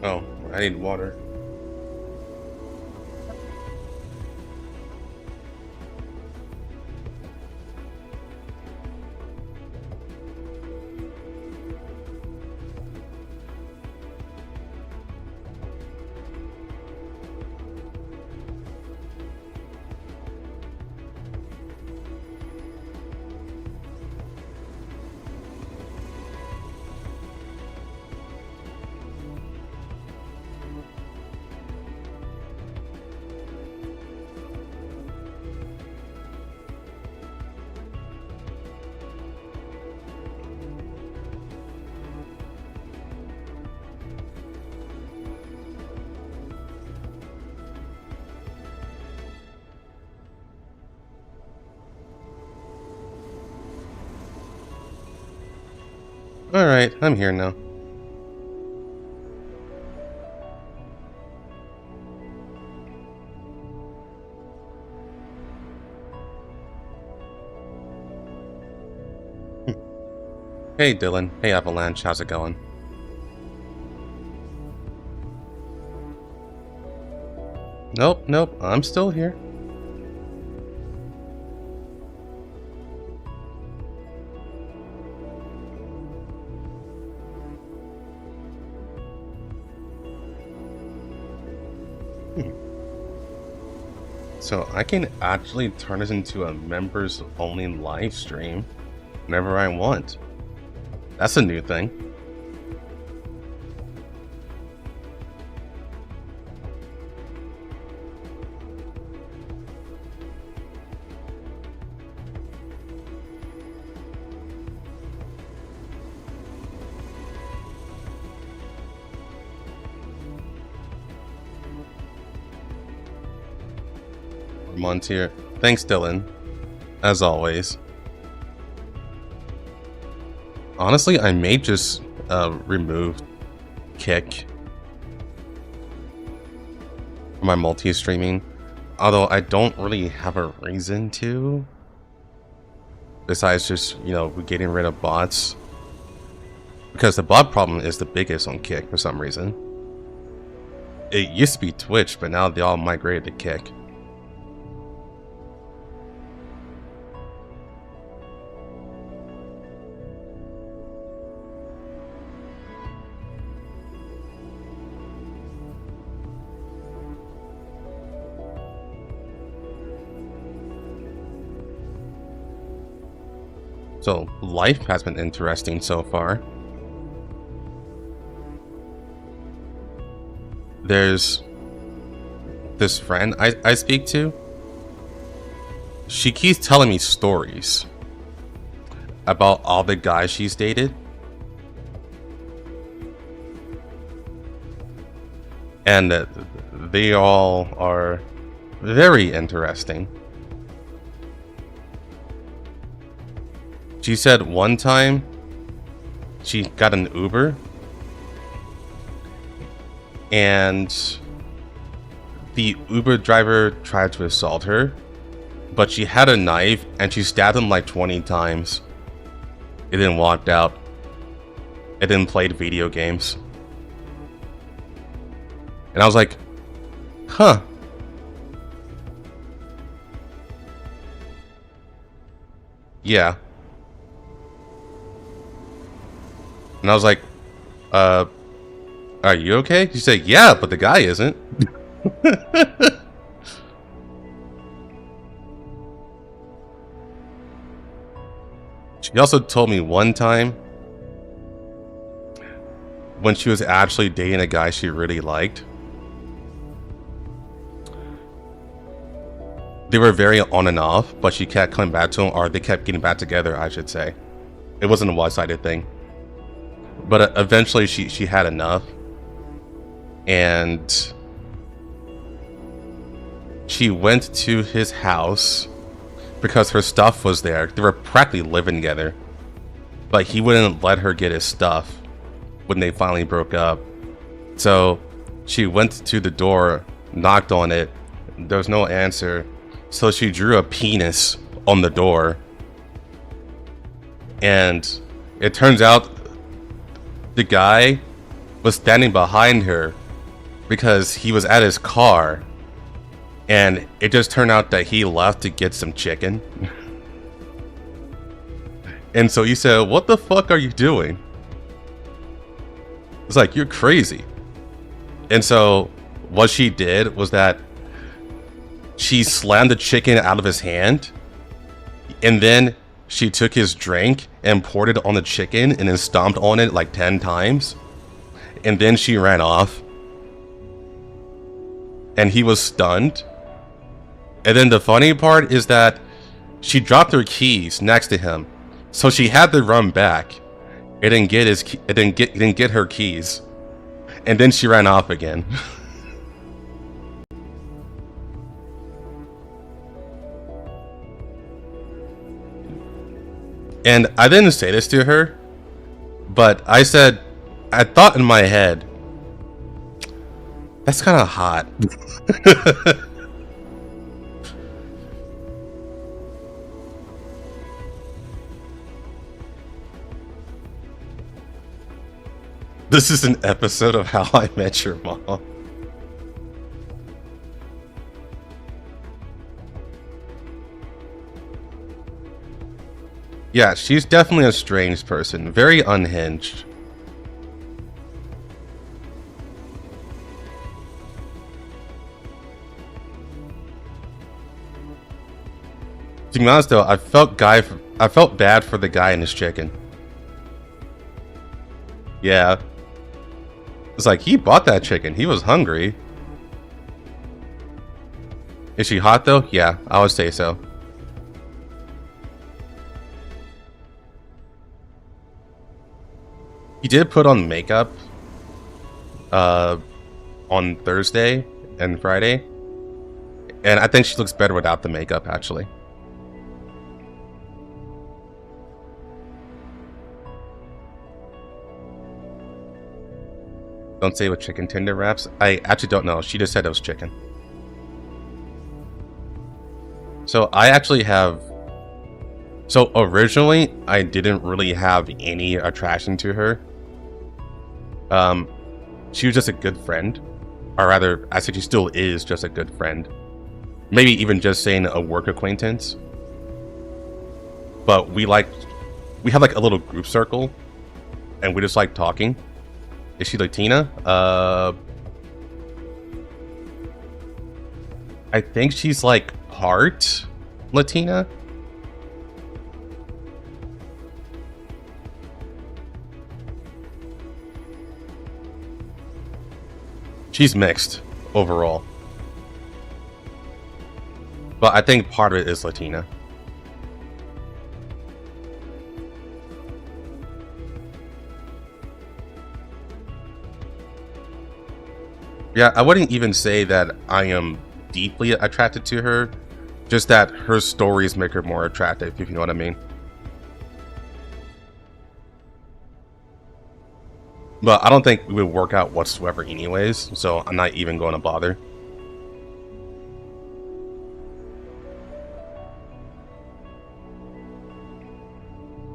Oh, I need water. Alright, I'm here now. Hey Dylan, hey Avalanche, how's it going? Nope, I'm still here. So I can actually turn this into a members only live stream whenever I want. That's a new thing. Montier. Thanks, Dylan. As always. Honestly, I may just remove Kick from my multi-streaming. Although I don't really have a reason to. Besides just, getting rid of bots. Because the bot problem is the biggest on Kick for some reason. It used to be Twitch, but now they all migrated to Kick. So, life has been interesting so far. There's this friend I speak to. She keeps telling me stories about all the guys she's dated. And they all are very interesting. She said one time she got an Uber and the Uber driver tried to assault her, but she had a knife and she stabbed him like 20 times. It then walked out. It then played video games. And I was like, huh. Yeah. And I was like, are you okay? She said, yeah, but the guy isn't. She also told me one time when she was actually dating a guy she really liked, they were very on and off, but she kept coming back to him, or they kept getting back together, I should say. It wasn't a one-sided thing. But eventually she had enough. And she went to his house because her stuff was there. They were practically living together. But he wouldn't let her get his stuff when they finally broke up. So she went to the door, knocked on it. There was no answer. So she drew a penis on the door. And it turns out the guy was standing behind her because he was at his car, and it just turned out that he left to get some chicken. And so he said, "What the fuck are you doing?" It's like, "You're crazy." And so what she did was that she slammed the chicken out of his hand, and then she took his drink and poured it on the chicken and then stomped on it like 10 times. And then she ran off. And he was stunned. And then the funny part is that she dropped her keys next to him. So she had to run back. It didn't get her keys. And then she ran off again. And I didn't say this to her, but I thought in my head, that's kind of hot. This is an episode of How I Met Your Mom. Yeah, she's definitely a strange person. Very unhinged. To be honest though, I felt bad for the guy and his chicken. Yeah. It's like, he bought that chicken. He was hungry. Is she hot though? Yeah, I would say so. He did put on makeup on Thursday and Friday. And I think she looks better without the makeup, actually. Don't say with chicken tender wraps. I actually don't know. She just said it was chicken. So I actually have... So originally, I didn't really have any attraction to her. She was just a good friend. Or rather, I said she still is just a good friend. Maybe even just saying a work acquaintance. But we have like a little group circle. And we just like talking. Is she Latina? I think she's like part Latina. She's mixed overall. But I think part of it is Latina. Yeah, I wouldn't even say that I am deeply attracted to her. Just that her stories make her more attractive, if you know what I mean. But I don't think we would work out whatsoever anyways, so I'm not even going to bother.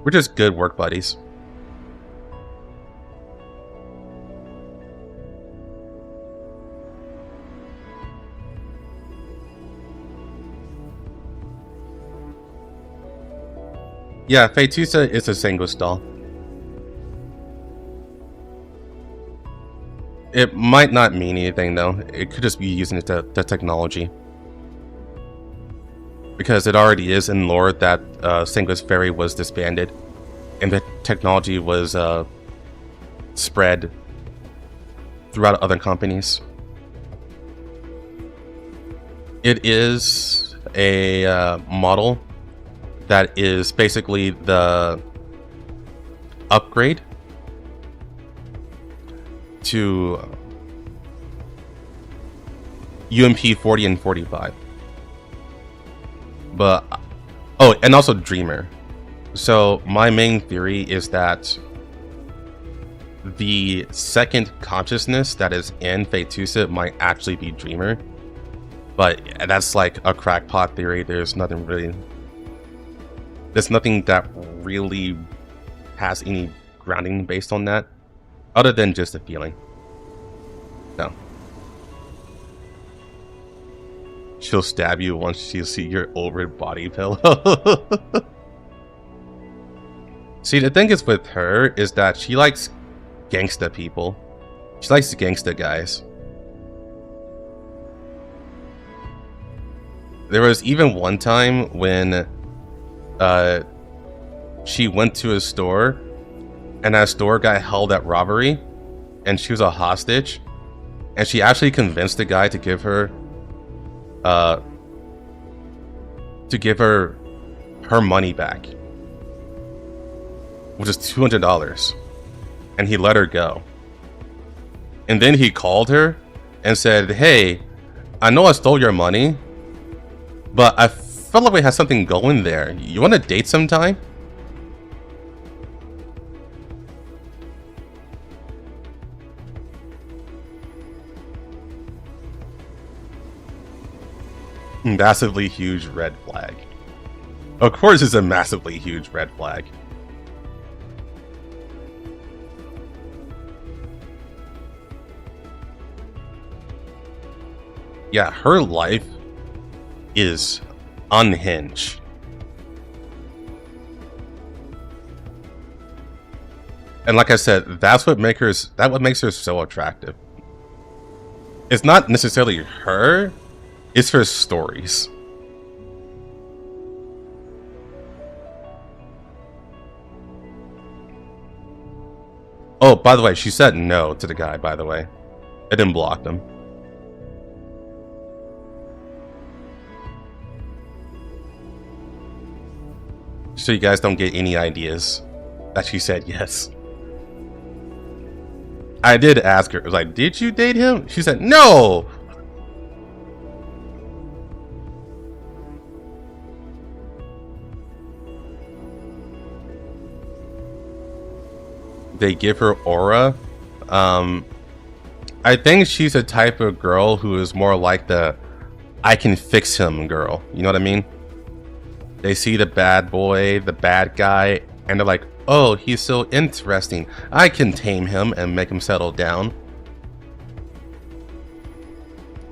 We're just good work buddies. Yeah, Fetusa is a single stall. It might not mean anything though. It could just be using the technology. Because it already is in lore that Singlus Ferry was disbanded. And the technology was spread throughout other companies. It is a model that is basically the upgrade to UMP 40 and 45. But oh, and also Dreamer. So my main theory is that the second consciousness that is in Fetusa might actually be Dreamer. But that's like a crackpot theory. There's nothing that really has any grounding based on that. Other than just a feeling. No. She'll stab you once she'll see your over body pillow. See, the thing is with her is that she likes gangsta people. She likes gangsta guys. There was even one time when she went to a store and that store guy held that robbery and she was a hostage, and she actually convinced the guy to give her her money back, which is $200, and he let her go. And then he called her and said, "Hey, I know I stole your money, but I felt like we had something going there. You want to date sometime?" Massively huge red flag. Of course it's a massively huge red flag. Yeah, her life is unhinged. And like I said, that's what makes her so attractive. It's not necessarily her, it's her stories. Oh, by the way, she said no to the guy, by the way. It didn't block him. So you guys don't get any ideas that she said yes. I did ask her, I was like, "Did you date him?" She said, "No!" They give her aura. I think she's a type of girl who is more like the "I can fix him" girl. You know what I mean? They see the bad boy, the bad guy, and they're like, "Oh, he's so interesting. I can tame him and make him settle down."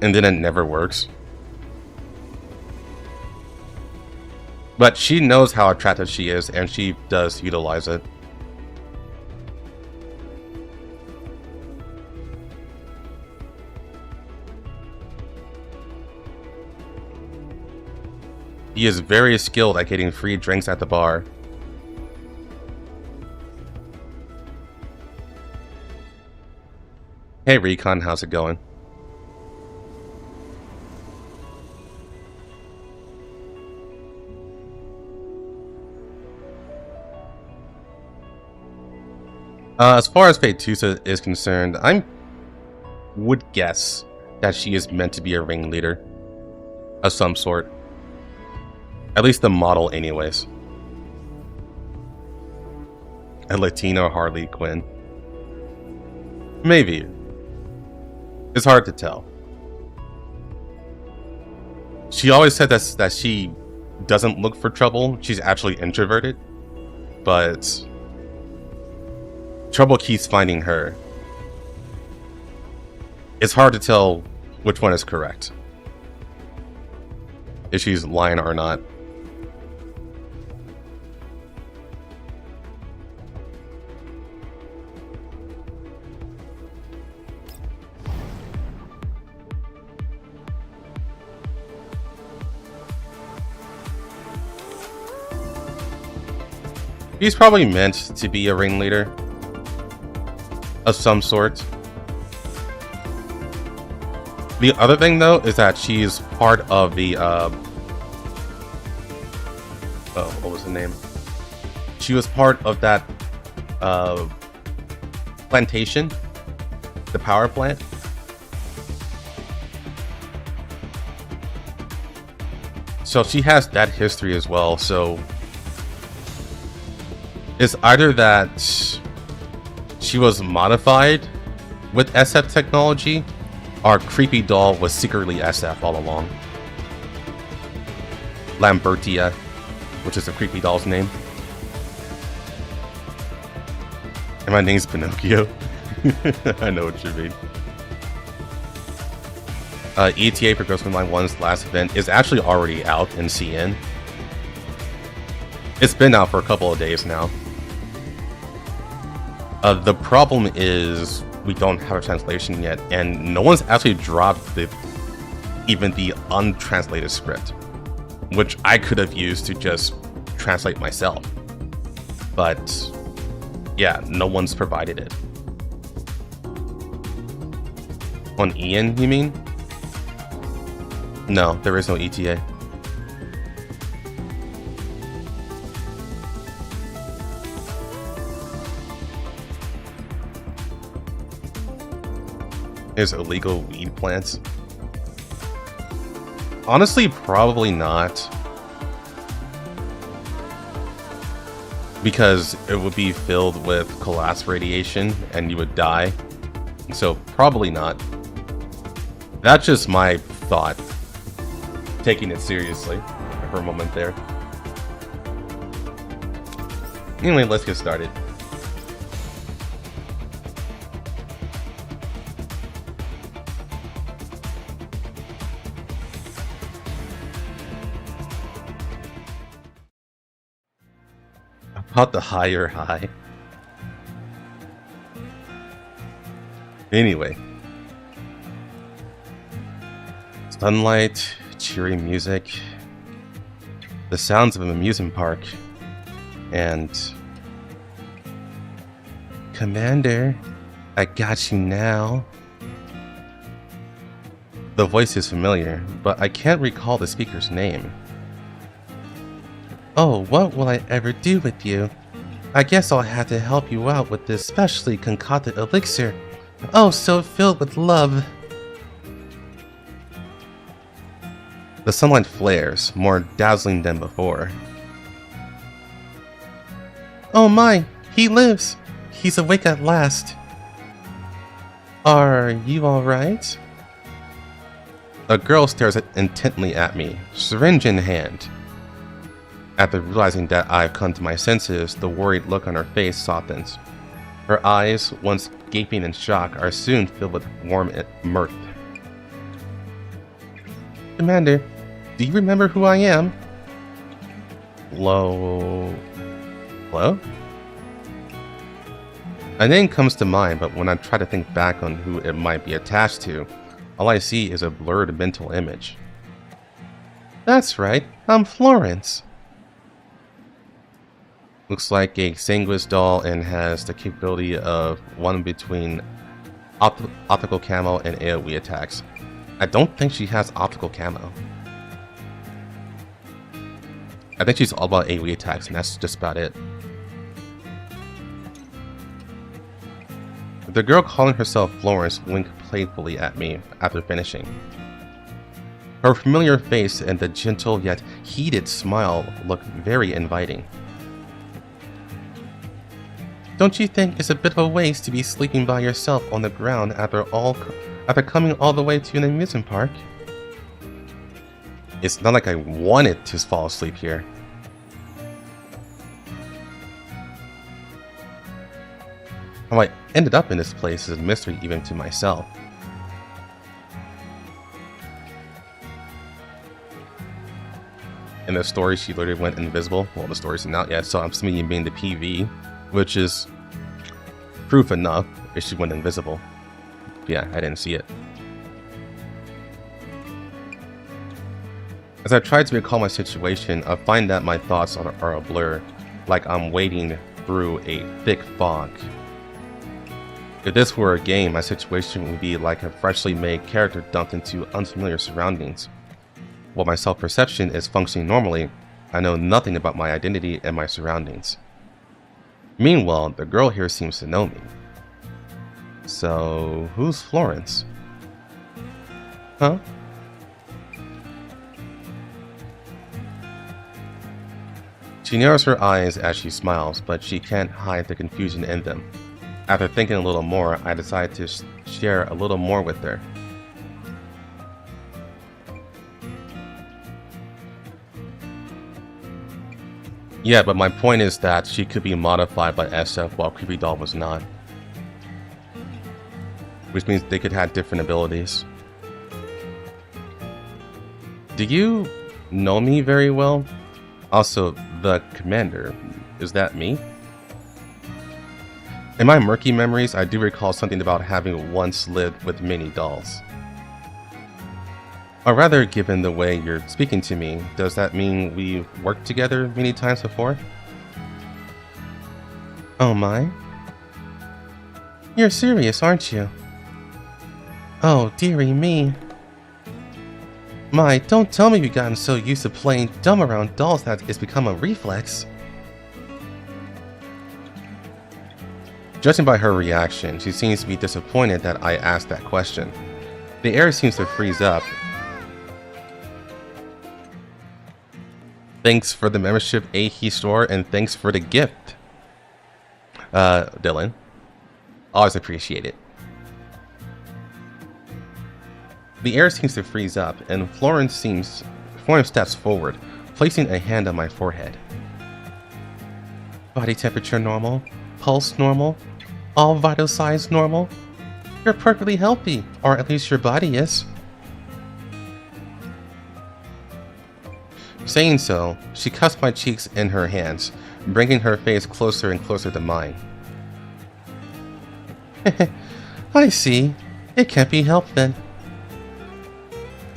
And then it never works. But she knows how attractive she is, and she does utilize it. He is very skilled at getting free drinks at the bar. Hey Recon, how's it going? As far as Fetusa is concerned, I would guess that she is meant to be a ringleader of some sort. At least the model anyways. A Latino Harley Quinn. Maybe. It's hard to tell. She always said that she doesn't look for trouble. She's actually introverted. But trouble keeps finding her. It's hard to tell which one is correct. If she's lying or not. He's probably meant to be a ringleader of some sort. The other thing, though, is that she's part of the, what was the name? She was part of that, plantation, the power plant. So she has that history as well, so it's either that she was modified with SF technology, or Creepy Doll was secretly SF all along. Lambertia, which is a Creepy Doll's name. And my name's Pinocchio. I know what you mean. ETA for Ghost Online 1's last event is actually already out in CN. It's been out for a couple of days now. The problem is we don't have a translation yet, and no one's actually dropped even the untranslated script, which I could have used to just translate myself. But yeah, no one's provided it. On Ian, you mean? No, there is no ETA. There's illegal weed plants. Honestly, probably not. Because it would be filled with collapse radiation and you would die. So probably not. That's just my thought. Taking it seriously for a moment there. Anyway, let's get started. About the higher high. Anyway. Sunlight, cheery music, the sounds of an amusement park, and... Commander, I got you now. The voice is familiar, but I can't recall the speaker's name. Oh, what will I ever do with you? I guess I'll have to help you out with this specially concocted elixir. Oh, so filled with love. The sunlight flares, more dazzling than before. Oh my, he lives! He's awake at last. Are you alright? A girl stares intently at me, syringe in hand. After realizing that I've come to my senses, the worried look on her face softens. Her eyes, once gaping in shock, are soon filled with warm mirth. Commander, do you remember who I am? Hello? A name comes to mind, but when I try to think back on who it might be attached to, all I see is a blurred mental image. That's right, I'm Florence. Looks like a Sanguis doll and has the capability of one between optical camo and AoE attacks. I don't think she has optical camo. I think she's all about AoE attacks, and that's just about it. The girl calling herself Florence winked playfully at me after finishing. Her familiar face and the gentle yet heated smile looked very inviting. Don't you think it's a bit of a waste to be sleeping by yourself on the ground after coming all the way to an amusement park? It's not like I wanted to fall asleep here. How I ended up in this place is a mystery even to myself. In the story, she literally went invisible. Well, the story isn't out yet, so I'm assuming you mean the PV, which is proof enough if she went invisible. Yeah, I didn't see it. As I try to recall my situation, I find that my thoughts are a blur, like I'm wading through a thick fog. If this were a game, my situation would be like a freshly made character dumped into unfamiliar surroundings. While my self-perception is functioning normally, I know nothing about my identity and my surroundings. Meanwhile, the girl here seems to know me. So, who's Florence? Huh? She narrows her eyes as she smiles, but she can't hide the confusion in them. After thinking a little more, I decide to share a little more with her. Yeah, but my point is that she could be modified by SF while Creepy Doll was not. which means they could have different abilities. Do you know me very well? Also, the commander, is that me? In my murky memories, I do recall something about having once lived with many dolls. Or rather, given the way you're speaking to me, does that mean we've worked together many times before? Oh my. You're serious, aren't you? Oh, dearie me. My, don't tell me you've gotten so used to playing dumb around dolls that it's become a reflex. Judging by her reaction, she seems to be disappointed that I asked that question. The air seems to freeze up. Thanks for the membership, AHE Store, and thanks for the gift. Dylan. Always appreciate it. The air seems to freeze up, and Florence steps forward, placing a hand on my forehead. Body temperature normal, pulse normal, all vital signs normal. You're perfectly healthy, or at least your body is. Saying so, she cups my cheeks in her hands, bringing her face closer and closer to mine. I see. It can't be helped then.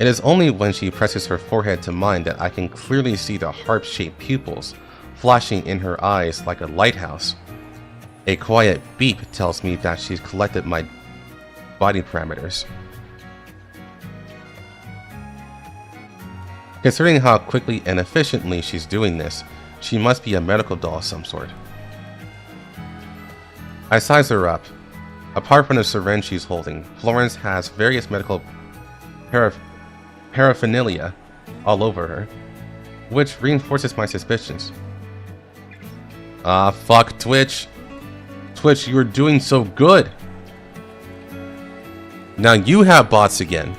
It is only when she presses her forehead to mine that I can clearly see the harp-shaped pupils flashing in her eyes like a lighthouse. A quiet beep tells me that she's collected my body parameters. Considering how quickly and efficiently she's doing this, she must be a medical doll of some sort. I size her up. Apart from the syringe she's holding, Florence has various medical paraphernalia all over her, which reinforces my suspicions. Ah, fuck, Twitch. Twitch, you were doing so good. Now you have bots again.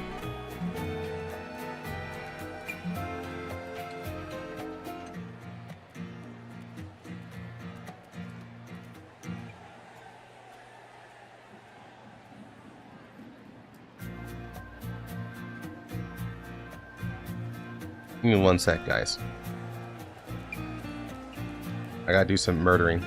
Give me one sec, guys. I gotta do some murdering.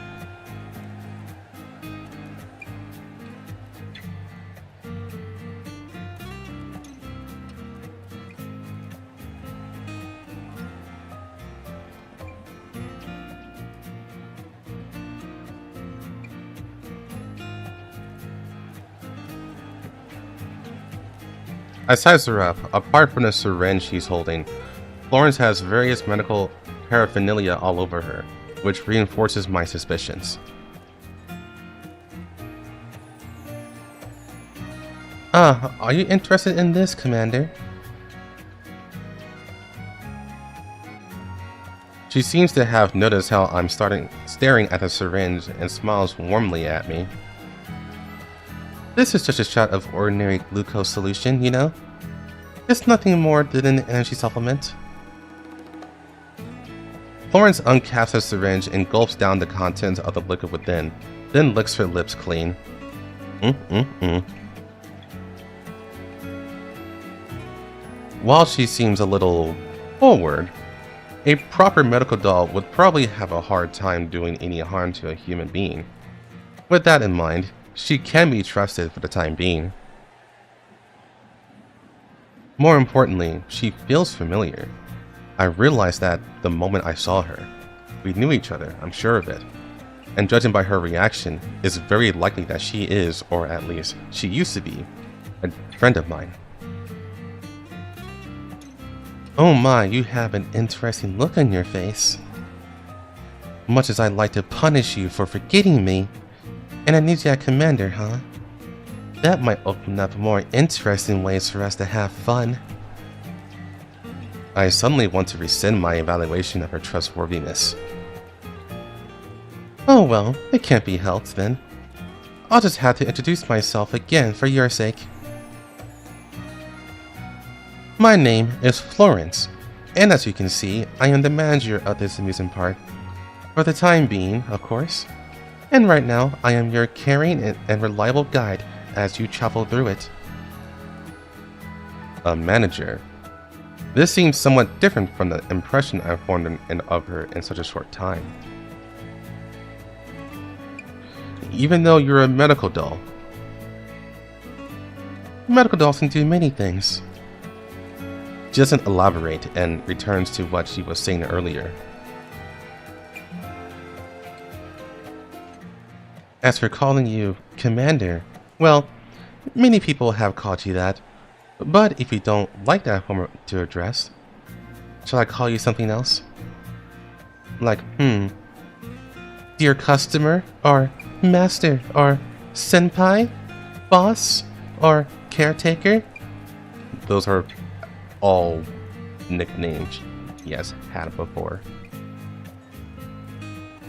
I size her up. Apart from the syringe she's holding, Florence has various medical paraphernalia all over her, which reinforces my suspicions. Ah, are you interested in this, Commander? She seems to have noticed how I'm staring at the syringe and smiles warmly at me. This is just a shot of ordinary glucose solution, you know? It's nothing more than an energy supplement. Florence uncaps the syringe and gulps down the contents of the liquid within, then licks her lips clean. While she seems a little forward, a proper medical doll would probably have a hard time doing any harm to a human being. With that in mind, she can be trusted for the time being. More importantly, she feels familiar. I realized that the moment I saw her. We knew each other, I'm sure of it. And judging by her reaction, it's very likely that she is, or at least she used to be, a friend of mine. Oh my, you have an interesting look on your face. Much as I'd like to punish you for forgetting me, an amnesia commander, huh? That might open up more interesting ways for us to have fun. I suddenly want to rescind my evaluation of her trustworthiness. Oh well, it can't be helped then. I'll just have to introduce myself again for your sake. My name is Florence, and as you can see, I am the manager of this amusement park. For the time being, of course. And right now, I am your caring and reliable guide as you travel through it. A manager. This seems somewhat different from the impression I formed of her in such a short time. Even though you're a medical doll. Medical dolls can do many things. She doesn't elaborate and returns to what she was saying earlier. As for calling you Commander, well, many people have called you that. But if you don't like that form to address, shall I call you something else? Like, dear customer, or master, or senpai, boss, or caretaker? Those are all nicknames he has had before.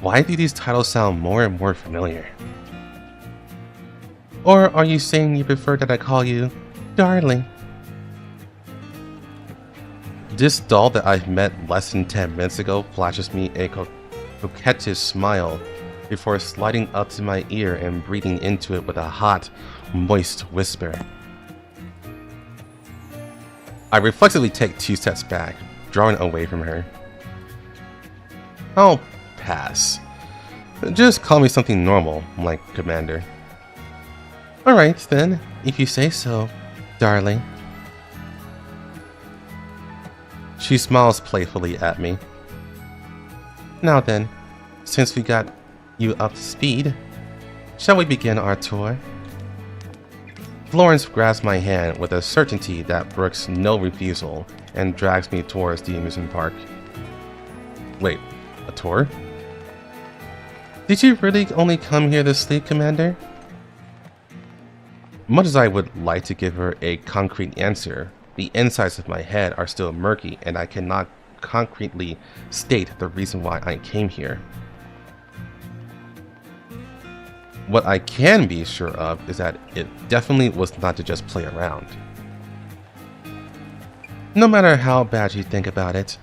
Why do these titles sound more and more familiar? Or are you saying you prefer that I call you Darling? This doll that I've met less than 10 minutes ago flashes me a coquettish smile before sliding up to my ear and breathing into it with a hot, moist whisper. I reflexively take 2 steps back, drawing away from her. I'll pass. Just call me something normal, like Commander. Alright then, if you say so, darling. She smiles playfully at me. Now then, since we got you up to speed, shall we begin our tour? Florence grabs my hand with a certainty that brooks no refusal and drags me towards the amusement park. Wait, a tour? Did you really only come here to sleep, Commander? Much as I would like to give her a concrete answer, the insides of my head are still murky and I cannot concretely state the reason why I came here. What I can be sure of is that it definitely was not to just play around. No matter how bad you think about it,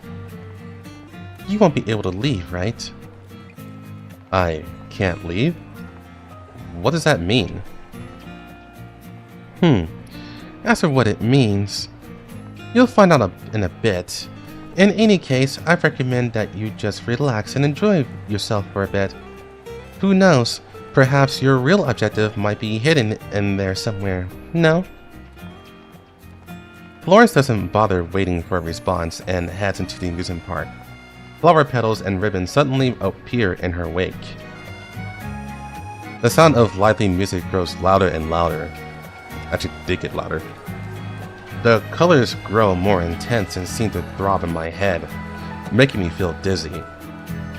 you won't be able to leave, right? I can't leave? What does that mean? As for what it means, you'll find out in a bit. In any case, I recommend that you just relax and enjoy yourself for a bit. Who knows, perhaps your real objective might be hidden in there somewhere, no? Florence doesn't bother waiting for a response and heads into the amusement park. Flower petals and ribbons suddenly appear in her wake. The sound of lively music grows louder and louder. Actually, did get louder. The colors grow more intense and seem to throb in my head, making me feel dizzy.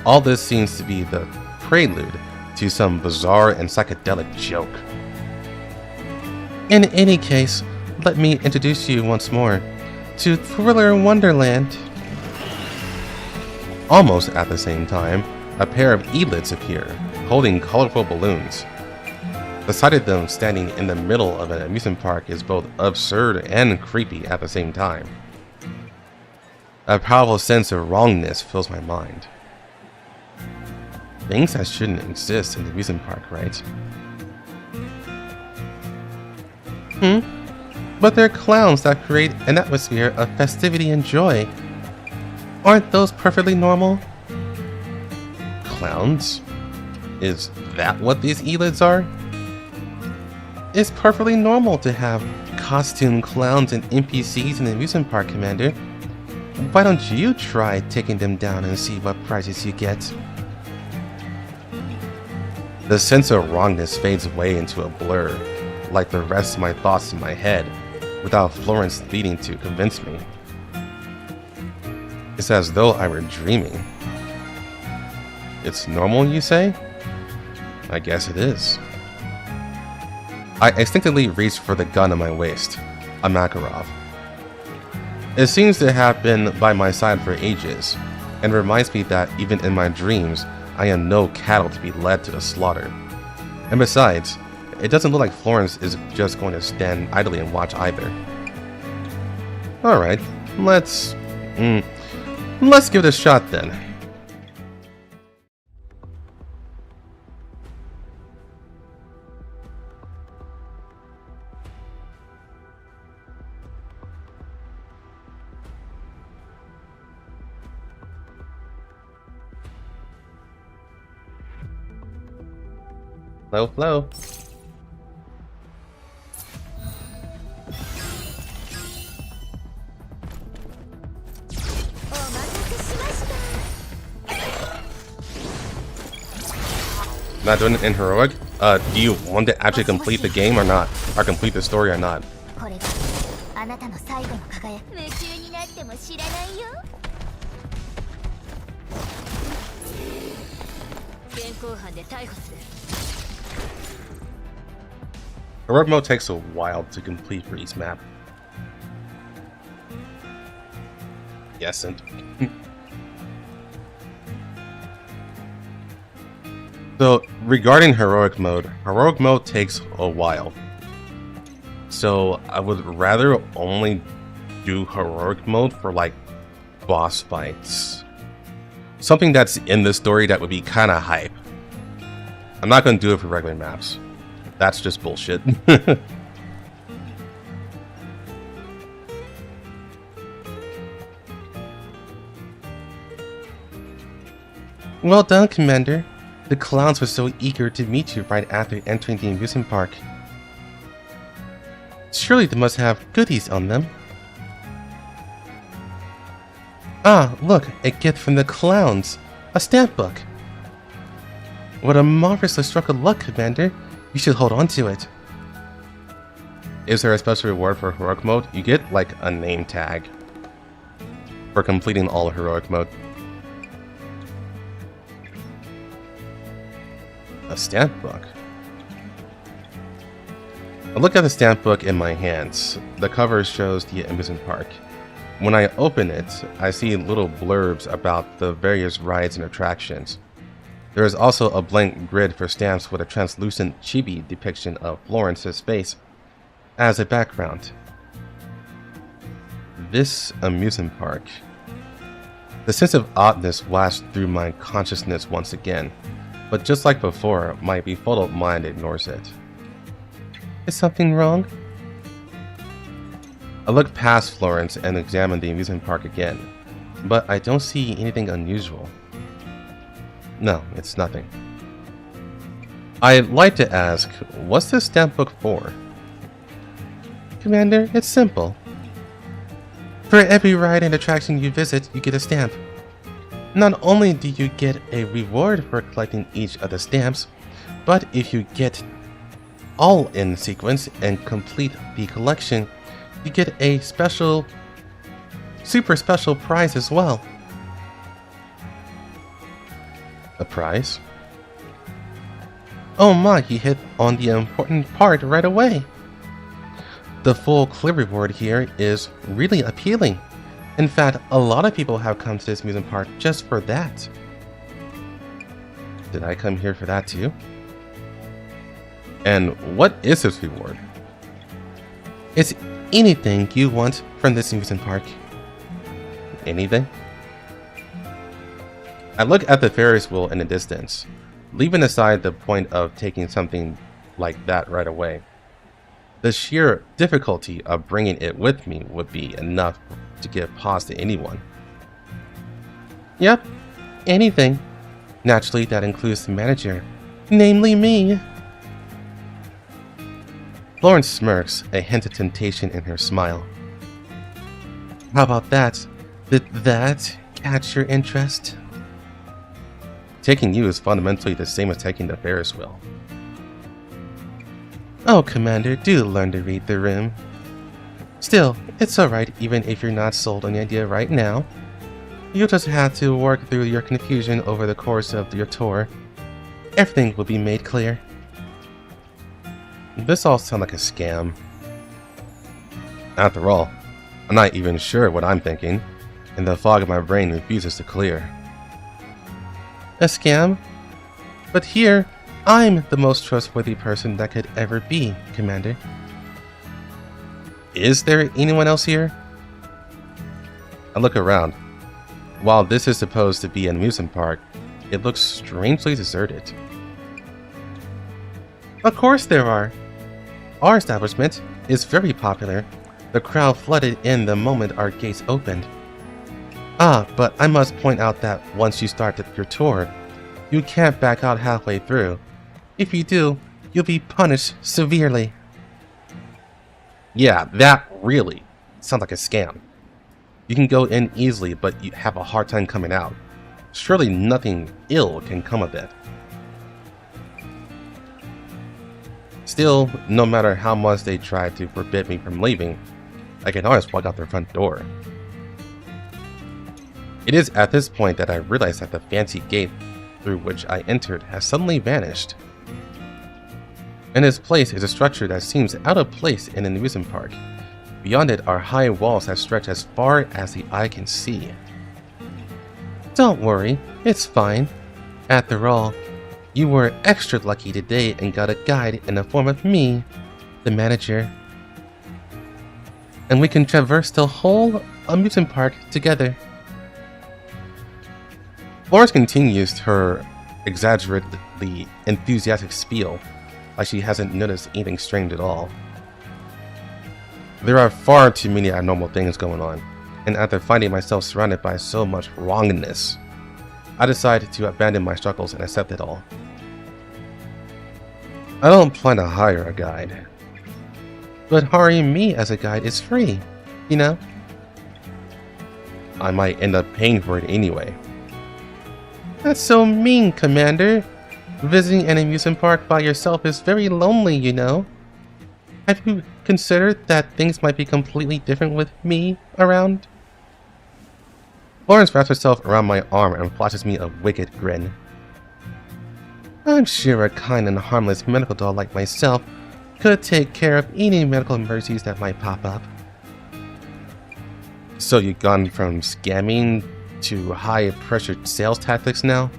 All this seems to be the prelude to some bizarre and psychedelic joke. In any case, let me introduce you once more to Thriller Wonderland. Almost at the same time, a pair of eyelids appear, holding colorful balloons. The sight of them standing in the middle of an amusement park is both absurd and creepy at the same time. A powerful sense of wrongness fills my mind. Things that shouldn't exist in the amusement park, right? But they're clowns that create an atmosphere of festivity and joy. Aren't those perfectly normal? Clowns? Is that what these eyelids are? It's perfectly normal to have costume clowns and NPCs in the amusement park, Commander. Why don't you try taking them down and see what prizes you get? The sense of wrongness fades away into a blur, like the rest of my thoughts in my head, without Florence needing to convince me. It's as though I were dreaming. It's normal, you say? I guess it is. I instinctively reached for the gun on my waist, a Makarov. It seems to have been by my side for ages, and reminds me that even in my dreams, I am no cattle to be led to the slaughter. And besides, it doesn't look like Florence is just going to stand idly and watch either. Alright, let's give it a shot then. Flow, flow. Not doing it in heroic? Do you want to actually complete the game or not? Or complete the story or not? Heroic mode takes a while to complete for each map. Yes, and so regarding heroic mode takes a while. So I would rather only do heroic mode for like boss fights. Something that's in the story that would be kind of hype. I'm not going to do it for regular maps. That's just bullshit. Well done, Commander. The clowns were so eager to meet you right after entering the amusement park. Surely they must have goodies on them. Ah, look, a gift from the clowns. A stamp book. What a marvelous stroke of luck, Commander. You should hold on to it. Is there a special reward for heroic mode? You get like a name tag for completing all heroic mode. A stamp book. I look at the stamp book in my hands. The cover shows the amusement park. When I open it, I see little blurbs about the various rides and attractions. There is also a blank grid for stamps with a translucent chibi depiction of Florence's face as a background. This amusement park. The sense of oddness flashed through my consciousness once again, but just like before, my befuddled mind ignores it. Is something wrong? I look past Florence and examine the amusement park again, but I don't see anything unusual. No, it's nothing. I'd like to ask, what's this stamp book for? Commander, it's simple. For every ride and attraction you visit, you get a stamp. Not only do you get a reward for collecting each of the stamps, but if you get all in sequence and complete the collection, you get a super special prize as well. A prize? Oh my, you hit on the important part right away. The full clear reward here is really appealing. In fact, a lot of people have come to this amusement park just for that. Did I come here for that too? And what is this reward? It's anything you want from this amusement park. Anything? I look at the Ferris wheel in the distance, leaving aside the point of taking something like that right away. The sheer difficulty of bringing it with me would be enough to give pause to anyone. Yep, anything. Naturally, that includes the manager, namely me. Florence smirks, a hint of temptation in her smile. How about that? Did that catch your interest? Taking you is fundamentally the same as taking the Ferris wheel. Oh, Commander, do learn to read the room. Still, it's alright even if you're not sold on the idea right now. You'll just have to work through your confusion over the course of your tour. Everything will be made clear. This all sounds like a scam. After all, I'm not even sure what I'm thinking, and the fog of my brain refuses to clear. A scam? But here, I'm the most trustworthy person that could ever be, Commander. Is there anyone else here? I look around. While this is supposed to be an amusement park, it looks strangely deserted. Of course there are. Our establishment is very popular. The crowd flooded in the moment our gates opened. Ah, but I must point out that once you start your tour, you can't back out halfway through. If you do, you'll be punished severely. Yeah, that really sounds like a scam. You can go in easily, but you have a hard time coming out. Surely nothing ill can come of it. Still, no matter how much they try to forbid me from leaving, I can always walk out their front door. It is at this point that I realize that the fancy gate through which I entered has suddenly vanished. In its place is a structure that seems out of place in an amusement park. Beyond it are high walls that stretch as far as the eye can see. Don't worry, it's fine. After all, you were extra lucky today and got a guide in the form of me, the manager. And we can traverse the whole amusement park together. Florence continues her exaggeratedly enthusiastic spiel, like she hasn't noticed anything strange at all. There are far too many abnormal things going on, and after finding myself surrounded by so much wrongness, I decided to abandon my struggles and accept it all. I don't plan to hire a guide. But hiring me as a guide is free, you know? I might end up paying for it anyway. That's so mean, Commander. Visiting an amusement park by yourself is very lonely, you know? Have you considered that things might be completely different with me around? Florence wraps herself around my arm and flashes me a wicked grin. I'm sure a kind and harmless medical doll like myself could take care of any medical emergencies that might pop up. So you've gone from scamming to high-pressure sales tactics now?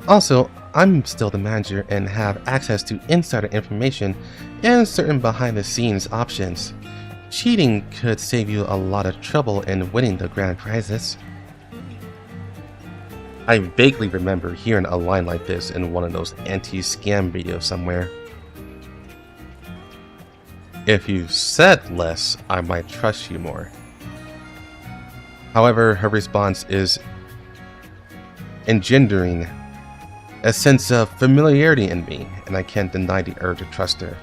Also, I'm still the manager and have access to insider information and certain behind-the-scenes options. Cheating could save you a lot of trouble in winning the grand prizes. I vaguely remember hearing a line like this in one of those anti-scam videos somewhere. If you said less, I might trust you more. However, her response is engendering a sense of familiarity in me, and I can't deny the urge to trust her.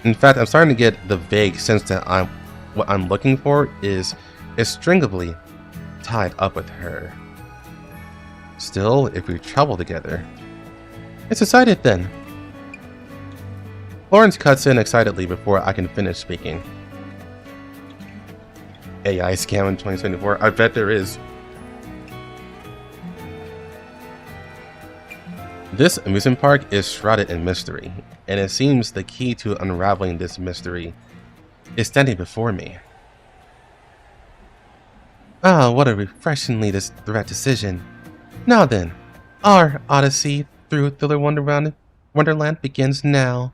In fact, I'm starting to get the vague sense that what I'm looking for is stringably tied up with her. Still, if we travel together, it's decided then. Florence cuts in excitedly before I can finish speaking. AI scam in 2024? I bet there is. This amusement park is shrouded in mystery, and it seems the key to unraveling this mystery is standing before me. Ah, what a refreshingly direct decision. Now then, our odyssey through Thriller Wonderland begins now.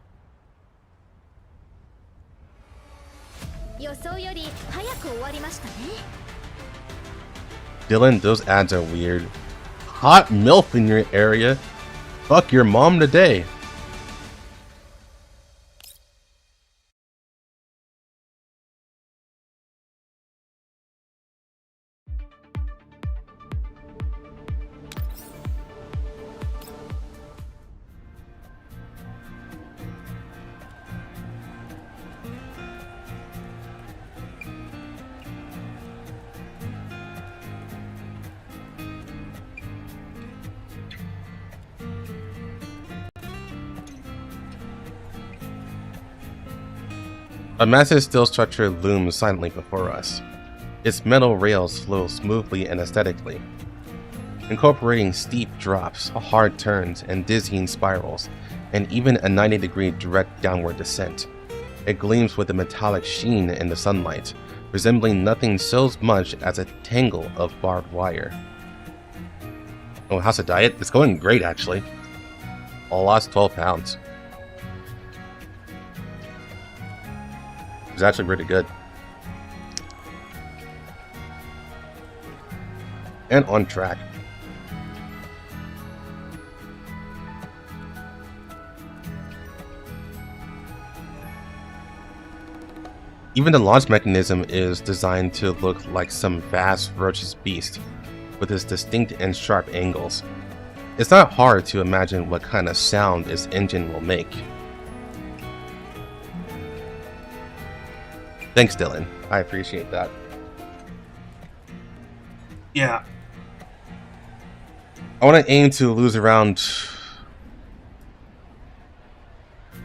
Dylan, those ads are weird. Hot MILF in your area. Fuck your mom today. A massive steel structure looms silently before us. Its metal rails flow smoothly and aesthetically, incorporating steep drops, hard turns, and dizzying spirals, and even a 90-degree direct downward descent. It gleams with a metallic sheen in the sunlight, resembling nothing so much as a tangle of barbed wire. Oh, how's the diet? It's going great, actually. I lost 12 pounds. It was actually pretty good. And on track. Even the launch mechanism is designed to look like some vast ferocious beast with its distinct and sharp angles. it's not hard to imagine what kind of sound this engine will make. Thanks, Dylan. I appreciate that. Yeah. I want to aim to lose around,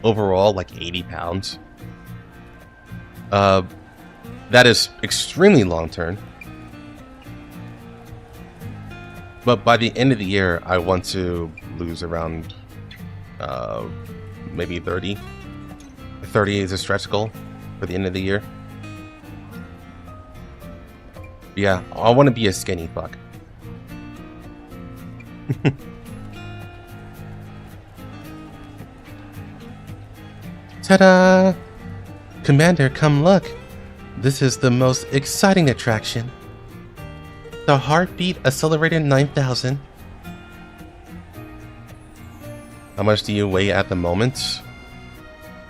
overall, like 80 pounds. That is extremely long term. But by the end of the year, I want to lose around maybe 30. 30 is a stretch goal for the end of the year. Yeah, I want to be a skinny fuck. Ta-da! Commander, come look. This is the most exciting attraction. The Heartbeat Accelerator 9000. How much do you weigh at the moment?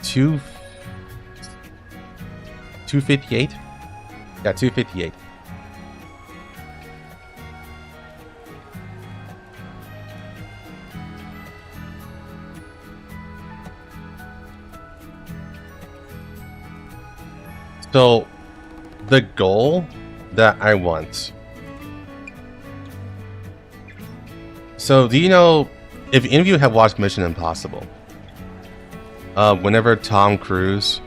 258? Yeah, 258. So, the goal that I want. So, do you know, if any of you have watched Mission Impossible, whenever Tom Cruise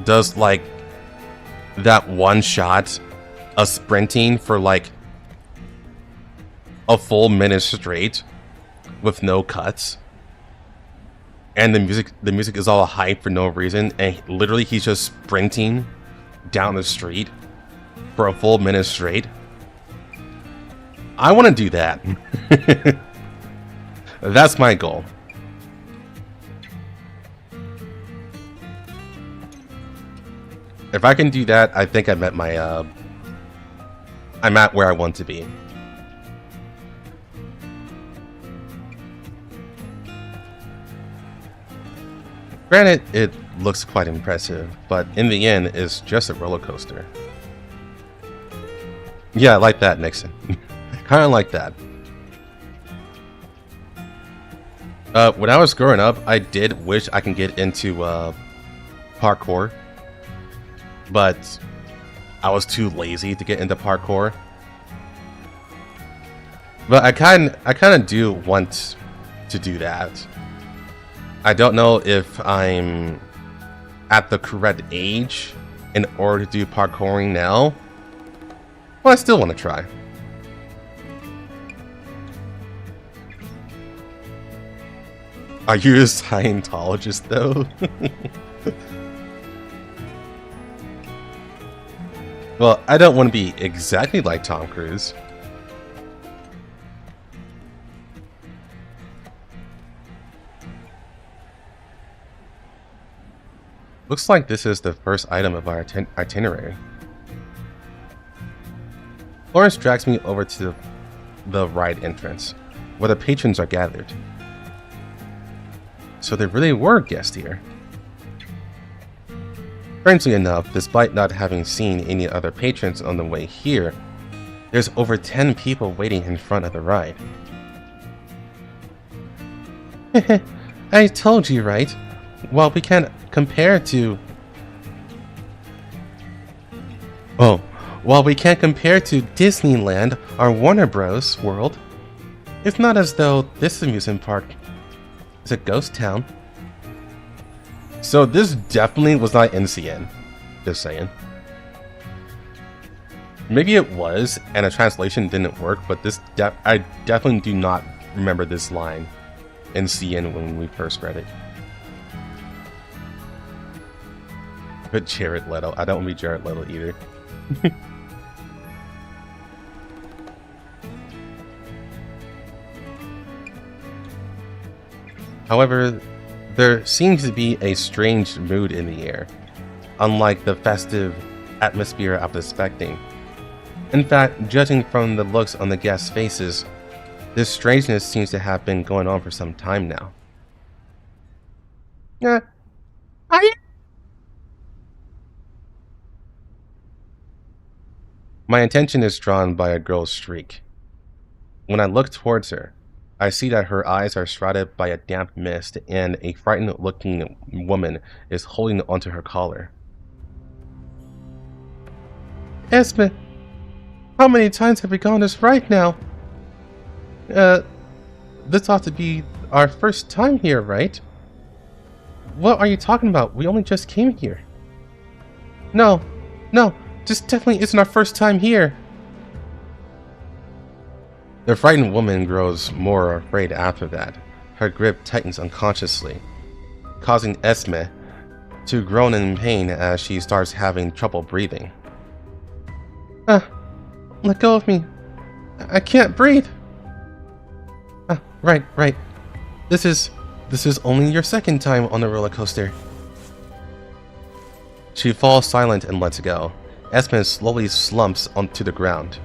does like that one shot of sprinting for like a full minute straight with no cuts, and the music is all hype for no reason, and literally he's just sprinting down the street for a full minute straight. I want to do that. That's my goal. If I can do that, I think I'm at my I'm at where I want to be. Granted, it looks quite impressive, but in the end, it's just a roller coaster. Yeah, like that, Nixon. Kind of like that. When I was growing up, I did wish I can get into parkour, but I was too lazy to get into parkour. But I kind of do want to do that. I don't know if I'm at the correct age in order to do parkouring now, but I still want to try. Are you a Scientologist, though? Well, I don't want to be exactly like Tom Cruise. Looks like this is the first item of our itinerary. Lawrence drags me over to the ride entrance, where the patrons are gathered. So there really were guests here. Strangely enough, despite not having seen any other patrons on the way here, there's over 10 people waiting in front of the ride. I told you, right? While we can't compare to Disneyland or Warner Bros. World, it's not as though this amusement park is a ghost town. So this definitely was not NCN. Just saying. Maybe it was, and a translation didn't work, but this I definitely do not remember this line in CN when we first read it. But Jared Leto. I don't want to be Jared Leto either. However, there seems to be a strange mood in the air, unlike the festive atmosphere I was expecting. In fact, judging from the looks on the guests' faces, this strangeness seems to have been going on for some time now. My attention is drawn by a girl's shriek. When I look towards her, I see that her eyes are shrouded by a damp mist, and a frightened-looking woman is holding onto her collar. Esme, how many times have we gone this ride now? This ought to be our first time here, right? What are you talking about? We only just came here. No, this definitely isn't our first time here. The frightened woman grows more afraid after that. Her grip tightens unconsciously, causing Esme to groan in pain as she starts having trouble breathing. Let go of me. I can't breathe. Right. This is only your second time on the roller coaster. She falls silent and lets go. Esme slowly slumps onto the ground.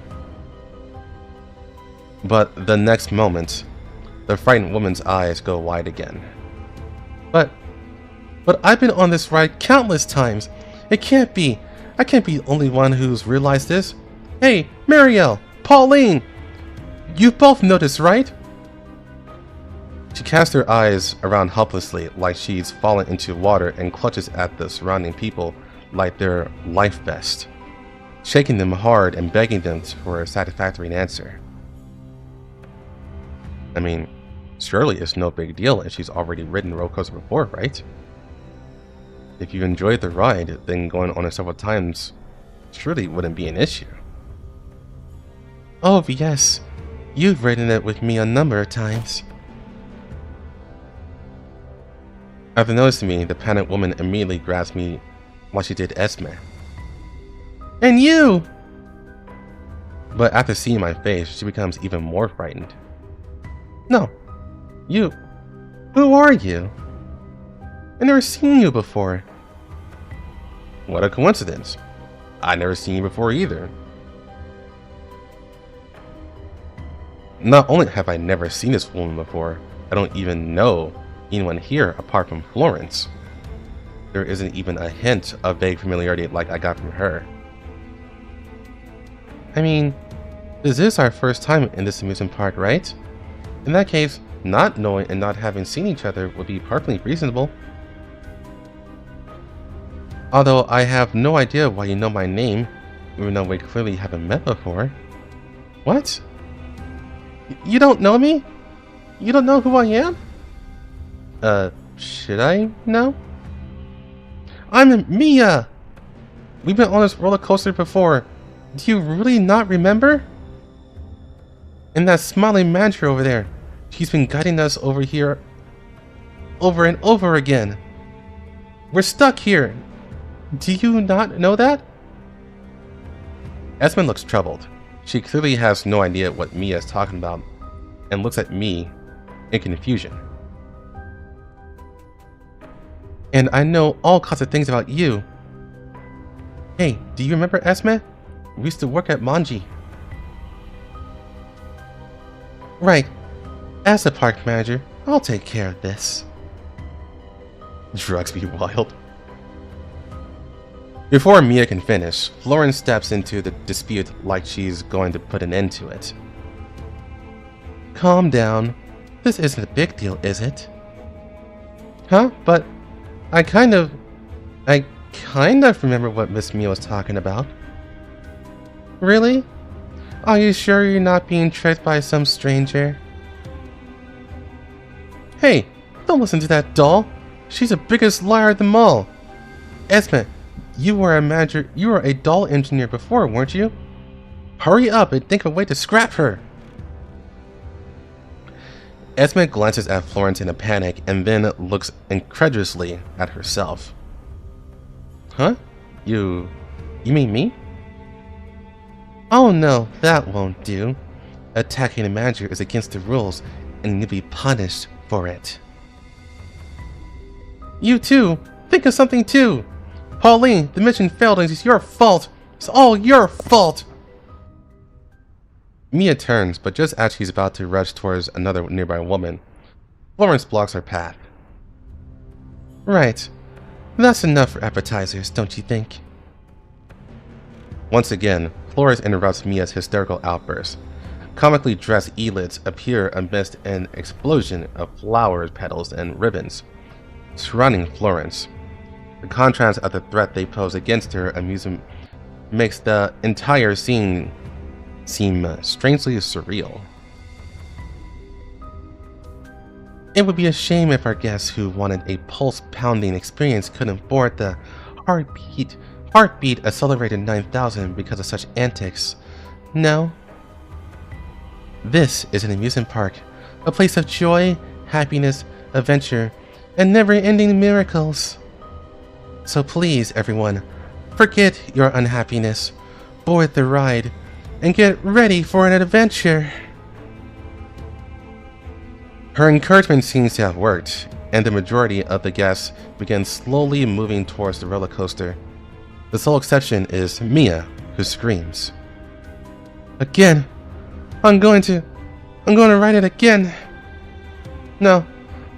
But the next moment, the frightened woman's eyes go wide again. But I've been on this ride countless times. It can't be. I can't be the only one who's realized this. Hey, Marielle, Pauline! You both noticed, right? She casts her eyes around helplessly like she's fallen into water and clutches at the surrounding people like they're life vest, shaking them hard and begging them for a satisfactory answer. I mean, surely it's no big deal if she's already ridden a roller coaster before, right? If you enjoyed the ride, then going on it several times surely wouldn't be an issue. Oh yes, you've ridden it with me a number of times. After noticing me, the panicked woman immediately grabs me like she did Esme. And you! But after seeing my face, she becomes even more frightened. No. You. Who are you? I've never seen you before. What a coincidence. I've never seen you before either. Not only have I never seen this woman before, I don't even know anyone here apart from Florence. There isn't even a hint of vague familiarity like I got from her. I mean, this is our first time in this amusement park, right? In that case, not knowing and not having seen each other would be perfectly reasonable. Although I have no idea why you know my name, even though we clearly haven't met before. What? You don't know me? You don't know who I am? Should I know? I'm Mia! We've been on this roller coaster before. Do you really not remember? And that smiling manager over there. She's been guiding us over here over and over again. We're stuck here. Do you not know that? Esmond looks troubled. She clearly has no idea what Mia is talking about and looks at me in confusion. And I know all kinds of things about you. Hey, do you remember Esme? We used to work at Manji. Right. As the park manager, I'll take care of this. Drugs be wild. Before Mia can finish, Florence steps into the dispute like she's going to put an end to it. Calm down. This isn't a big deal, is it? Huh? But I kind of remember what Miss Mia was talking about. Really? Are you sure you're not being tricked by some stranger? Hey, don't listen to that doll. She's the biggest liar of them all. Esme, you were a doll engineer before, weren't you? Hurry up and think of a way to scrap her. Esme glances at Florence in a panic and then looks incredulously at herself. Huh? You mean me? Oh no, that won't do. Attacking a manager is against the rules, and you'll be punished for it. You too! Think of something too! Pauline, the mission failed and it's your fault! It's all your fault! Mia turns, but just as she's about to rush towards another nearby woman, Florence blocks her path. Right. That's enough for appetizers, don't you think? Once again, Florence interrupts Mia's hysterical outburst, Comically dressed elites appear amidst an explosion of flowers, petals, and ribbons surrounding Florence. The contrast of the threat they pose against her amusement makes the entire scene seem strangely surreal. It would be a shame if our guests who wanted a pulse-pounding experience couldn't afford the heartbeat accelerated 9000 because of such antics. No. This is an amusement park, a place of joy, happiness, adventure, and never-ending miracles. So please, everyone, forget your unhappiness, board the ride, and get ready for an adventure. Her encouragement seems to have worked, and the majority of the guests begin slowly moving towards the roller coaster. The sole exception is Mia, who screams. Again! I'm going to ride it again! No.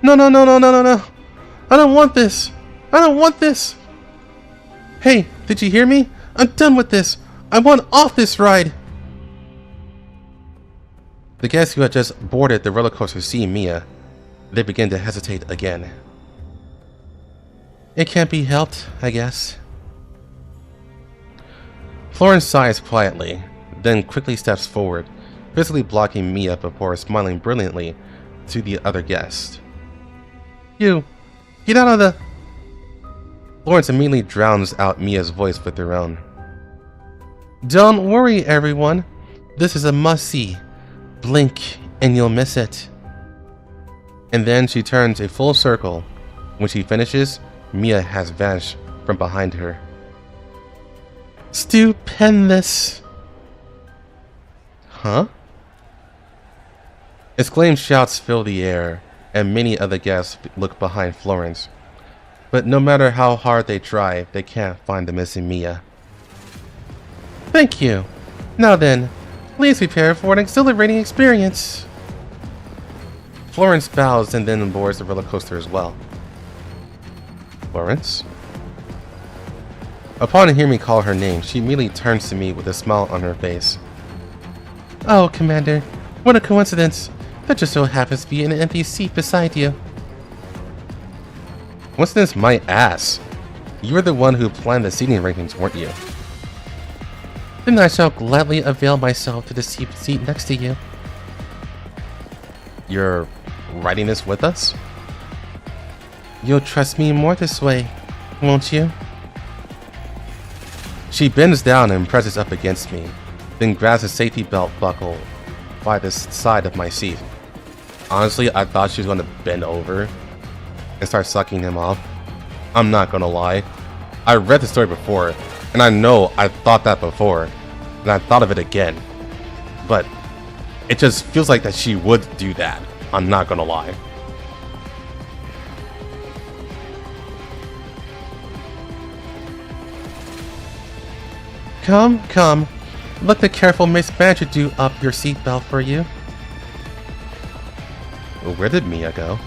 No! I don't want this! I don't want this! Hey, did you hear me? I'm done with this! I want off this ride! The guests who had just boarded the roller coaster see Mia. They begin to hesitate again. It can't be helped, I guess. Florence sighs quietly, then quickly steps forward, physically blocking Mia before smiling brilliantly to the other guest. You! Get out of the... Florence immediately drowns out Mia's voice with her own. Don't worry, everyone. This is a must-see. Blink and you'll miss it. And then she turns a full circle. When she finishes, Mia has vanished from behind her. Stupendous! Huh? Exclaimed shouts fill the air, and many other guests look behind Florence. But no matter how hard they try, they can't find the missing Mia. Thank you. Now then, please prepare for an exhilarating experience. Florence bows and then boards the roller coaster as well. Florence? Upon hearing me call her name, she immediately turns to me with a smile on her face. Oh, Commander, what a coincidence. That just so happens to be an empty seat beside you. Coincidence my ass. You were the one who planned the seating arrangements, weren't you? Then I shall gladly avail myself to the seat next to you. You're riding this with us? You'll trust me more this way, won't you? She bends down and presses up against me, then grabs a safety belt buckle by the side of my seat. Honestly, I thought she was going to bend over and start sucking him off. I'm not gonna lie. I read the story before, and I know I thought that before, and I thought of it again. But it just feels like that she would do that. I'm not gonna lie. Come. Let the careful Miss Badger do up your seatbelt for you. Where did Mia go?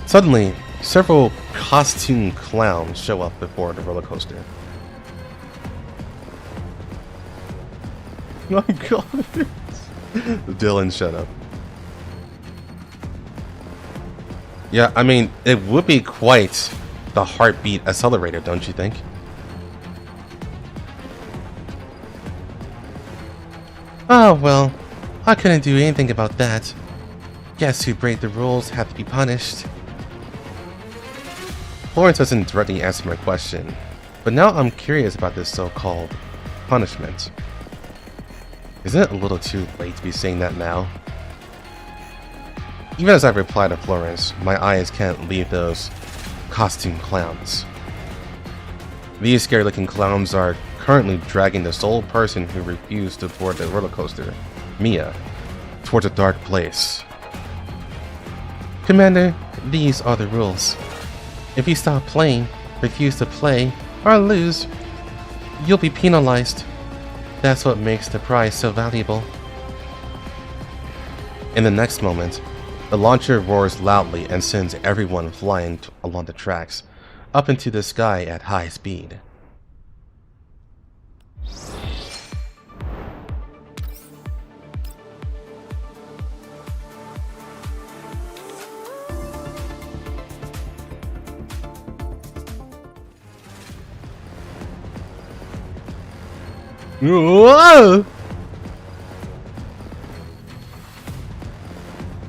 Suddenly, several costume clowns show up before the roller coaster. Oh god. Dylan, shut up. Yeah, I mean, it would be quite the heartbeat accelerator, don't you think? Oh, well, I couldn't do anything about that. Guess who break the rules have to be punished. Florence doesn't directly answer my question, but now I'm curious about this so-called punishment. Isn't it a little too late to be saying that now? Even as I reply to Florence, my eyes can't leave those costume clowns. These scary-looking clowns are currently dragging the sole person who refused to board the roller coaster, Mia, towards a dark place. Commander, these are the rules. If you stop playing, refuse to play, or lose, you'll be penalized. That's what makes the prize so valuable. In the next moment, the launcher roars loudly and sends everyone flying along the tracks, up into the sky at high speed. Whoa!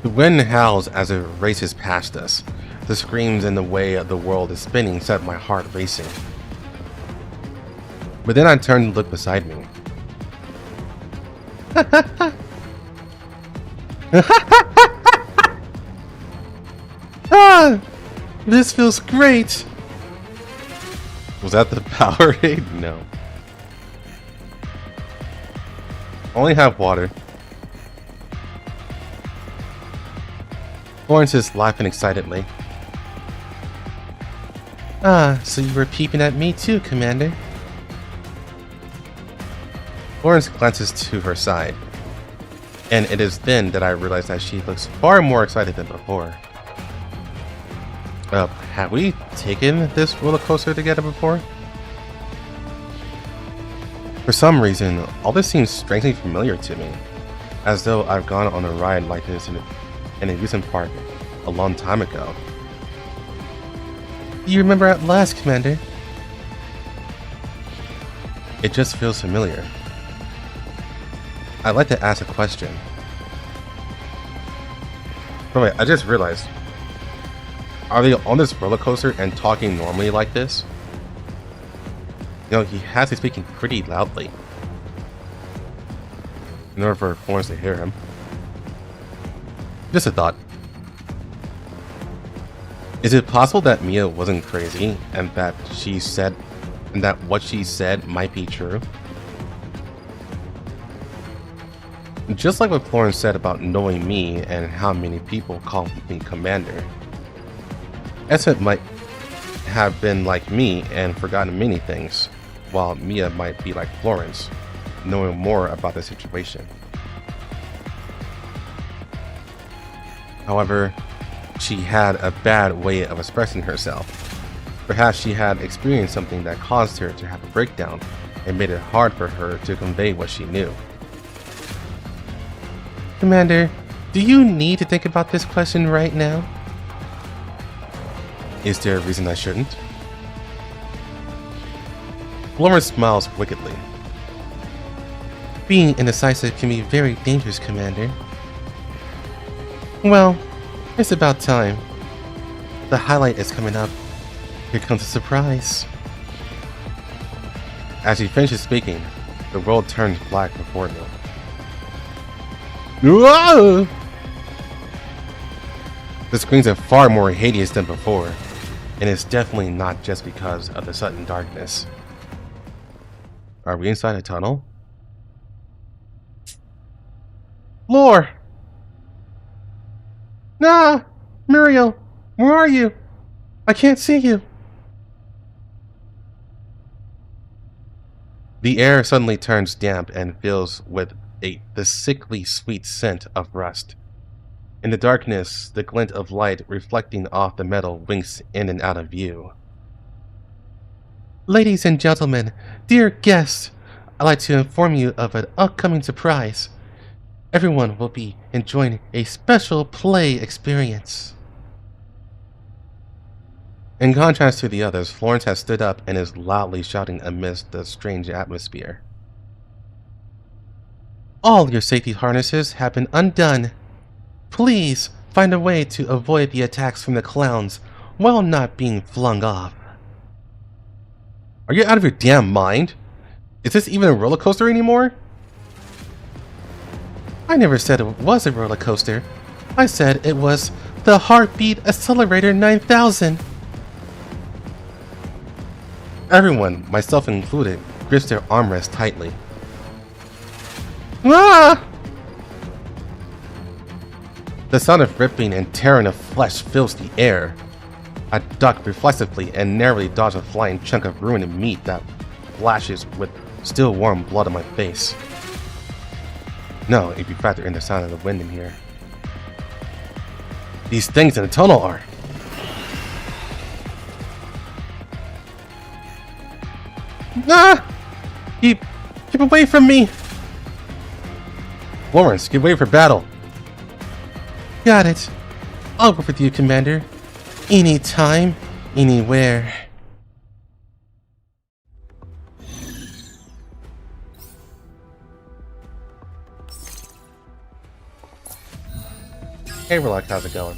The wind howls as it races past us. The screams and the way the world is spinning set my heart racing. But then I turned to look beside me. Ah! This feels great! Was that the Powerade? No. Only have water. Florence is laughing excitedly. Ah, so you were peeping at me too, Commander. Florence glances to her side, and it is then that I realize that she looks far more excited than before. Have we taken this roller coaster together before? For some reason, all this seems strangely familiar to me, as though I've gone on a ride like this in an amusement park a long time ago. Do you remember at last, Commander? It just feels familiar. I'd like to ask a question. But wait, I just realized. Are they on this roller coaster and talking normally like this? You know, he has to be speaking pretty loudly in order for Florence to hear him. Just a thought. Is it possible that Mia wasn't crazy and that what she said might be true? Just like what Florence said about knowing me and how many people call me Commander. Esmond might have been like me and forgotten many things, while Mia might be like Florence, knowing more about the situation. However, she had a bad way of expressing herself. Perhaps she had experienced something that caused her to have a breakdown and made it hard for her to convey what she knew. Commander, do you need to think about this question right now? Is there a reason I shouldn't? Florence smiles wickedly. Being indecisive can be very dangerous, Commander. Well, it's about time. The highlight is coming up. Here comes a surprise. As he finishes speaking, the world turns black before me. Whoa! The screams are far more hideous than before, and it's definitely not just because of the sudden darkness. Are we inside a tunnel? Lore! Nah! Muriel! Where are you? I can't see you! The air suddenly turns damp and fills with the sickly sweet scent of rust. In the darkness, the glint of light reflecting off the metal winks in and out of view. Ladies and gentlemen, dear guests, I'd like to inform you of an upcoming surprise. Everyone will be enjoying a special play experience. In contrast to the others, Florence has stood up and is loudly shouting amidst the strange atmosphere. All your safety harnesses have been undone. Please find a way to avoid the attacks from the clowns while not being flung off. Are you out of your damn mind? Is this even a roller coaster anymore? I never said it was a roller coaster. I said it was the Heartbeat Accelerator 9000. Everyone, myself included, grips their armrests tightly. Ah! The sound of ripping and tearing of flesh fills the air. I duck reflexively and narrowly dodge a flying chunk of ruined meat that flashes with still warm blood on my face. No, if you factor in the sound of the wind in here. These things in the tunnel are... Ah! Keep away from me! Florence, get ready for battle! Got it. I'll work with you, Commander. Anytime, anywhere. Hey, Relax, how's it going?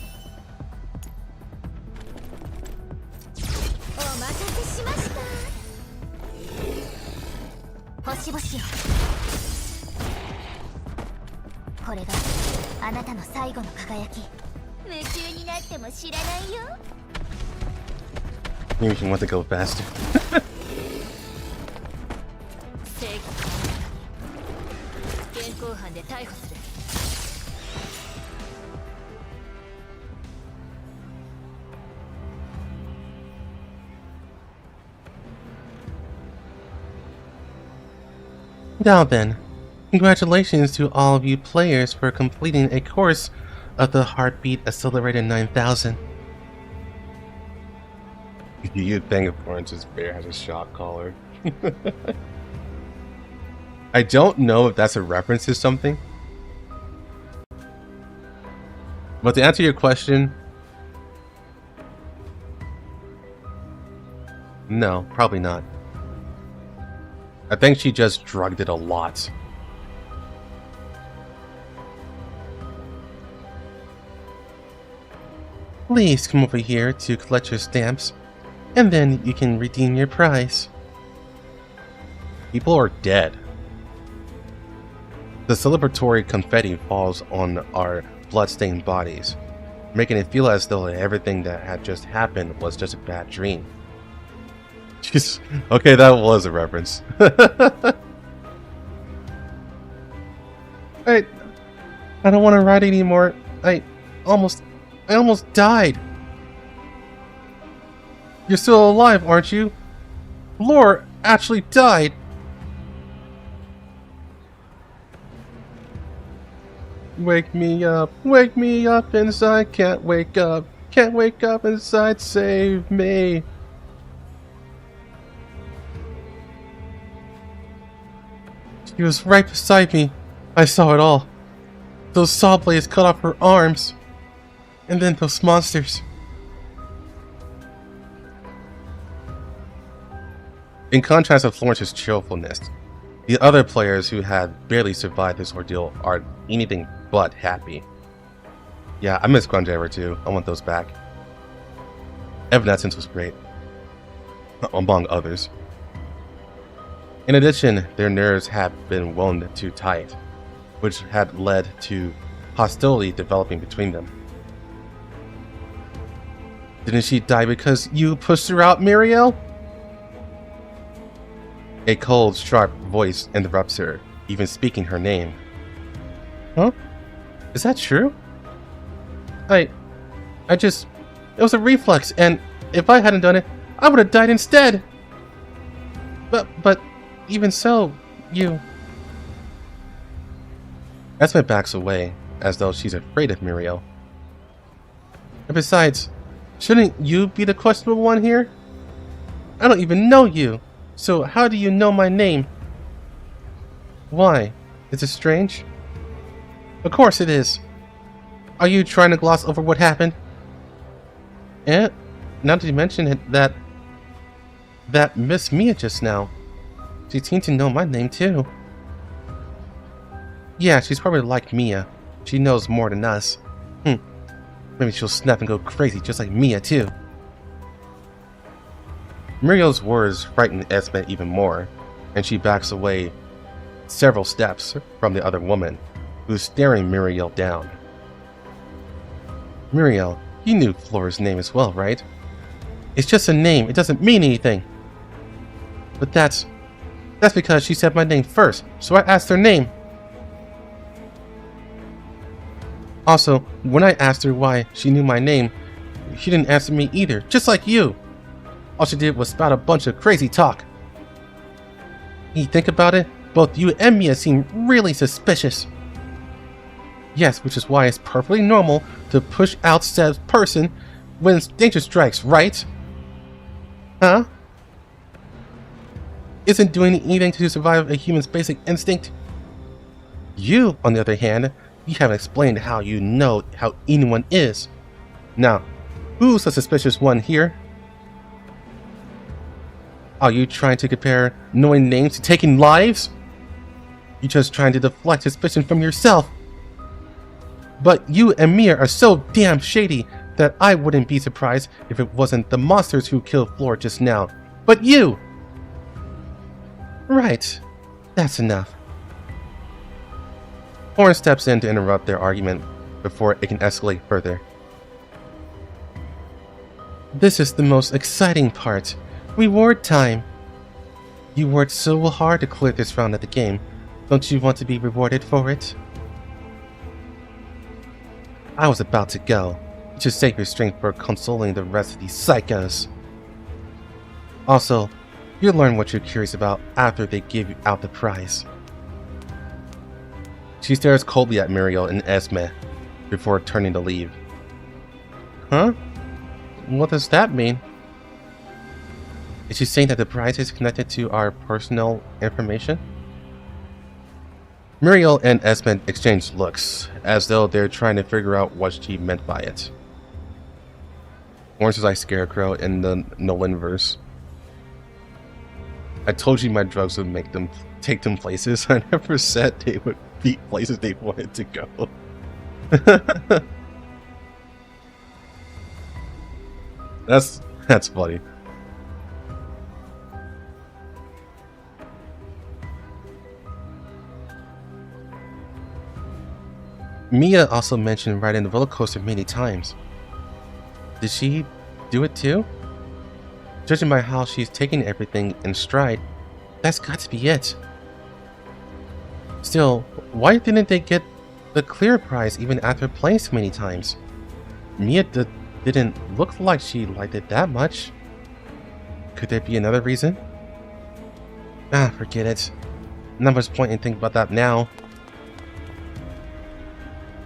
Maybe you want to go faster. Now then, congratulations to all of you players for completing a course of the Heartbeat Accelerator 9000. You'd think Florence's bear has a shock collar. I don't know if that's a reference to something. But to answer your question, no, probably not. I think she just drugged it a lot. Please come over here to collect your stamps, and then you can redeem your prize. People are dead. The celebratory confetti falls on our bloodstained bodies, making it feel as though everything that had just happened was just a bad dream. Jeez. Okay, that was a reference. I don't want to ride anymore. I almost died. You're still alive, aren't you? Lore actually died. Wake me up inside, can't wake up inside, save me. She was right beside me. I saw it all. Those saw blades cut off her arms. And then those monsters. In contrast to Florence's cheerfulness, the other players who had barely survived this ordeal are anything but happy. Yeah, I miss Grunge too. I want those back. Evanescence was great, among others. In addition, their nerves had been wound too tight, which had led to hostility developing between them. Didn't she die because you pushed her out, Muriel? A cold, sharp voice interrupts her, even speaking her name. Huh? Is that true? It was a reflex, and if I hadn't done it, I would have died instead. But even so, you... Esme backs away, as though she's afraid of Muriel. And besides, shouldn't you be the questionable one here? I don't even know you, so how do you know my name? Why? Is it strange? Of course it is. Are you trying to gloss over what happened? Eh? Now that you mention it, that Miss Mia just now, she seemed to know my name too. Yeah, she's probably like Mia. She knows more than us. Maybe she'll snap and go crazy just like Mia too. Muriel's words frighten Esme even more, and she backs away several steps from the other woman, who's staring Muriel down. Muriel, you knew Flora's name as well, right? It's just a name, it doesn't mean anything. But that's because she said my name first, so I asked her name. Also, when I asked her why she knew my name, she didn't answer me either, just like you. All she did was spout a bunch of crazy talk. You think about it, both you and Mia seem really suspicious. Yes, which is why it's perfectly normal to push out said person when danger strikes, right? Huh? Isn't doing anything to survive a human's basic instinct? You, on the other hand, you haven't explained how you know how anyone is. Now, who's the suspicious one here? Are you trying to compare knowing names to taking lives? You're just trying to deflect suspicion from yourself. But you and Mia are so damn shady that I wouldn't be surprised if it wasn't the monsters who killed Floor just now, but you! Right. That's enough. Lauren steps in to interrupt their argument before it can escalate further. This is the most exciting part. Reward time. You worked so hard to clear this round of the game. Don't you want to be rewarded for it? I was about to go. Just save your strength for consoling the rest of these psychos. Also, you'll learn what you're curious about after they give you out the prize. She stares coldly at Muriel and Esme before turning to leave. Huh? What does that mean? Is she saying that the prize is connected to our personal information? Muriel and Esme exchange looks, as though they're trying to figure out what she meant by it. Orange is like Scarecrow in the Nolan verse. I told you my drugs would make them take them places. I never said they would be places they wanted to go. That's funny. Mia also mentioned riding the roller coaster many times. Did she do it too? Judging by how she's taking everything in stride, that's got to be it. Still, why didn't they get the clear prize even after playing so many times? Mia didn't look like she liked it that much. Could there be another reason? Ah, forget it. Not much point in thinking about that now.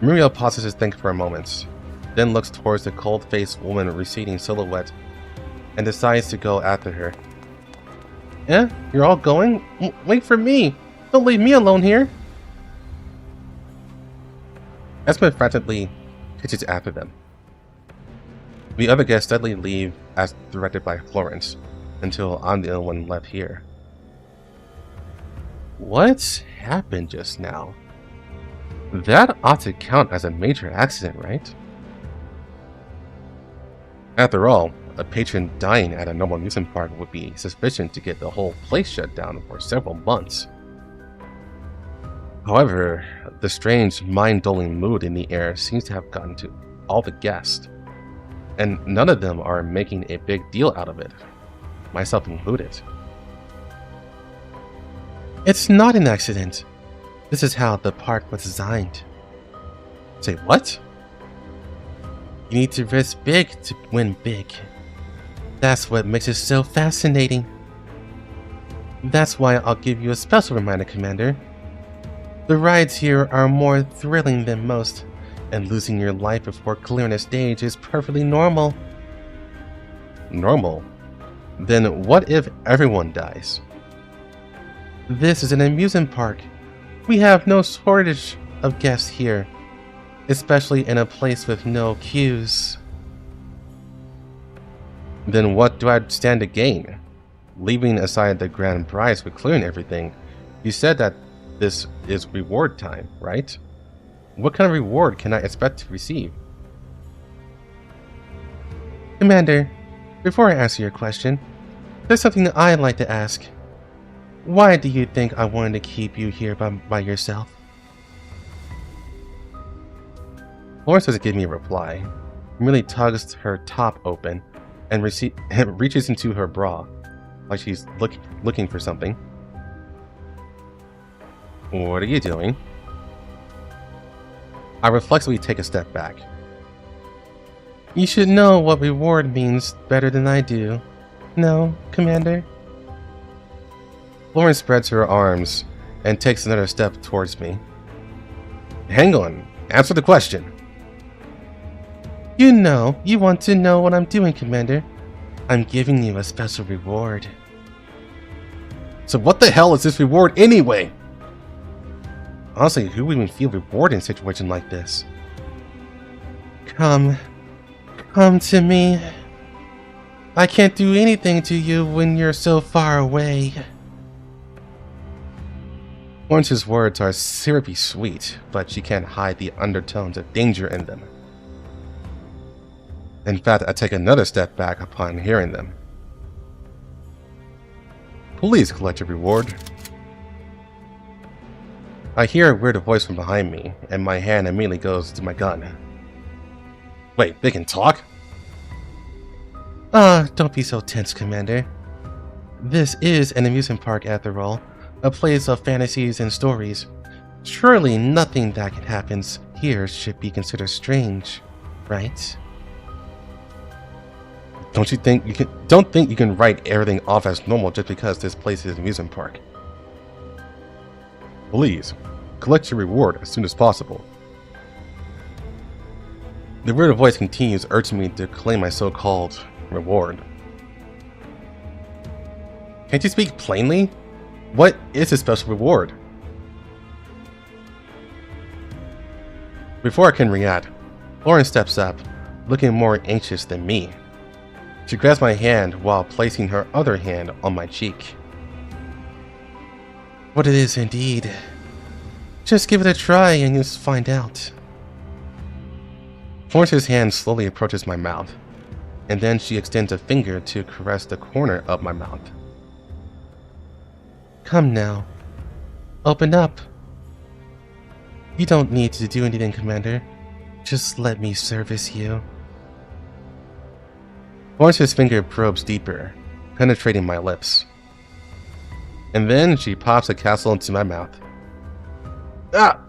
Muriel pauses to think for a moment, then looks towards the cold-faced woman receding silhouette and decides to go after her. Eh? You're all going? Wait for me! Don't leave me alone here! Esme frantically hitches after them. The other guests steadily leave as directed by Florence, until I'm the only one left here. What happened just now? That ought to count as a major accident, right? After all, a patron dying at a normal amusement park would be sufficient to get the whole place shut down for several months. However, the strange, mind-dulling mood in the air seems to have gotten to all the guests, and none of them are making a big deal out of it, myself included. It's not an accident. This is how the park was designed. Say what? You need to risk big to win big. That's what makes it so fascinating. That's why I'll give you a special reminder, Commander. The rides here are more thrilling than most, and losing your life before clearing a stage is perfectly normal. Normal? Then what if everyone dies? This is an amusement park. We have no shortage of guests here, especially in a place with no queues. Then what do I stand to gain? Leaving aside the grand prize for clearing everything, you said that this is reward time, right? What kind of reward can I expect to receive? Commander, before I answer your question, there's something I'd like to ask. Why do you think I wanted to keep you here by yourself? Florence doesn't give me a reply. Merely tugs her top open and reaches into her bra, like she's looking for something. What are you doing? I reflexively take a step back. You should know what reward means better than I do. No, Commander? Florence spreads her arms and takes another step towards me. Hang on, answer the question. You know, you want to know what I'm doing, Commander. I'm giving you a special reward. So what the hell is this reward anyway? Honestly, who would even feel rewarded in a situation like this? Come to me. I can't do anything to you when you're so far away. Lawrence's words are syrupy sweet, but she can't hide the undertones of danger in them. In fact, I take another step back upon hearing them. Please collect your reward. I hear a weird voice from behind me, and my hand immediately goes to my gun. Wait, they can talk? Don't be so tense, Commander. This is an amusement park after all, a place of fantasies and stories. Surely nothing that happens here should be considered strange, right? Don't think you can write everything off as normal just because this place is an amusement park. Please, collect your reward as soon as possible. The weird voice continues urging me to claim my so-called reward. Can't you speak plainly? What is a special reward? Before I can react, Lauren steps up, looking more anxious than me. She grabs my hand while placing her other hand on my cheek. What it is indeed. Just give it a try and you'll find out. Florence's hand slowly approaches my mouth, and then she extends a finger to caress the corner of my mouth. Come now. Open up. You don't need to do anything, Commander. Just let me service you. Florence's finger probes deeper, penetrating my lips. And then she pops a capsule into my mouth. Ah!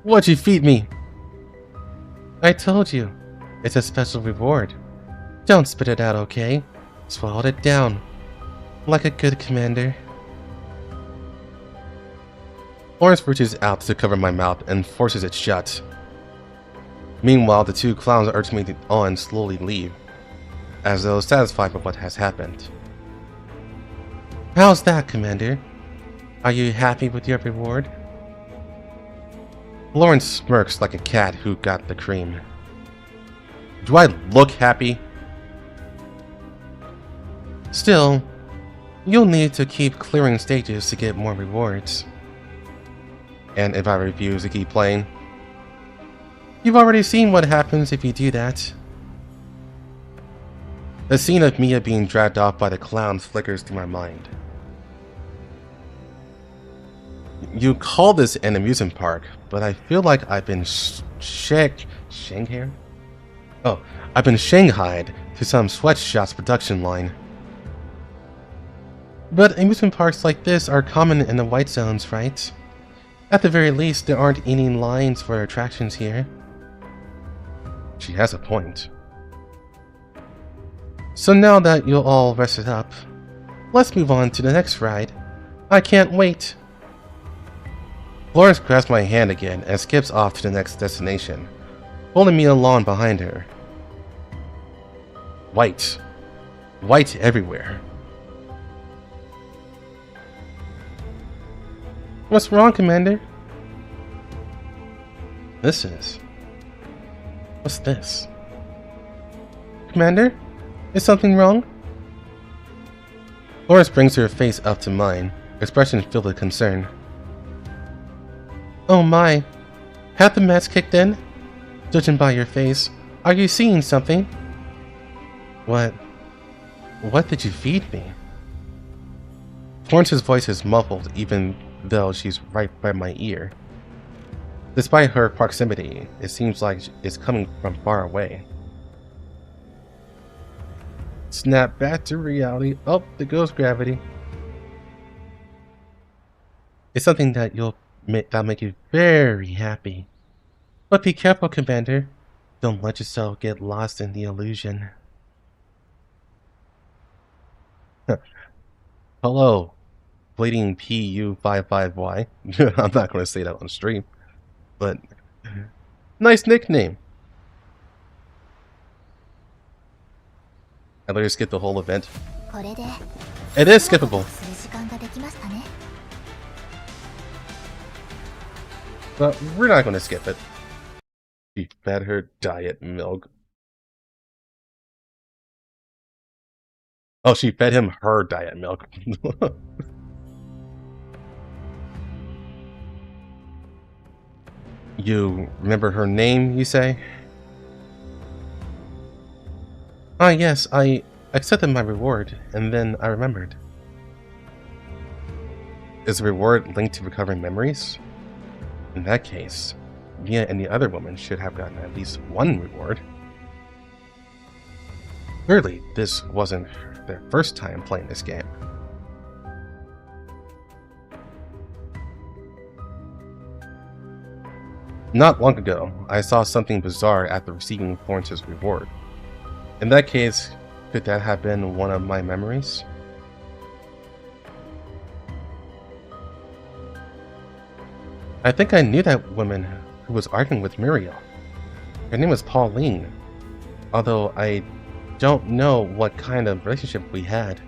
What'd you feed me? I told you. It's a special reward. Don't spit it out, okay? Swallow it down. Like a good commander. Florence reaches out to cover my mouth and forces it shut. Meanwhile, the two clowns urge me on slowly leave, as though satisfied with what has happened. How's that, Commander? Are you happy with your reward? Lawrence smirks like a cat who got the cream. Do I look happy? Still, you'll need to keep clearing stages to get more rewards. And if I refuse to keep playing? You've already seen what happens if you do that. The scene of Mia being dragged off by the clowns flickers through my mind. You call this an amusement park, but I feel like I've been Shanghaied? Oh, I've been shanghaied to some sweatshops production line. But amusement parks like this are common in the white zones, right? At the very least, there aren't any lines for attractions here. She has a point. So now that you're all rested up, let's move on to the next ride. I can't wait. Florence grabs my hand again and skips off to the next destination, pulling me along behind her. White. White everywhere. What's wrong, Commander? What's this? Commander? Is something wrong? Florence brings her face up to mine, expression filled with concern. Oh my. Have the meds kicked in? Judging by your face, are you seeing something? What did you feed me? Florence's voice is muffled even though she's right by my ear. Despite her proximity, it seems like it's coming from far away. Snap back to reality. Oh, there goes gravity. It's something that'll make you very happy. But be careful, Commander. Don't let yourself get lost in the illusion. Hello, bleeding PU55Y. I'm not going to say that on stream, but nice nickname. I'd like to skip the whole event. It is skippable. But we're not going to skip it. She fed her diet milk. Oh, she fed him her diet milk. You remember her name, you say? Ah, yes, I accepted my reward, and then I remembered. Is the reward linked to recovering memories? In that case, Mia and the other woman should have gotten at least one reward. Clearly, this wasn't their first time playing this game. Not long ago, I saw something bizarre after receiving Florence's reward. In that case, could that have been one of my memories? I think I knew that woman who was arguing with Muriel. Her name was Pauline, although I don't know what kind of relationship we had.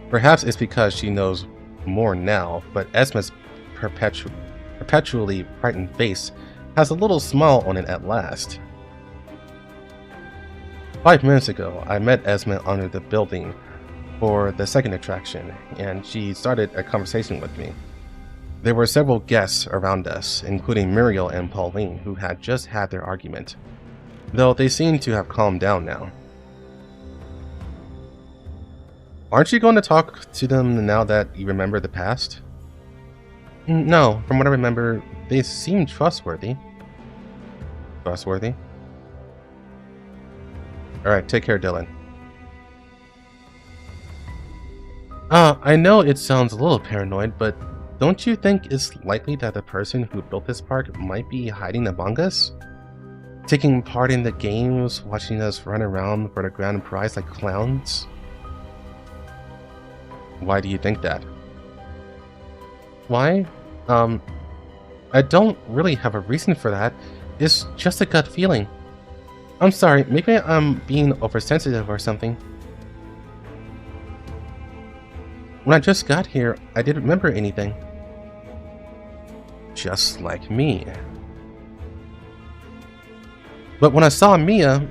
Perhaps it's because she knows more now, but Esme's perpetually frightened face has a little smile on it at last. 5 minutes ago, I met Esme under the building for the second attraction, and she started a conversation with me. There were several guests around us, including Muriel and Pauline, who had just had their argument, though they seem to have calmed down now. Aren't you going to talk to them now that you remember the past? No, from what I remember, they seem trustworthy. Trustworthy? Alright, take care, Dylan. I know it sounds a little paranoid, but don't you think it's likely that the person who built this park might be hiding among us? Taking part in the games, watching us run around for the grand prize like clowns? Why do you think that? Why? I don't really have a reason for that. It's just a gut feeling. I'm sorry, maybe I'm being oversensitive or something. When I just got here, I didn't remember anything. Just like me. But when I saw Mia...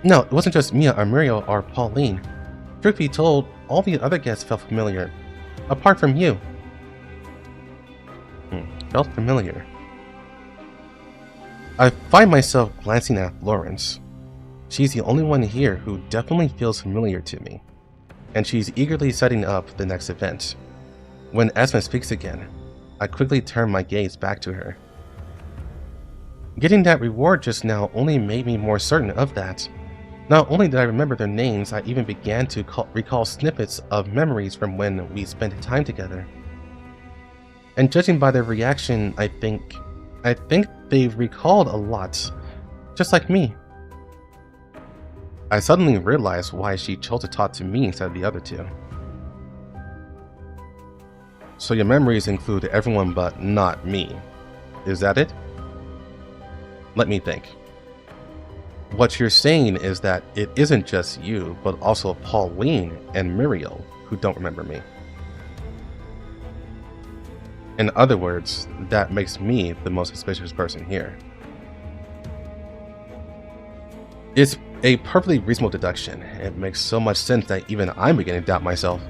No, it wasn't just Mia or Muriel or Pauline. Truth be told, all the other guests felt familiar. Apart from you. Felt familiar. I find myself glancing at Florence. She's the only one here who definitely feels familiar to me, and she's eagerly setting up the next event. When Esme speaks again, I quickly turn my gaze back to her. Getting that reward just now only made me more certain of that. Not only did I remember their names, I even began to recall snippets of memories from when we spent time together. And judging by their reaction, I think they've recalled a lot, just like me. I suddenly realized why she chose to talk to me instead of the other two. So your memories include everyone but not me. Is that it? Let me think. What you're saying is that it isn't just you, but also Pauline and Muriel who don't remember me. In other words, that makes me the most suspicious person here. It's a perfectly reasonable deduction. It makes so much sense that even I'm beginning to doubt myself.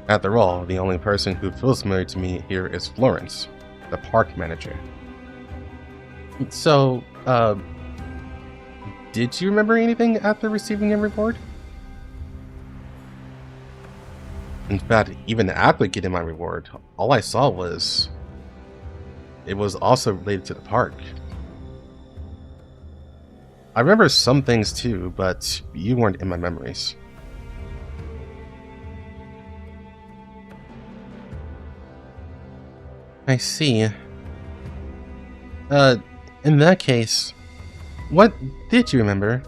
After all, the only person who feels familiar to me here is Florence, the park manager. So, did you remember anything after receiving your reward? In fact, even after getting my reward, all I saw was... it was also related to the park. I remember some things too, but you weren't in my memories. I see. In that case, what did you remember?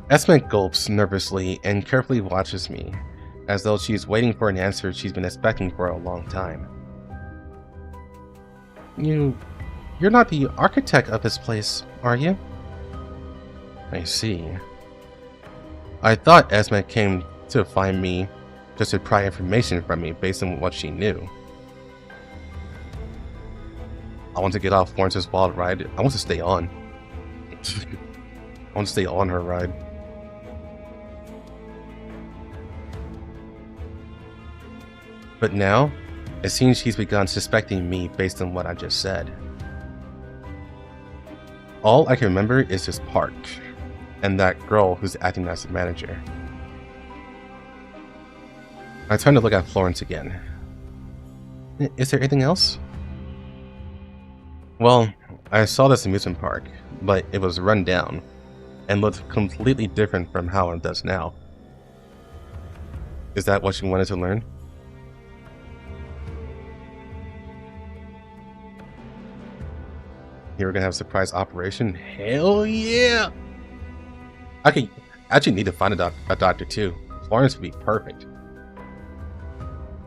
Esme gulps nervously and carefully watches me, as though she's waiting for an answer she's been expecting for a long time. You're not the architect of this place, are you? I see. I thought Esme came to find me just to pry information from me based on what she knew. I want to get off Florence's wild ride. I want to stay on. I want to stay on her ride. But now, it seems she's begun suspecting me based on what I just said. All I can remember is this park, and that girl who's acting as the manager. I turn to look at Florence again. Is there anything else? Well, I saw this amusement park, but it was run down and looked completely different from how it does now. Is that what you wanted to learn? Here we're gonna have a surprise operation? Hell yeah! I actually need to find a doctor too. Florence would be perfect.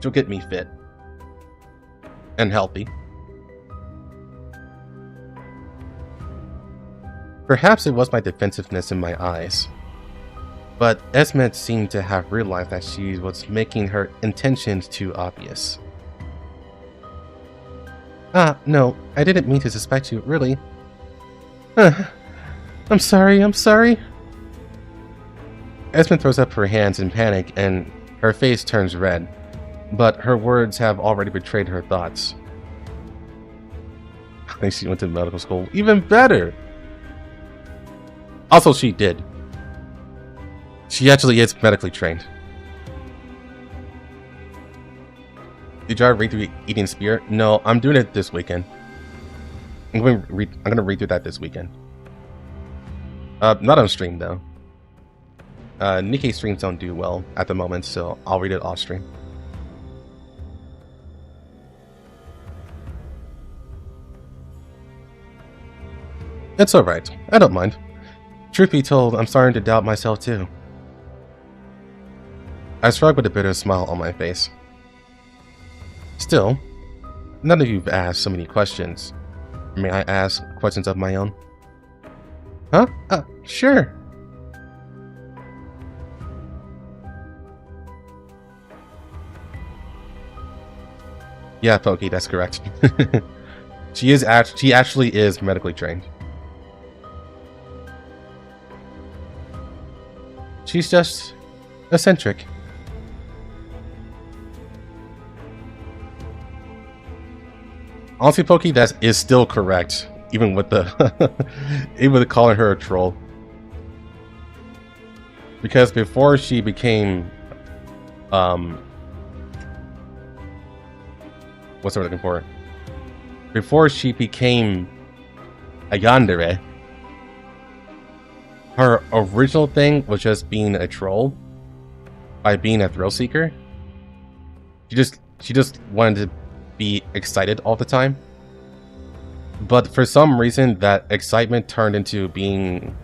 She'll get me fit. And healthy. Perhaps it was my defensiveness in my eyes. But Esmet seemed to have realized that she was making her intentions too obvious. No, I didn't mean to suspect you, really. I'm sorry. Esmet throws up her hands in panic and her face turns red, but her words have already betrayed her thoughts. I think she went to medical school. Even better! Also, she did. She actually is medically trained. Did you read through Eating Spirit? No, I'm doing it this weekend. I'm gonna read through that this weekend. Not on stream though. Nikkei streams don't do well at the moment, so I'll read it off stream. It's alright. I don't mind. Truth be told, I'm starting to doubt myself too. I shrug with a bitter smile on my face. Still, none of you've asked so many questions. May I ask questions of my own? Huh? Sure. Yeah, Pokey, that's correct. She actually is medically trained. She's just eccentric. Honestly, Pokey, that is still correct, even with the even with calling her a troll. Because before she became, what's the word I'm looking for? Before she became a yandere, her original thing was just being a troll by being a thrill seeker. She just wanted to be excited all the time, but for some reason that excitement turned into being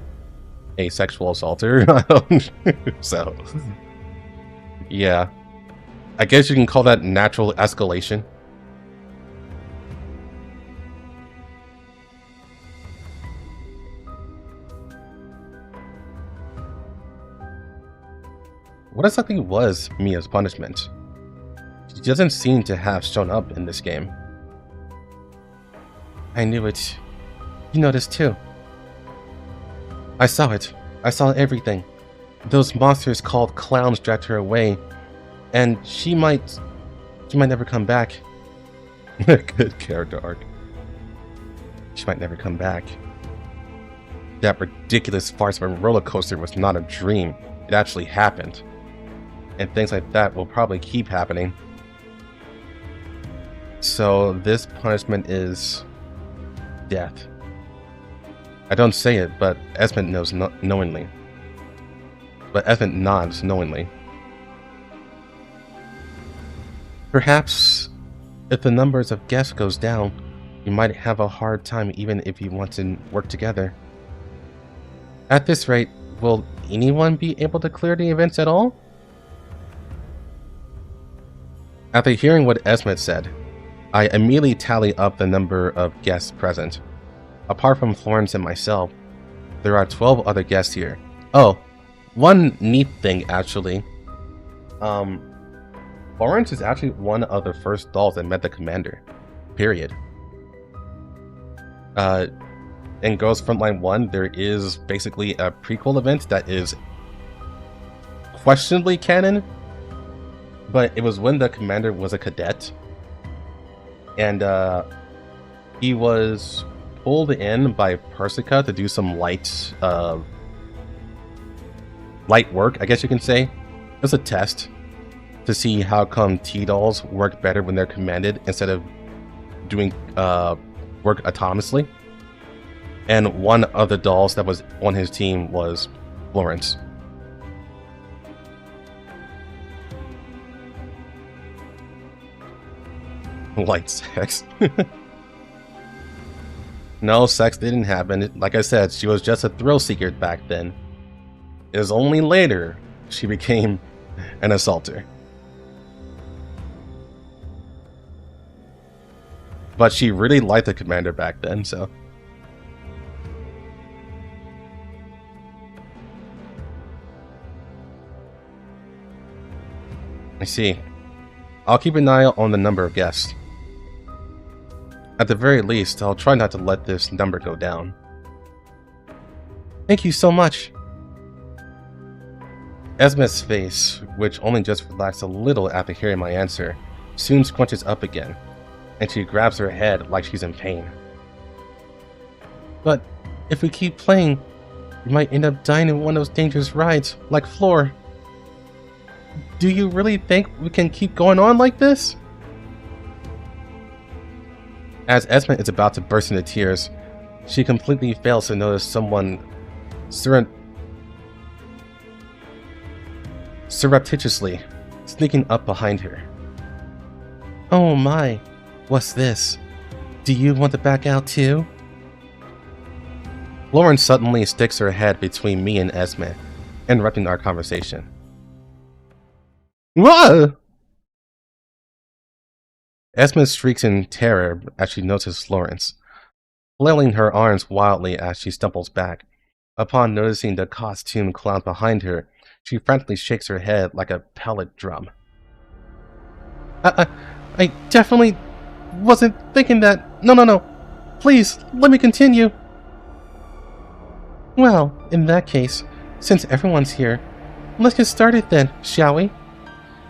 a sexual assaulter. So yeah, I guess you can call that natural escalation. What exactly was Mia's punishment? She doesn't seem to have shown up in this game. I knew it. You noticed too. I saw it. I saw everything. Those monsters called clowns dragged her away, and she might never come back. Good character arc. She might never come back. That ridiculous farce of a roller coaster was not a dream. It actually happened. And things like that will probably keep happening. So this punishment is death. I don't say it, but Esmond knows knowingly. But Esmond nods knowingly. Perhaps if the numbers of guests goes down, you might have a hard time even if you want to work together. At this rate, will anyone be able to clear the events at all? After hearing what Esmond said, I immediately tally up the number of guests present. Apart from Florence and myself, there are 12 other guests here. Oh, one neat thing actually. Florence is actually one of the first dolls that met the commander. Period. In Girls Frontline 1, there is basically a prequel event that is questionably canon. but it was when the commander was a cadet, and he was pulled in by Persica to do some light work, I guess you can say. It was a test to see how come T-dolls work better when they're commanded instead of doing work autonomously. And one of the dolls that was on his team was Florence. Light sex. No, sex didn't happen. Like I said, she was just a thrill seeker back then. It was only later she became an assaulter. But she really liked the commander back then, so. I see. I'll keep an eye on the number of guests. At the very least, I'll try not to let this number go down. Thank you so much. Esme's face, which only just relaxed a little after hearing my answer, soon scrunches up again, and she grabs her head like she's in pain. But if we keep playing, we might end up dying in one of those dangerous rides, like Floor. Do you really think we can keep going on like this? As Esme is about to burst into tears, she completely fails to notice someone surreptitiously sneaking up behind her. Oh my, what's this? Do you want to back out too? Lauren suddenly sticks her head between me and Esme, interrupting our conversation. What? Esme shrieks in terror as she notices Florence, flailing her arms wildly as she stumbles back. Upon noticing the costumed clown behind her, she frantically shakes her head like a pellet drum. I definitely wasn't thinking that. No. Please, let me continue. Well, in that case, since everyone's here, let's get started then, shall we?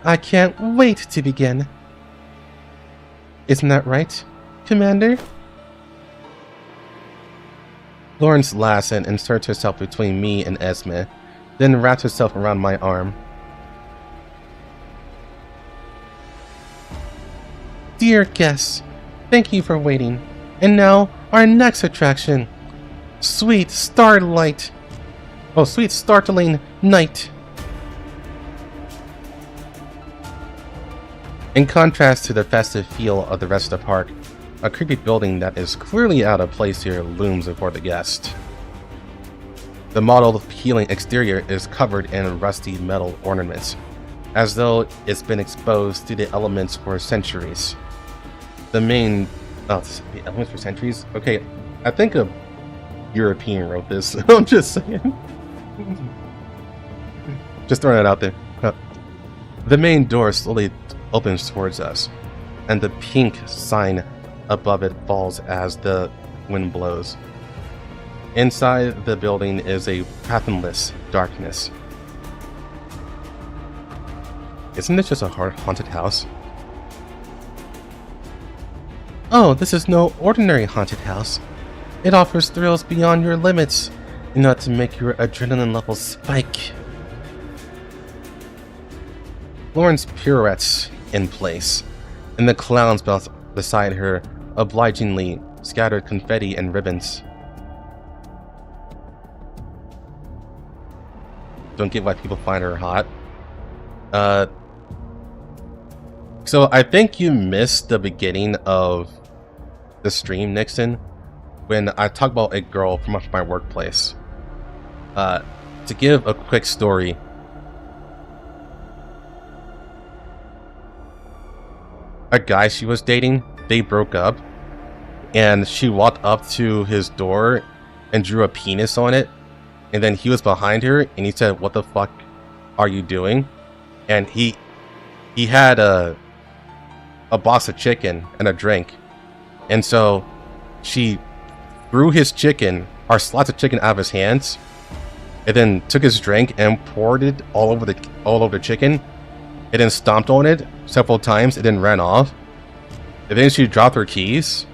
I can't wait to begin. Isn't that right, Commander? Lawrence laughs and inserts herself between me and Esme, then wraps herself around my arm. Dear guests, thank you for waiting. And now, our next attraction. Sweet Starlight. Oh, Sweet Startling Night. In contrast to the festive feel of the rest of the park, a creepy building that is clearly out of place here looms before the guest. The mottled, peeling exterior is covered in rusty metal ornaments, as though it's been exposed to the elements for centuries. The elements for centuries? Okay, I think a European wrote this. I'm just saying. Just throwing it out there. The main door slowly opens towards us, and the pink sign above it falls as the wind blows. Inside the building is a fathomless darkness. Isn't this just a haunted house? Oh, this is no ordinary haunted house. It offers thrills beyond your limits, enough to make your adrenaline levels spike. Florence pirouettes in place, and the clowns beside her obligingly scattered confetti and ribbons. Don't get why people find her hot. So I think you missed the beginning of the stream, Nixon, when I talked about a girl from my workplace. To give a quick story, a guy she was dating, they broke up, and she walked up to his door and drew a penis on it, and then he was behind her and he said, "What the fuck are you doing?" And he had a box of chicken and a drink, and so she threw his chicken or sliced the chicken out of his hands, and then took his drink and poured it all over the chicken, and then stomped on it several times and then ran off. And then she dropped her keys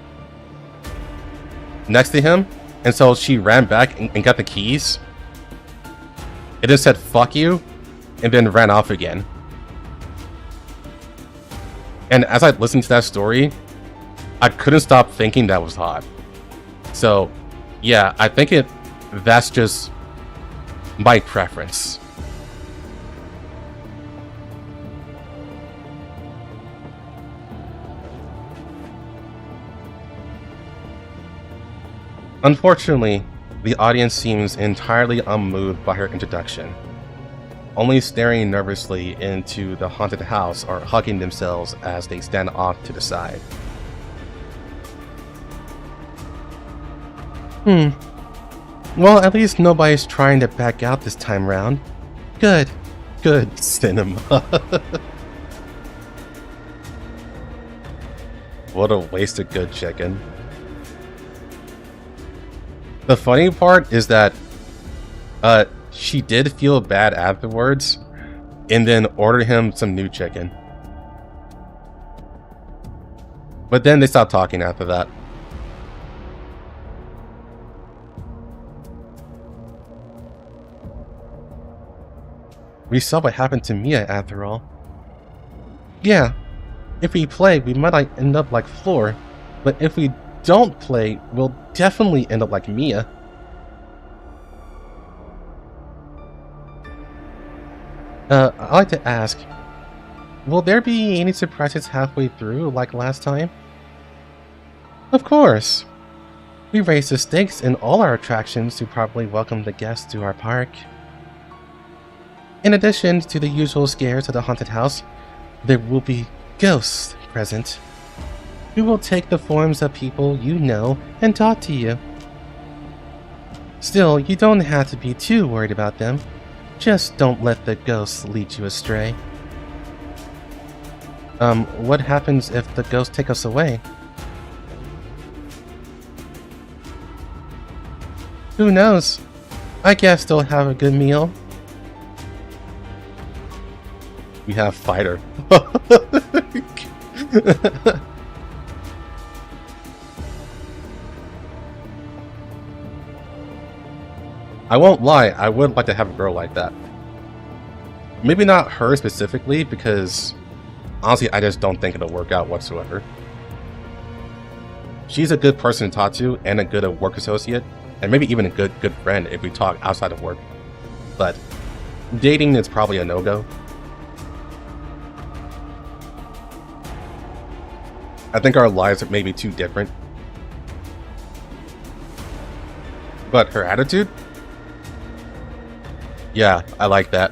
next to him, and so she ran back and got the keys. It then said "fuck you," and then ran off again. And as I listened to that story, I couldn't stop thinking that was hot. So, yeah, I think that's just my preference. Unfortunately, the audience seems entirely unmoved by her introduction, only staring nervously into the haunted house or hugging themselves as they stand off to the side. Well, at least nobody's trying to back out this time round. Good. Good cinema. What a waste of good chicken. The funny part is that she did feel bad afterwards and then ordered him some new chicken. But then they stopped talking after that. We saw what happened to Mia after all. Yeah, if we play, we might end up like Floor, but if we don't play, we'll definitely end up like Mia. I'd like to ask, will there be any surprises halfway through like last time? Of course! We raised the stakes in all our attractions to properly welcome the guests to our park. In addition to the usual scares of the haunted house, there will be ghosts present, who will take the forms of people you know and talk to you. Still, you don't have to be too worried about them. Just don't let the ghosts lead you astray. What happens if the ghosts take us away? Who knows? I guess they'll have a good meal. We have Fighter. I won't lie, I would like to have a girl like that. Maybe not her specifically, because honestly, I just don't think it'll work out whatsoever. She's a good person to talk to and a good work associate, and maybe even a good friend if we talk outside of work. But dating is probably a no-go. I think our lives are maybe too different. But her attitude? Yeah, I like that.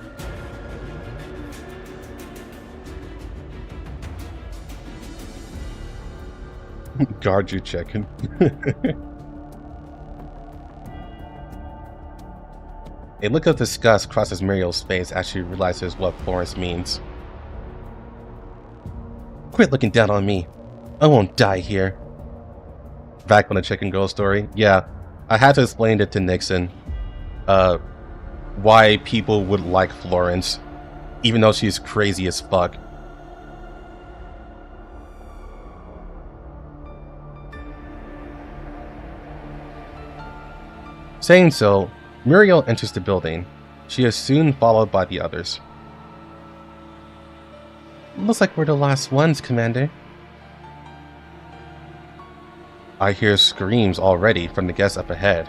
Guard you, chicken. A look of disgust crosses Muriel's face as she realizes what Florence means. Quit looking down on me. I won't die here. Back on the chicken girl story, yeah, I had to explain it to Nixon. Why people would like Florence, even though she's crazy as fuck. Saying so, Muriel enters the building. She is soon followed by the others. Looks like we're the last ones, Commander. I hear screams already from the guests up ahead.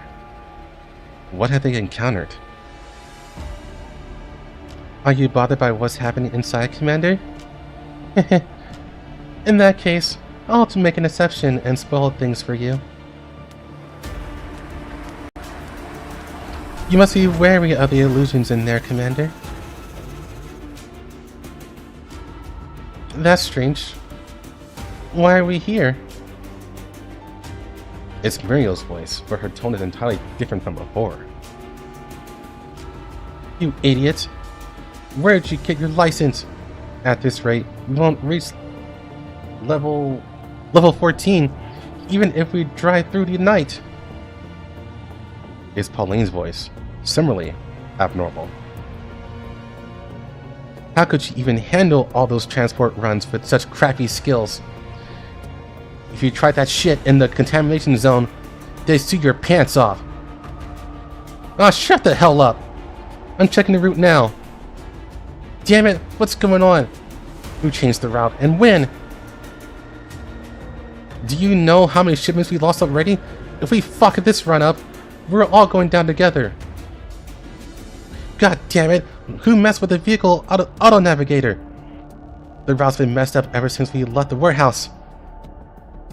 What have they encountered? Are you bothered by what's happening inside, Commander? In that case, I'll have to make an exception and spoil things for you. You must be wary of the illusions in there, Commander. That's strange. Why are we here? It's Muriel's voice, but her tone is entirely different from before. You idiot! Where did you get your license? At this rate, we won't reach level 14, even if we drive through the night. It's Pauline's voice, similarly abnormal. How could you even handle all those transport runs with such crappy skills? If you tried that shit in the contamination zone, they'd sue your pants off. Ah, shut the hell up! I'm checking the route now. Damn it, what's going on? Who changed the route and when? Do you know how many shipments we lost already? If we fuck this run up, we're all going down together. God damn it, who messed with the vehicle auto navigator? The route's been messed up ever since we left the warehouse.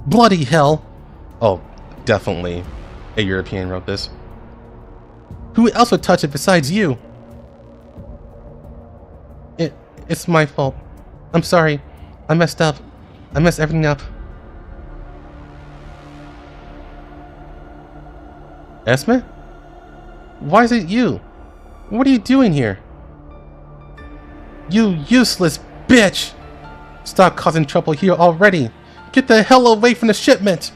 Bloody hell! Oh, definitely a European wrote this. Who else would touch it besides you? It's my fault. I'm sorry. I messed up. I messed everything up. Esme? Why is it you? What are you doing here? You useless bitch! Stop causing trouble here already! Get the hell away from the shipment!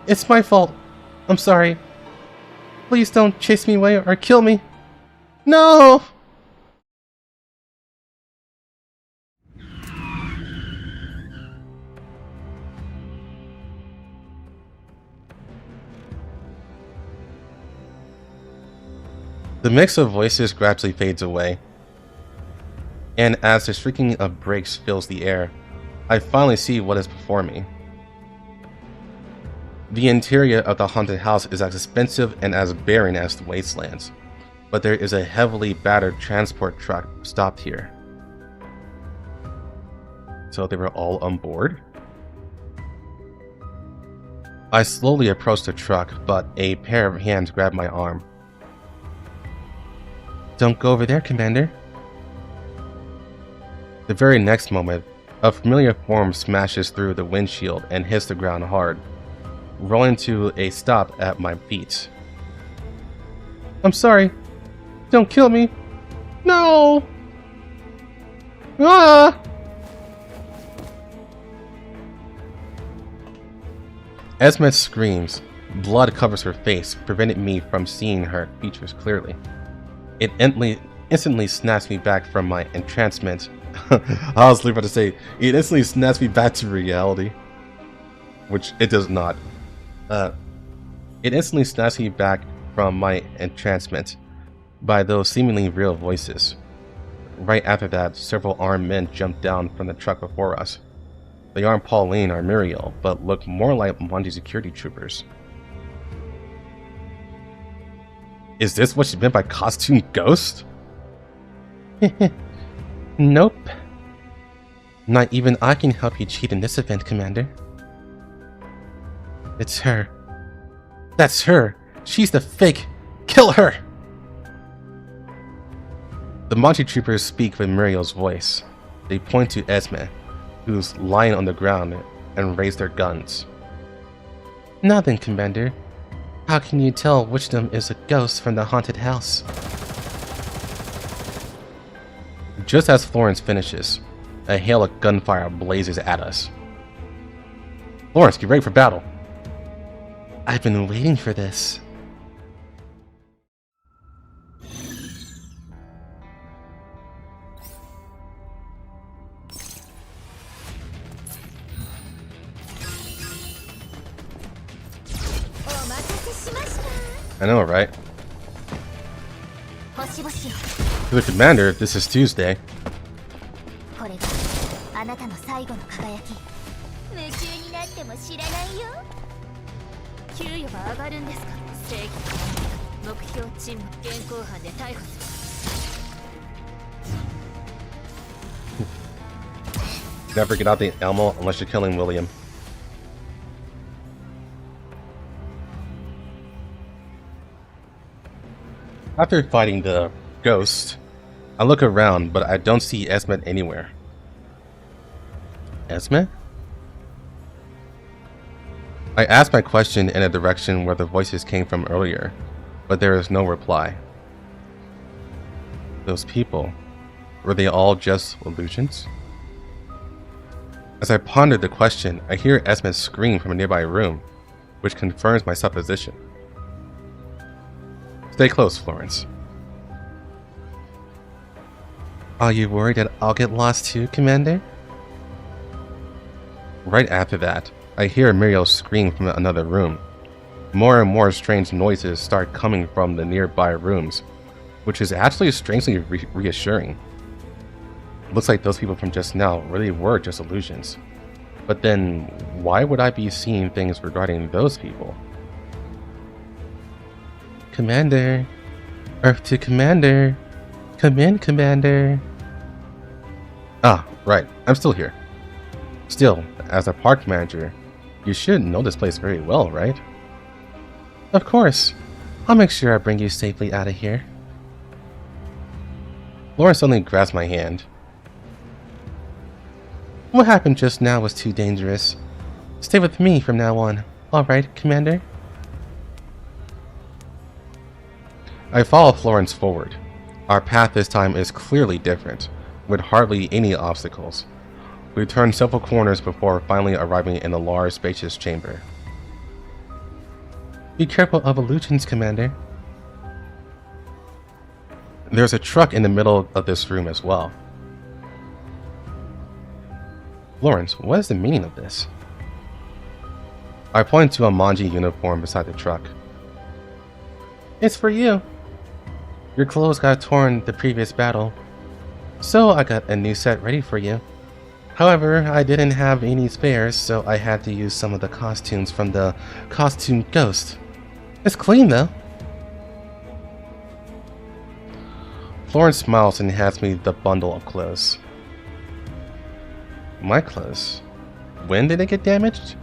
It's my fault. I'm sorry. Please don't chase me away or kill me. No! The mix of voices gradually fades away, and as the shrieking of brakes fills the air, I finally see what is before me. The interior of the haunted house is as expensive and as barren as the wastelands, but there is a heavily battered transport truck stopped here. So they were all on board? I slowly approached the truck, but a pair of hands grabbed my arm. Don't go over there, Commander. The very next moment, a familiar form smashes through the windshield and hits the ground hard, rolling to a stop at my feet. I'm sorry. Don't kill me. No! Ah! Esme screams. Blood covers her face, preventing me from seeing her features clearly. It instantly snaps me back from my entrancement. I was about to say, it instantly snaps me back to reality. Which it does not. It instantly snaps me back from my entrancement by those seemingly real voices. Right after that, several armed men jumped down from the truck before us. They aren't Pauline or Muriel, but look more like Monty security troopers. Is this what she meant by costume ghost? Nope. Not even I can help you cheat in this event, Commander. It's her. That's her. She's the fake. Kill her! The Monty troopers speak with Muriel's voice. They point to Esme, who's lying on the ground, and raise their guns. Now then, Commander. How can you tell which of them is a ghost from the haunted house? Just as Florence finishes, a hail of gunfire blazes at us. Florence, get ready for battle. I've been waiting for this. I know, right? To the Commander, this is Tuesday. Never get out the Elmo unless you're killing William. After fighting the ghost, I look around, but I don't see Esme anywhere. Esme? I asked my question in a direction where the voices came from earlier, but there is no reply. Those people, were they all just illusions? As I pondered the question, I hear Esme scream from a nearby room, which confirms my supposition. Stay close, Florence. Are you worried that I'll get lost too, Commander? Right after that, I hear Muriel scream from another room. More and more strange noises start coming from the nearby rooms, which is actually strangely reassuring. Looks like those people from just now really were just illusions. But then, why would I be seeing things regarding those people? Commander. Earth to Commander. Come in, Commander. Ah, right, I'm still here. Still, as a park manager, you should know this place very well, right? Of course. I'll make sure I bring you safely out of here. Lauren suddenly grabs my hand. What happened just now was too dangerous. Stay with me from now on. Alright, Commander? I follow Florence forward. Our path this time is clearly different, with hardly any obstacles. We turn several corners before finally arriving in a large, spacious chamber. Be careful of illusions, Commander. There's a truck in the middle of this room as well. Florence, what is the meaning of this? I point to a manji uniform beside the truck. It's for you. Your clothes got torn the previous battle, so I got a new set ready for you. However, I didn't have any spares, so I had to use some of the costumes from the costume ghost. It's clean though. Florence smiles and hands me the bundle of clothes. My clothes? When did it get damaged?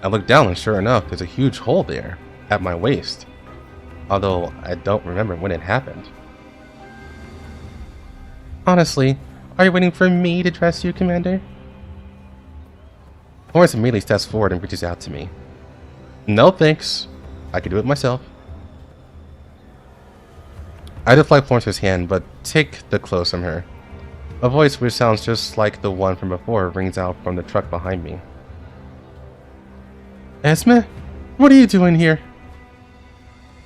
I look down and sure enough, there's a huge hole there, at my waist. Although I don't remember when it happened. Honestly, are you waiting for me to dress you, Commander? Florence immediately steps forward and reaches out to me. No thanks, I can do it myself. I deflect Florence's hand, but take the clothes from her. A voice which sounds just like the one from before rings out from the truck behind me. Esme? What are you doing here?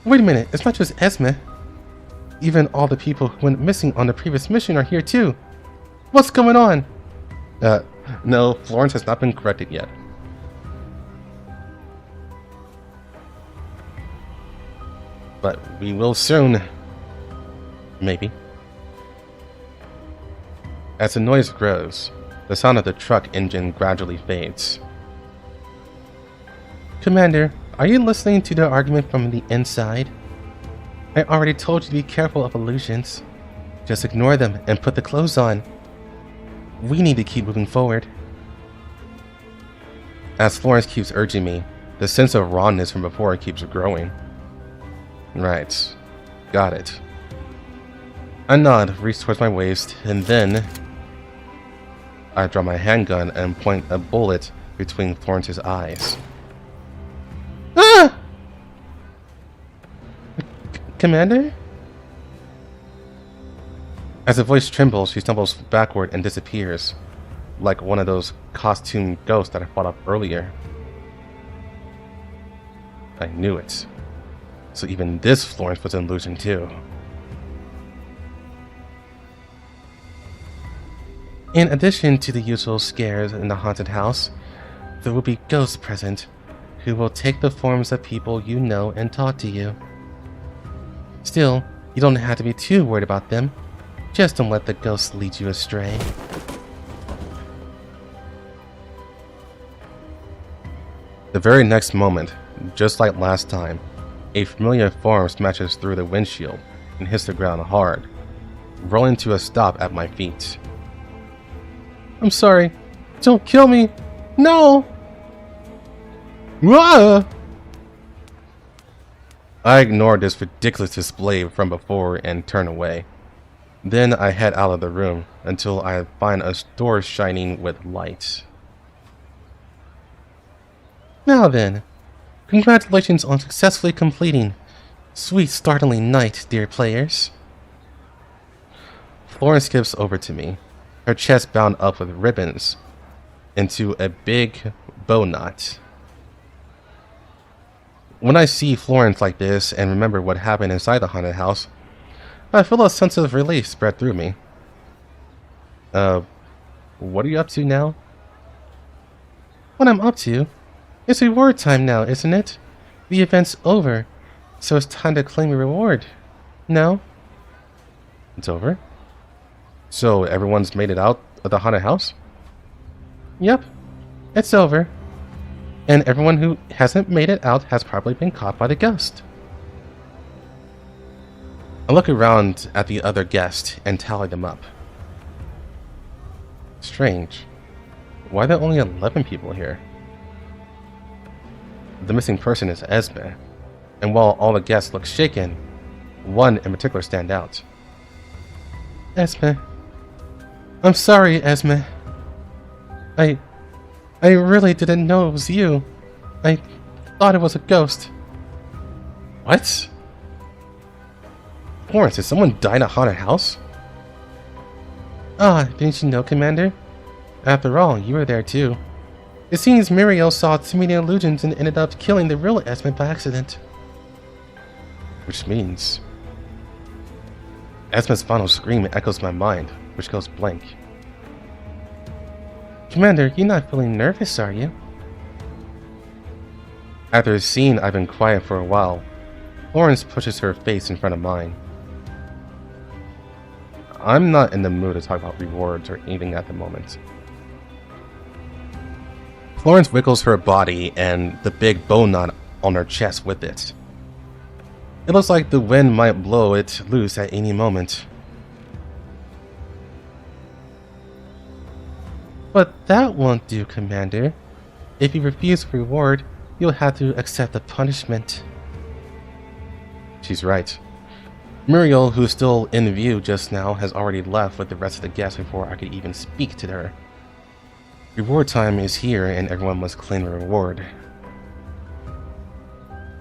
Wait a minute, it's not just Esme. Even all the people who went missing on the previous mission are here too. What's going on? No, Florence has not been corrected yet. But we will soon. Maybe. As the noise grows, the sound of the truck engine gradually fades. Commander, are you listening to the argument from the inside? I already told you to be careful of illusions. Just ignore them and put the clothes on. We need to keep moving forward. As Florence keeps urging me, the sense of rawness from before keeps growing. Right. Got it. I nod, reach towards my waist, and then I draw my handgun and point a bullet between Florence's eyes. Ah! Commander? As the voice trembles, she stumbles backward and disappears, like one of those costume ghosts that I fought off earlier. I knew it. So even this Florence was an illusion too. In addition to the usual scares in the haunted house, there will be ghosts present who will take the forms of people you know and talk to you. Still, you don't have to be too worried about them. Just don't let the ghosts lead you astray. The very next moment, just like last time, a familiar form smashes through the windshield and hits the ground hard, rolling to a stop at my feet. I'm sorry. Don't kill me. No! Ah! I ignore this ridiculous display from before and turn away. Then I head out of the room until I find a door shining with light. Now then, congratulations on successfully completing Sweet Startling Night, dear players. Florence skips over to me, her chest bound up with ribbons into a big bow knot. When I see Florence like this and remember what happened inside the haunted house, I feel a sense of relief spread through me. What are you up to now? What I'm up to? It's reward time now, isn't it? The event's over, so it's time to claim a reward. No? It's over? So everyone's made it out of the haunted house? Yep, it's over. And everyone who hasn't made it out has probably been caught by the ghost. I look around at the other guests and tally them up. Strange. Why are there only 11 people here? The missing person is Esme, and while all the guests look shaken, one in particular stand out. Esme. I'm sorry, Esme. I really didn't know it was you. I thought it was a ghost. What? Florence, did someone die in a haunted house? Ah, didn't you know, Commander? After all, you were there too. It seems Muriel saw too many illusions and ended up killing the real Esme by accident. Which means... Esme's final scream echoes my mind, which goes blank. Commander, you're not feeling nervous, are you? After a scene, I've been quiet for a while. Florence pushes her face in front of mine. I'm not in the mood to talk about rewards or anything at the moment. Florence wiggles her body and the big bow knot on her chest with it. It looks like the wind might blow it loose at any moment. But that won't do, Commander. If you refuse the reward, you'll have to accept the punishment. She's right. Muriel, who's still in view just now, has already left with the rest of the guests before I could even speak to her. Reward time is here and everyone must claim a reward.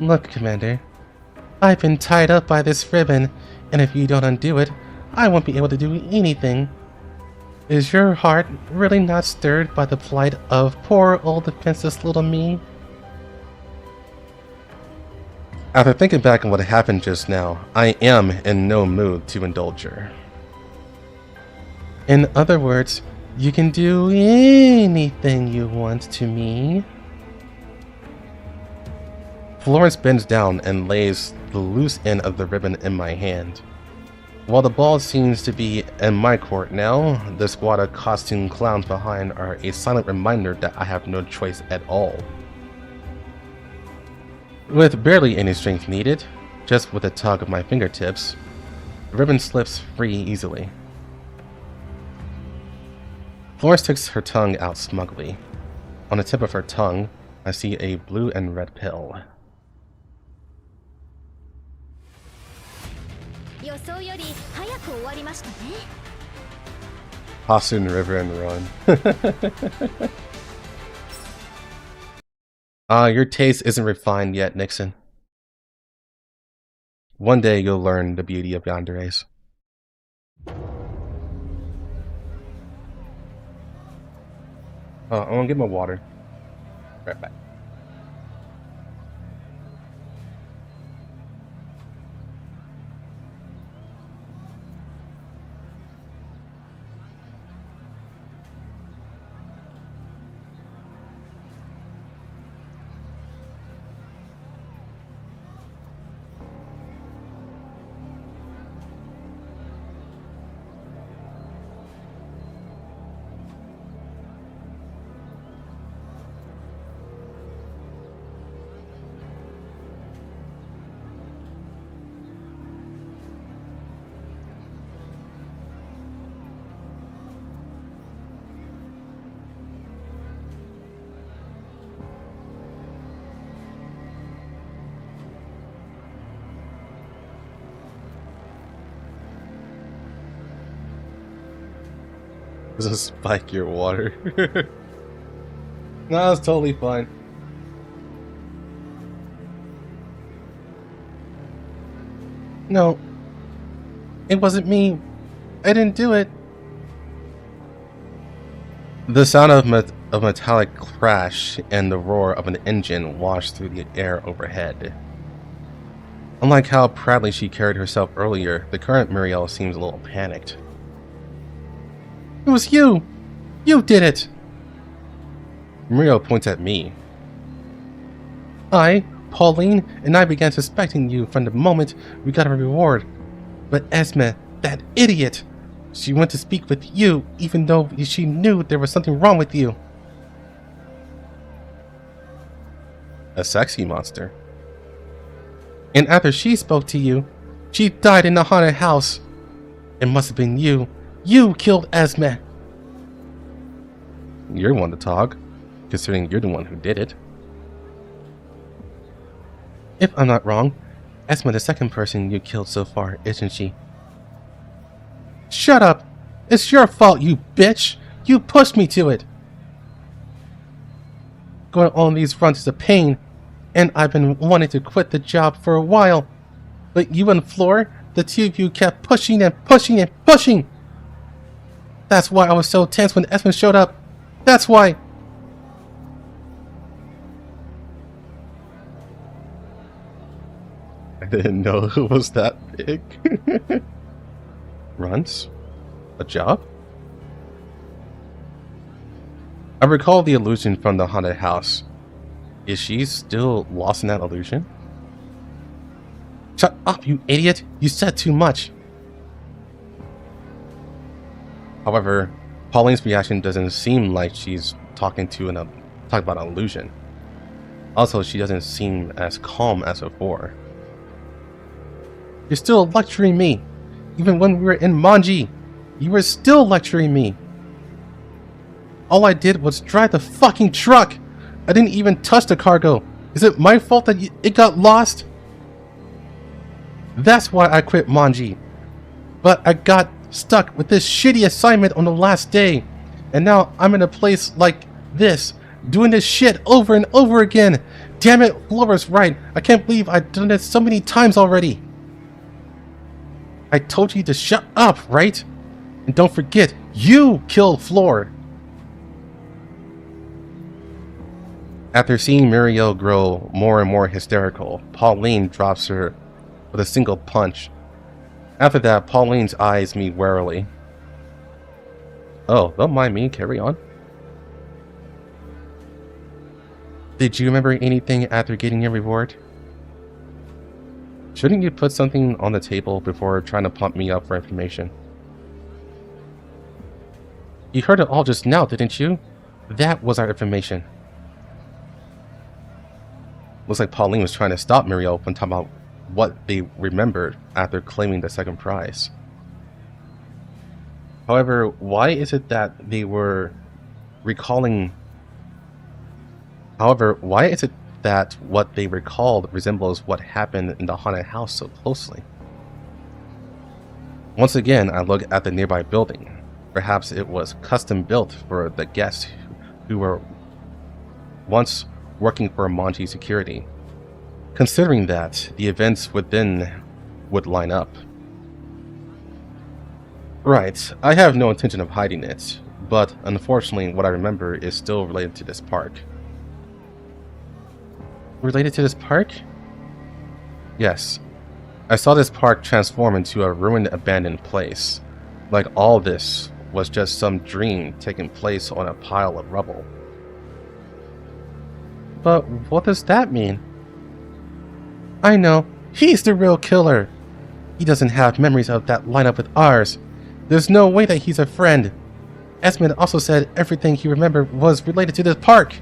Look, Commander. I've been tied up by this ribbon, and if you don't undo it, I won't be able to do anything. Is your heart really not stirred by the plight of poor old defenseless little me? After thinking back on what happened just now, I am in no mood to indulge her. In other words, you can do anything you want to me. Florence bends down and lays the loose end of the ribbon in my hand. While the ball seems to be in my court now, the squad of costume clowns behind are a silent reminder that I have no choice at all. With barely any strength needed, just with a tug of my fingertips, the ribbon slips free easily. Florence sticks her tongue out smugly. On the tip of her tongue, I see a blue and red pill. Toss in the river and run. Your taste isn't refined yet, Nixon. One day you'll learn the beauty of yanderes. I'm gonna get my water. Right back. Doesn't spike your water. No, it's totally fine. No. It wasn't me. I didn't do it. The sound of a metallic crash and the roar of an engine washed through the air overhead. Unlike how proudly she carried herself earlier, the current Muriel seems a little panicked. It was you! You did it! Muriel points at me. I, Pauline, and I began suspecting you from the moment we got a reward. But Esme, that idiot! She went to speak with you even though she knew there was something wrong with you. A sexy monster. And after she spoke to you, she died in the haunted house. It must have been you. You killed Esme. You're one to talk, considering you're the one who did it. If I'm not wrong, Esme the second person you killed so far, isn't she? Shut up! It's your fault, you bitch! You pushed me to it! Going on these runs is a pain, and I've been wanting to quit the job for a while. But you and Floor, the two of you kept pushing and pushing and pushing! That's why I was so tense when Esme showed up. That's why! I didn't know it was that big. Runs? A job? I recall the illusion from the haunted house. Is she still lost in that illusion? Shut up, you idiot! You said too much! However, Pauline's reaction doesn't seem like she's talking about an illusion. Also, she doesn't seem as calm as before. You're still lecturing me. Even when we were in Manji, you were still lecturing me. All I did was drive the fucking truck. I didn't even touch the cargo. Is it my fault that it got lost? That's why I quit Manji. But I got stuck with this shitty assignment on the last day. And now I'm in a place like this, doing this shit over and over again. Damn it, Laura's right. I can't believe I've done this so many times already. I told you to shut up, right? And don't forget, you killed Floor. After seeing Muriel grow more and more hysterical, Pauline drops her with a single punch. After that, Pauline's eyes me warily. Oh, don't mind me, carry on. Did you remember anything after getting your reward? Shouldn't you put something on the table before trying to pump me up for information? You heard it all just now, didn't you? That was our information. Looks like Pauline was trying to stop Muriel from talking about what they remembered after claiming the second prize. However, why is it that they were recalling... However, why is it that what they recalled resembles what happened in the haunted house so closely? Once again, I look at the nearby building. Perhaps it was custom built for the guests who were once working for Manji security. Considering that, the events within would line up. Right, I have no intention of hiding it, but unfortunately what I remember is still related to this park. Related to this park? Yes. I saw this park transform into a ruined, abandoned place. Like all this was just some dream taking place on a pile of rubble. But what does that mean? I know. He's the real killer. He doesn't have memories of that lineup with ours. There's no way that he's a friend. Esmond also said everything he remembered was related to this park.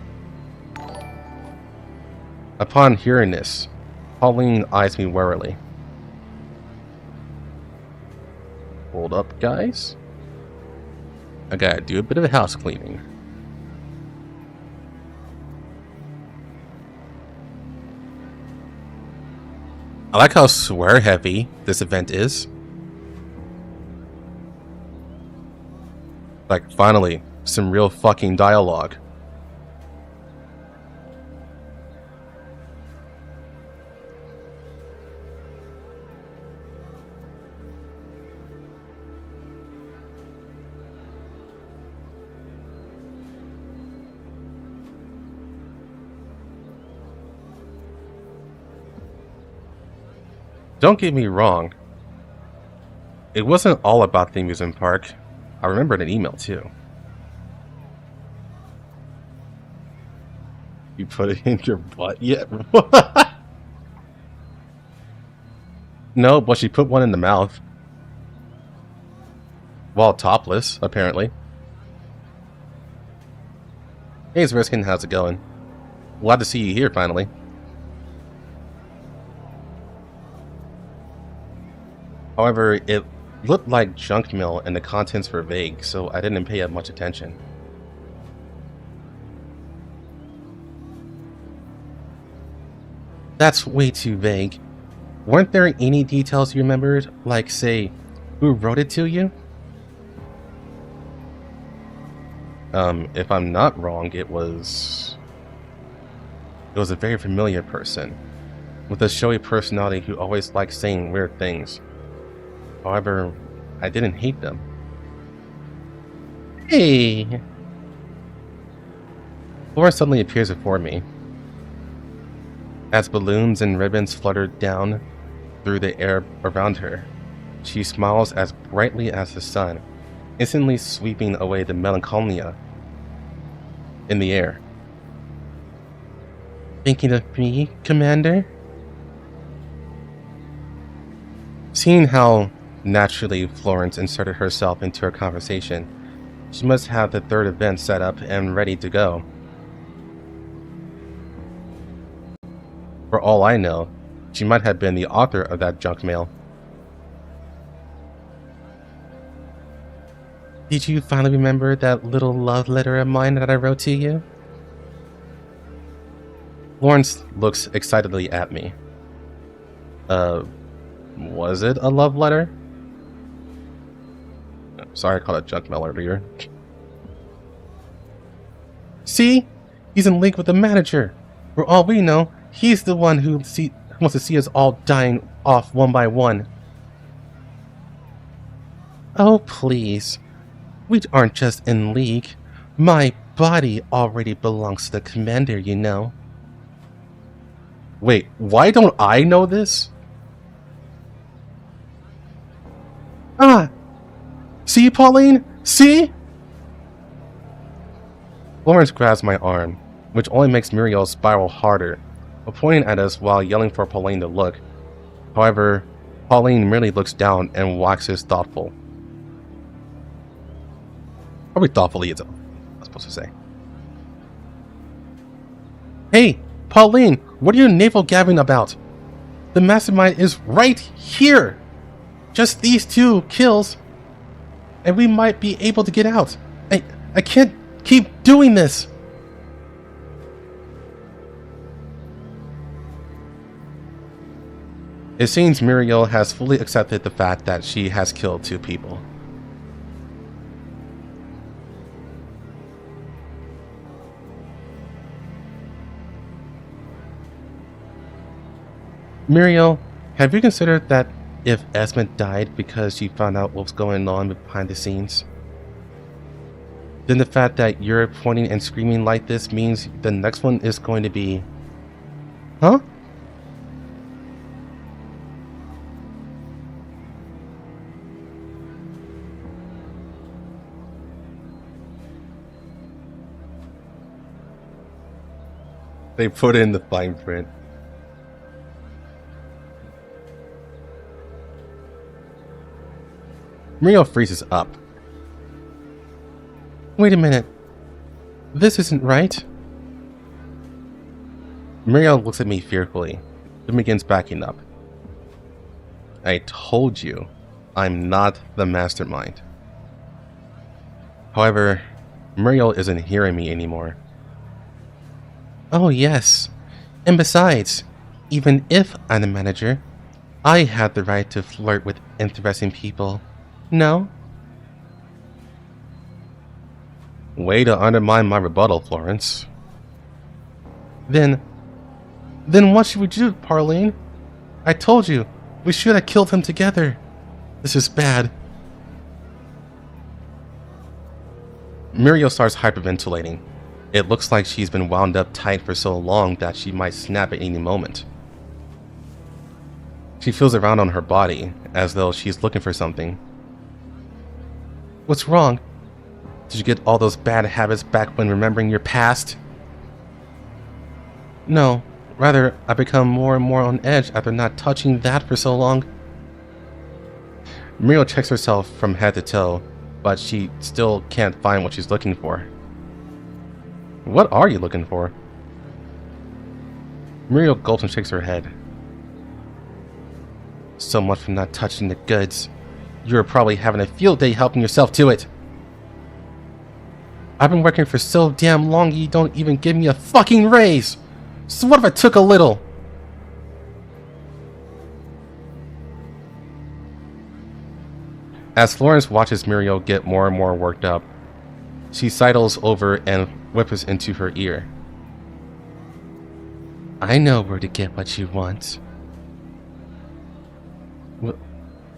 Upon hearing this, Pauline eyes me warily. Hold up, guys. I gotta do a bit of house cleaning. I like how swear heavy this event is. Like, finally, some real fucking dialogue. Don't get me wrong. It wasn't all about the amusement park. I remembered an email too. You put it in your butt yet? No, but she put one in the mouth. While topless, apparently. Hey, Zverskin, how's it going? Glad to see you here, finally. However, it looked like junk mail and the contents were vague, so I didn't pay much attention. That's way too vague. Weren't there any details you remembered? Like, say, who wrote it to you? If I'm not wrong, it was a very familiar person with a showy personality who always liked saying weird things. However, I didn't hate them. Hey! Laura suddenly appears before me. As balloons and ribbons flutter down through the air around her, she smiles as brightly as the sun, instantly sweeping away the melancholia in the air. Thinking of me, Commander? Seeing how naturally Florence inserted herself into her conversation, she must have the third event set up and ready to go. For all I know, she might have been the author of that junk mail. Did you finally remember that little love letter of mine that I wrote to you? Lawrence looks excitedly at me. Was it a love letter? Sorry, I called it junk mail earlier. See? He's in link with the manager. For all we know, he's the one who wants to see us all dying off one by one. Oh, please. We aren't just in league. My body already belongs to the commander, you know. Wait, why don't I know this? Ah! See, Pauline? See? Lawrence grabs my arm, which only makes Muriel spiral harder, pointing at us while yelling for Pauline to look. However, Pauline merely looks down and waxes thoughtful. Probably thoughtfully, I was supposed to say. Hey, Pauline, what are you navel-gabbing about? The mastermind is right here! Just these 2 kills, and we might be able to get out. I can't keep doing this! It seems Muriel has fully accepted the fact that she has killed 2 people. Muriel, have you considered that if Esmond died because she found out what was going on behind the scenes, then the fact that you're pointing and screaming like this means the next one is going to be... Huh? They put in the fine print. Muriel freezes up. Wait a minute. This isn't right. Muriel looks at me fearfully, then begins backing up. I told you, I'm not the mastermind. However, Muriel isn't hearing me anymore. Oh yes, and besides, even if I'm the manager, I have the right to flirt with interesting people. No? Way to undermine my rebuttal, Florence. Then what should we do, Pauline? I told you, we should have killed him together. This is bad. Muriel starts hyperventilating. It looks like she's been wound up tight for so long that she might snap at any moment. She feels around on her body, as though she's looking for something. What's wrong? Did you get all those bad habits back when remembering your past? No, rather, I become more and more on edge after not touching that for so long. Muriel checks herself from head to toe, but she still can't find what she's looking for. What are you looking for? Muriel gulps and shakes her head. So much for not touching the goods. You're probably having a field day helping yourself to it. I've been working for so damn long you don't even give me a fucking raise. So what if I took a little? As Florence watches Muriel get more and more worked up, she sidles over and whispers into her ear. I know where to get what you want.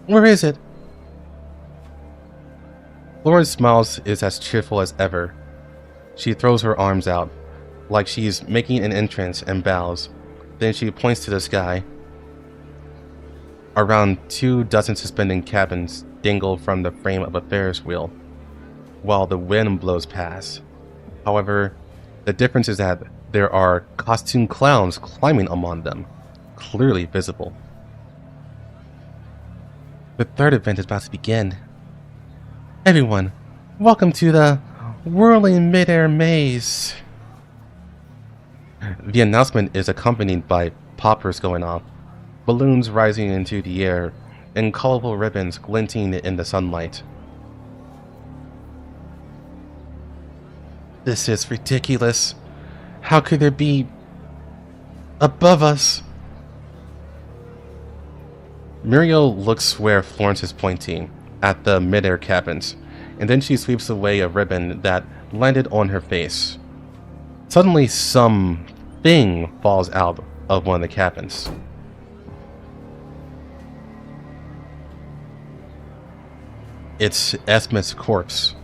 Where is it? Florence's smile is as cheerful as ever. She throws her arms out, like she's making an entrance, and bows. Then she points to the sky. Around 24 suspended cabins dangle from the frame of a Ferris wheel, while the wind blows past. However, the difference is that there are costumed clowns climbing among them, clearly visible. The third event is about to begin. Everyone, welcome to the whirling midair maze. The announcement is accompanied by poppers going off, balloons rising into the air, and colorful ribbons glinting in the sunlight. This is ridiculous. How could there be above us? Muriel looks where Florence is pointing, at the midair cabins, and then she sweeps away a ribbon that landed on her face. Suddenly, something falls out of one of the cabins. It's Esmeth's corpse.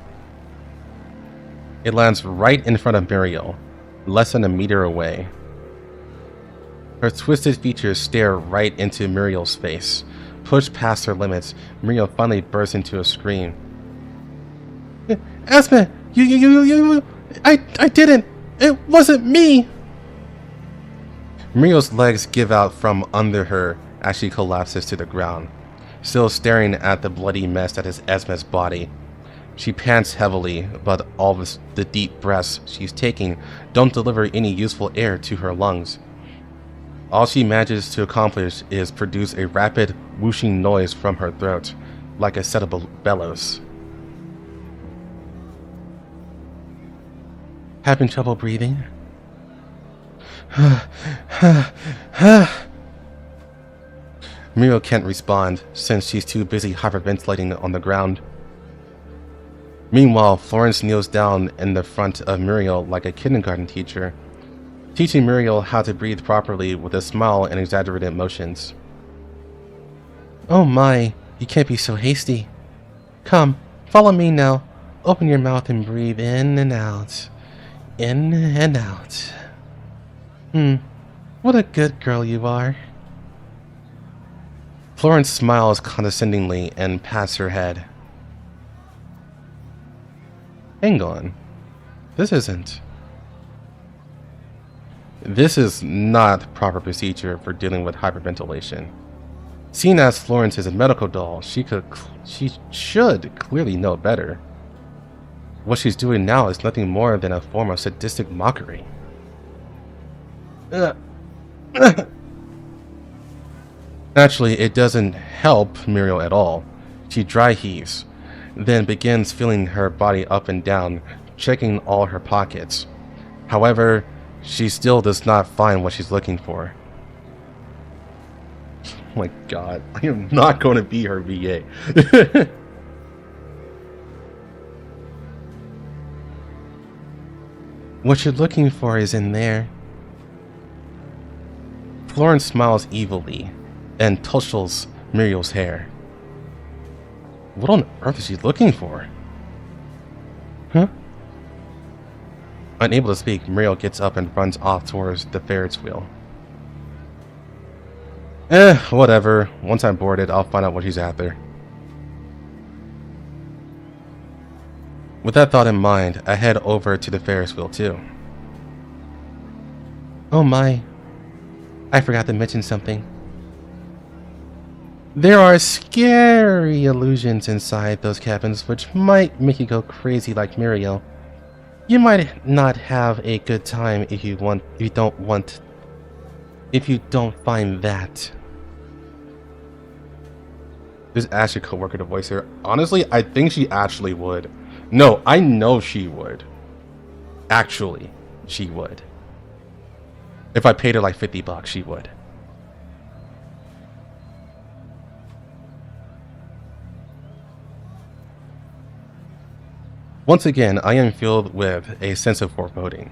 It lands right in front of Muriel, less than a meter away. Her twisted features stare right into Muriel's face. Pushed past her limits, Muriel finally bursts into a scream. Esmeth, I didn't! It wasn't me! Muriel's legs give out from under her as she collapses to the ground, still staring at the bloody mess that is Esmeth's body. She pants heavily, but all of the deep breaths she's taking don't deliver any useful air to her lungs. All she manages to accomplish is produce a rapid, whooshing noise from her throat, like a set of bellows. Having trouble breathing? Muriel can't respond, since she's too busy hyperventilating on the ground. Meanwhile, Florence kneels down in the front of Muriel like a kindergarten teacher, teaching Muriel how to breathe properly with a smile and exaggerated motions. Oh my, you can't be so hasty. Come, follow me now. Open your mouth and breathe in and out. In and out. What a good girl you are. Florence smiles condescendingly and pats her head. Hang on. This is not proper procedure for dealing with hyperventilation. Seeing as Florence is a medical doll, she should clearly know better. What she's doing now is nothing more than a form of sadistic mockery. Naturally, it doesn't help Muriel at all. She dry heaves, then begins feeling her body up and down, checking all her pockets. However, she still does not find what she's looking for. Oh my god, I am not going to be her VA. What you're looking for is in there. Florence smiles evilly and tussles Muriel's hair. What on earth is she looking for? Huh? Unable to speak, Muriel gets up and runs off towards the Ferris wheel. Whatever. Once I'm boarded, I'll find out what he's after. With that thought in mind, I head over to the Ferris wheel too. Oh my. I forgot to mention something. There are scary illusions inside those cabins which might make you go crazy like Muriel. You might not have a good time if you don't find that. Just ask your coworker to voice her. Honestly, I think she actually would. No, I know she would. Actually, she would. If I paid her like $50, she would. Once again, I am filled with a sense of foreboding.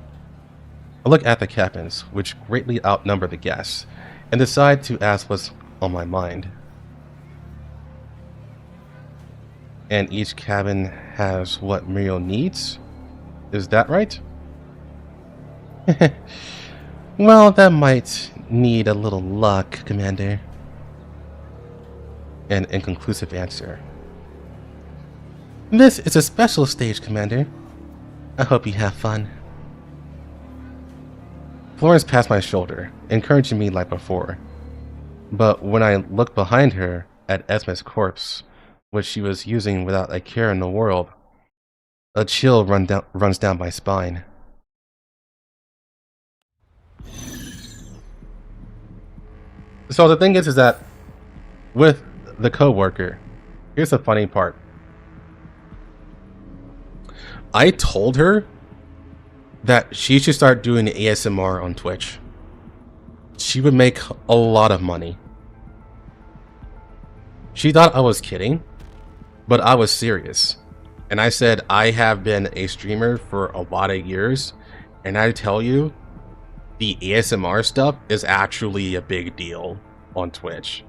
I look at the cabins, which greatly outnumber the guests, and decide to ask what's on my mind. And each cabin has what Muriel needs? Is that right? Well, that might need a little luck, Commander. An inconclusive answer. This is a special stage, Commander. I hope you have fun. Florence passed my shoulder, encouraging me like before. But when I looked behind her at Esme's corpse, which she was using without a care in the world, a chill runs down my spine. So the thing is that with the coworker, here's the funny part. I told her that she should start doing ASMR on Twitch. She would make a lot of money. She thought I was kidding, but I was serious. And I said I have been a streamer for a lot of years, and I tell you, the ASMR stuff is actually a big deal on Twitch.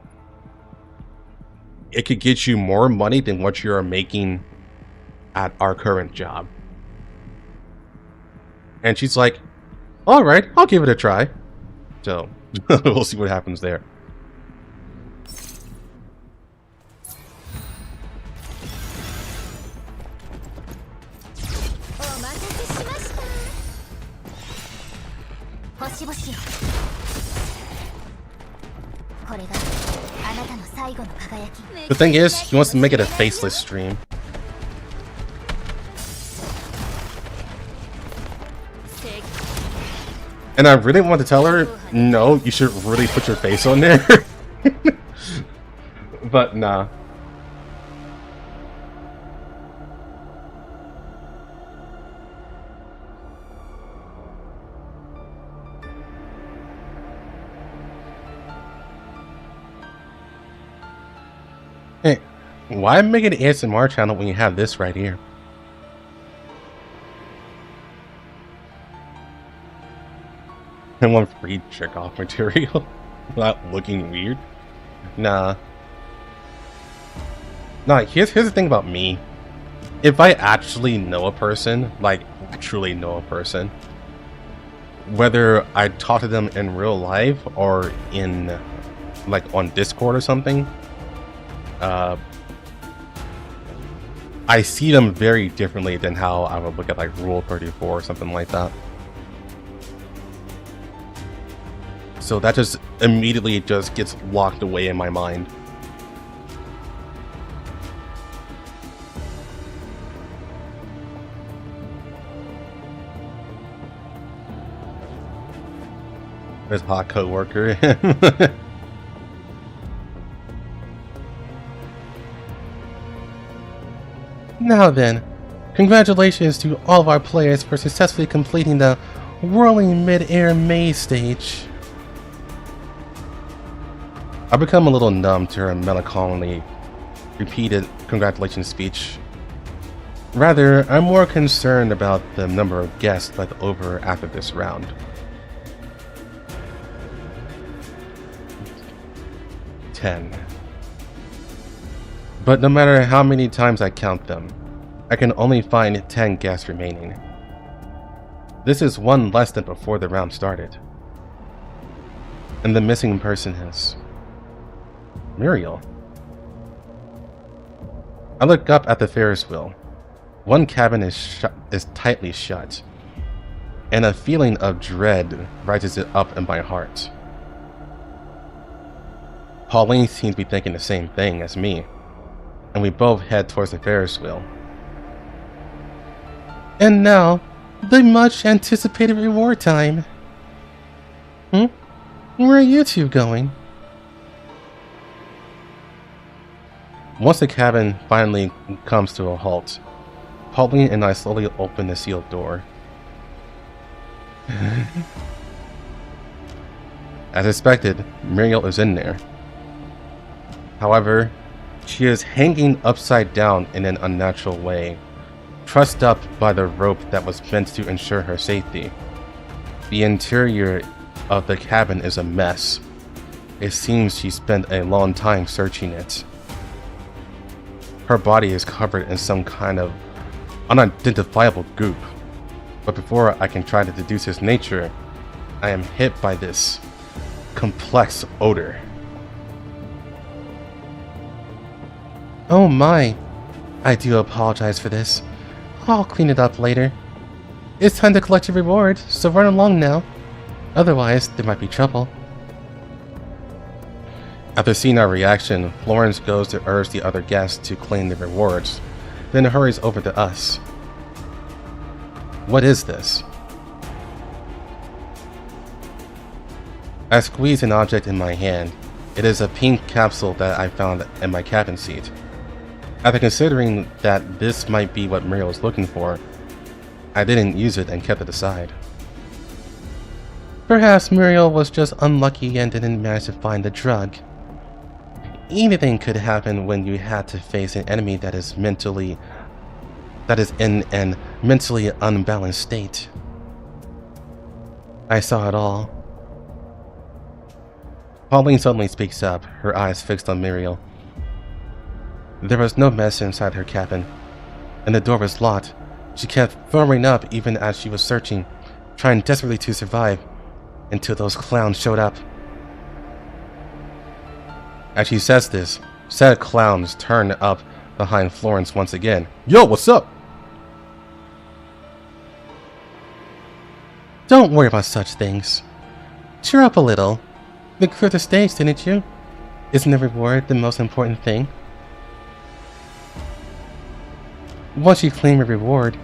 It could get you more money than what you're making at our current job. And she's like, alright, I'll give it a try. So, we'll see what happens there. The thing is, he wants to make it a faceless stream. And I really want to tell her, no, you should really put your face on there. But nah. Hey, why make an ASMR channel when you have this right here? I want free jerk-off material. Not looking weird. Nah. Here's the thing about me. If I actually know a person, like truly know a person, whether I talk to them in real life or in, like, on Discord or something, I see them very differently than how I would look at, like, Rule 34 or something like that. So that just immediately just gets locked away in my mind. There's a hot coworker. Now then, congratulations to all of our players for successfully completing the whirling mid-air maze stage. I've become a little numb to her melancholy, repeated congratulations speech. Rather, I'm more concerned about the number of guests left over after this round. 10. But no matter how many times I count them, I can only find 10 guests remaining. This is one less than before the round started. And the missing person is Muriel. I look up at the Ferris wheel. One cabin is tightly shut, and a feeling of dread rises up in my heart. Pauline seems to be thinking the same thing as me, and we both head towards the Ferris wheel. And now, the much anticipated reward time. Where are you two going? Once the cabin finally comes to a halt, Pauline and I slowly open the sealed door. As expected, Muriel is in there. However, she is hanging upside down in an unnatural way, trussed up by the rope that was meant to ensure her safety. The interior of the cabin is a mess. It seems she spent a long time searching it. Her body is covered in some kind of unidentifiable goop, but before I can try to deduce its nature, I am hit by this complex odor. Oh my, I do apologize for this. I'll clean it up later. It's time to collect your reward, so run along now. Otherwise, there might be trouble. After seeing our reaction, Florence goes to urge the other guests to claim the rewards, then hurries over to us. What is this? I squeeze an object in my hand. It is a pink capsule that I found in my cabin seat. After considering that this might be what Muriel was looking for, I didn't use it and kept it aside. Perhaps Muriel was just unlucky and didn't manage to find the drug. Anything could happen when you had to face an enemy that is in an mentally unbalanced state. I saw it all. Pauline suddenly speaks up, her eyes fixed on Muriel. There was no mess inside her cabin, and the door was locked. She kept throwing up even as she was searching, trying desperately to survive, until those clowns showed up. As she says this, said clowns turn up behind Florence once again. Yo, what's up? Don't worry about such things. Cheer up a little. You cleared the stage, didn't you? Isn't the reward the most important thing? Once you claim your reward,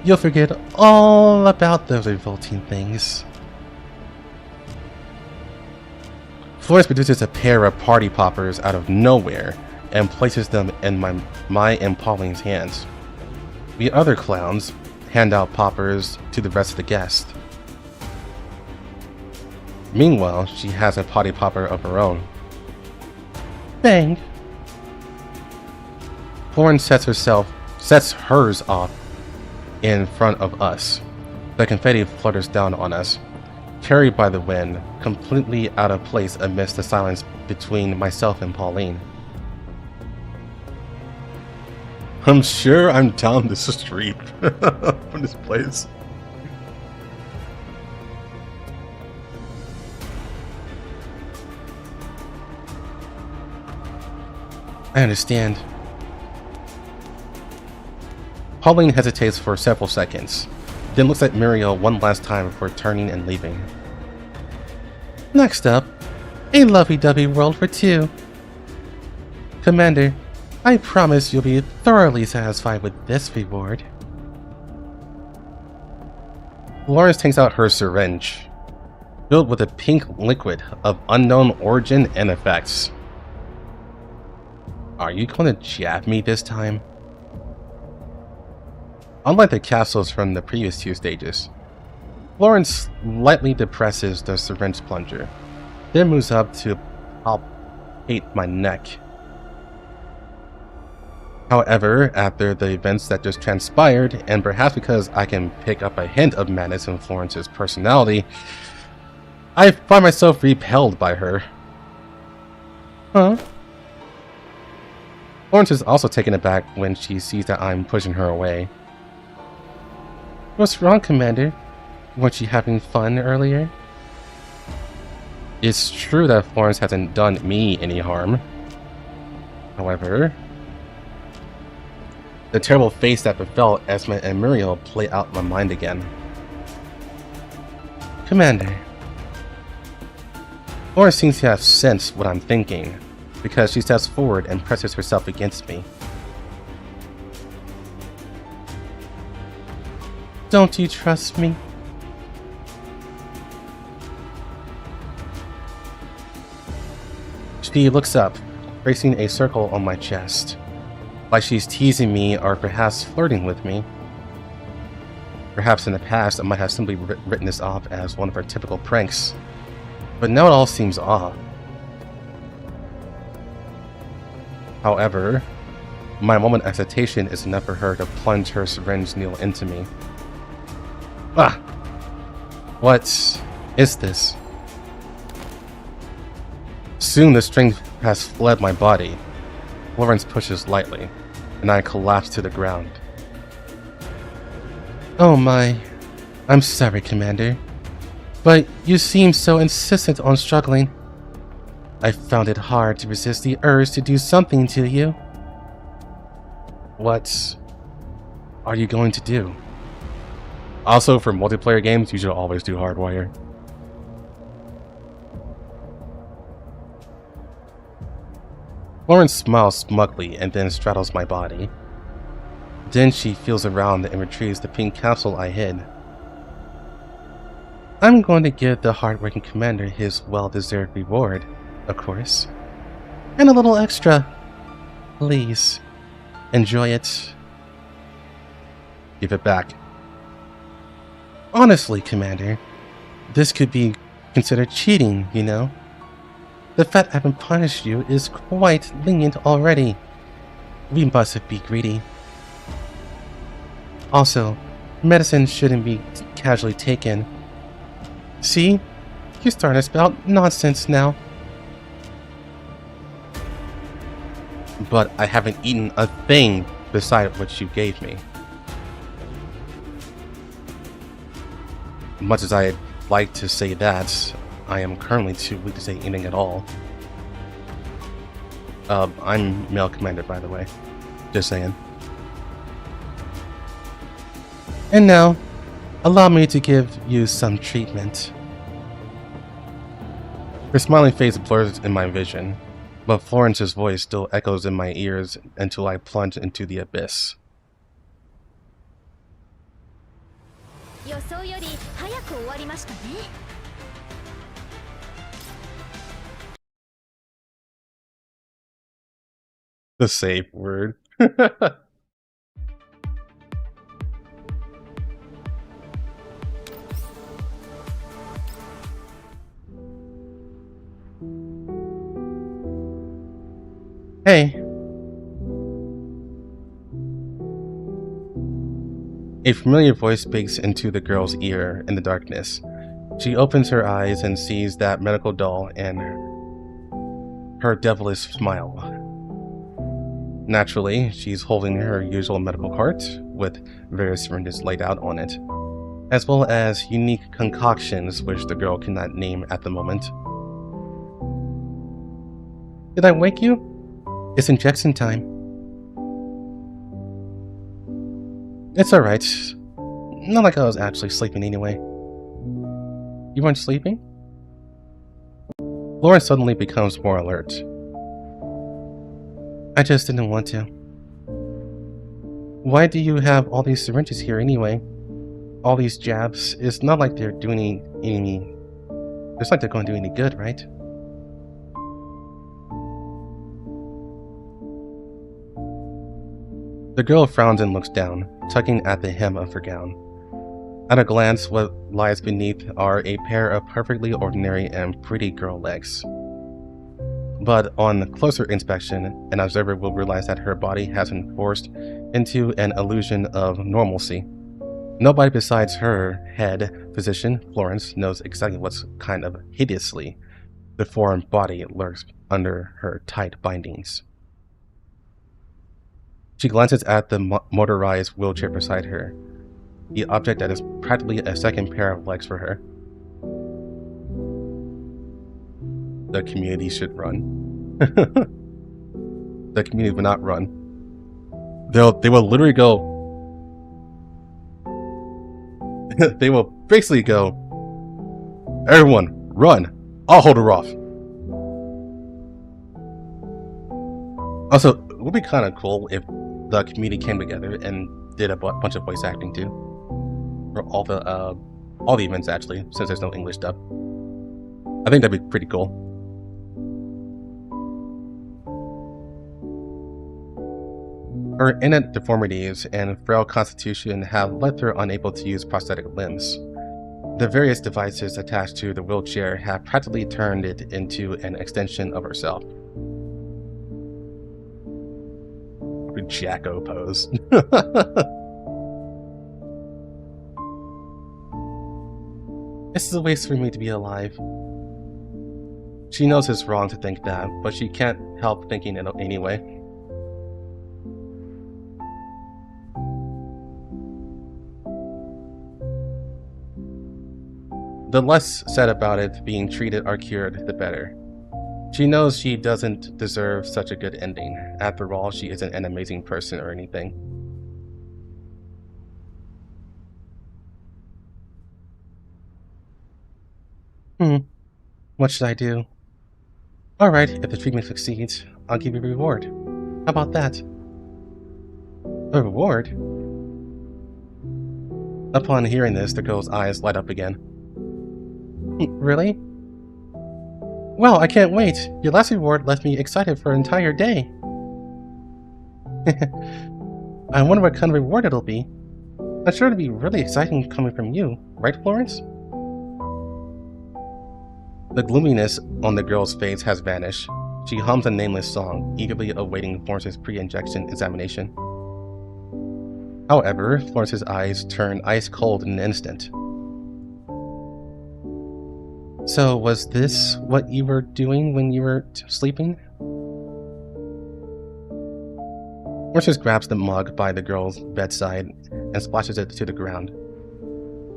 you'll forget all about those revolting things. Florence produces a pair of party poppers out of nowhere and places them in my and Pauline's hands. The other clowns hand out poppers to the rest of the guests. Meanwhile, she has a party popper of her own. Bang! Florence sets hers off in front of us. The confetti flutters down on us, carried by the wind, completely out of place amidst the silence between myself and Pauline. I'm sure I'm down this street from this place. I understand. Pauline hesitates for several seconds, then looks at Muriel one last time before turning and leaving. Next up, a lovey-dovey world for two. Commander, I promise you'll be thoroughly satisfied with this reward. Florence takes out her syringe, filled with a pink liquid of unknown origin and effects. Are you going to jab me this time? Unlike the capsules from the previous two stages, Florence lightly depresses the syringe plunger, then moves up to palpate my neck. However, after the events that just transpired, and perhaps because I can pick up a hint of madness in Florence's personality, I find myself repelled by her. Huh? Florence is also taken aback when she sees that I'm pushing her away. What's wrong, Commander? Weren't you having fun earlier? It's true that Florence hasn't done me any harm. However, the terrible face that befell Esma and Muriel play out in my mind again. Commander. Laura seems to have sensed what I'm thinking, because she steps forward and presses herself against me. Don't you trust me? She looks up, tracing a circle on my chest, like she's teasing me or perhaps flirting with me. Perhaps in the past I might have simply written this off as one of her typical pranks, but now it all seems odd. However, my moment of hesitation is enough for her to plunge her syringe needle into me. Ah! What is this? Soon the strength has fled my body. Florence pushes lightly, and I collapse to the ground. Oh my. I'm sorry, Commander. But you seem so insistent on struggling. I found it hard to resist the urge to do something to you. What are you going to do? Also, for multiplayer games, you should always do hardwire. Florence smiles smugly and then straddles my body. Then she feels around and retrieves the pink capsule I hid. I'm going to give the hardworking commander his well-deserved reward, of course. And a little extra. Please, enjoy it. Give it back. Honestly, Commander, this could be considered cheating, you know? The fact I haven't punished you is quite lenient already. We mustn't be greedy. Also, medicine shouldn't be casually taken. See? You're starting to spout nonsense now. But I haven't eaten a thing beside what you gave me. Much as I'd like to say that, I am currently too weak to say anything at all. I'm male commander, by the way. Just saying. And now, allow me to give you some treatment. Her smiling face blurs in my vision, but Florence's voice still echoes in my ears until I plunge into the abyss. The safe word. Hey. A familiar voice speaks into the girl's ear in the darkness. She opens her eyes and sees that medical doll and her devilish smile. Naturally, she's holding her usual medical cart with various syringes laid out on it, as well as unique concoctions which the girl cannot name at the moment. Did I wake you? It's injection time. It's alright. Not like I was actually sleeping anyway. You weren't sleeping? Laura suddenly becomes more alert. I just didn't want to. Why do you have all these syringes here anyway? All these jabs? It's not like they're doing any... It's like they're going to do any good, right? The girl frowns and looks down, tugging at the hem of her gown. At a glance, what lies beneath are a pair of perfectly ordinary and pretty girl legs. But on closer inspection, an observer will realize that her body has been forced into an illusion of normalcy. Nobody besides her head physician, Florence, knows exactly what kind of hideously deformed body lurks under her tight bindings. She glances at the motorized wheelchair beside her, the object that is practically a second pair of legs for her. The community should run. the community would not run. They will literally go. They will basically go, everyone, run. I'll hold her off. Also, it would be kind of cool if the community came together and did a bunch of voice acting too. For all the events actually, since there's no English dub. I think that'd be pretty cool. Her innate deformities and frail constitution have left her unable to use prosthetic limbs. The various devices attached to the wheelchair have practically turned it into an extension of herself. Jacko pose. This is a waste for me to be alive. She knows it's wrong to think that, but she can't help thinking it anyway. The less said about it being treated or cured, the better. She knows she doesn't deserve such a good ending. After all, she isn't an amazing person or anything. What should I do? Alright, if the treatment succeeds, I'll give you a reward. How about that? A reward? Upon hearing this, the girl's eyes light up again. Really? Well, I can't wait. Your last reward left me excited for an entire day. I wonder what kind of reward it'll be. That's sure to be really exciting coming from you, right, Florence? The gloominess on the girl's face has vanished. She hums a nameless song, eagerly awaiting Florence's pre-injection examination. However, Florence's eyes turn ice cold in an instant. So, was this what you were doing when you were sleeping? Florence grabs the mug by the girl's bedside and splashes it to the ground.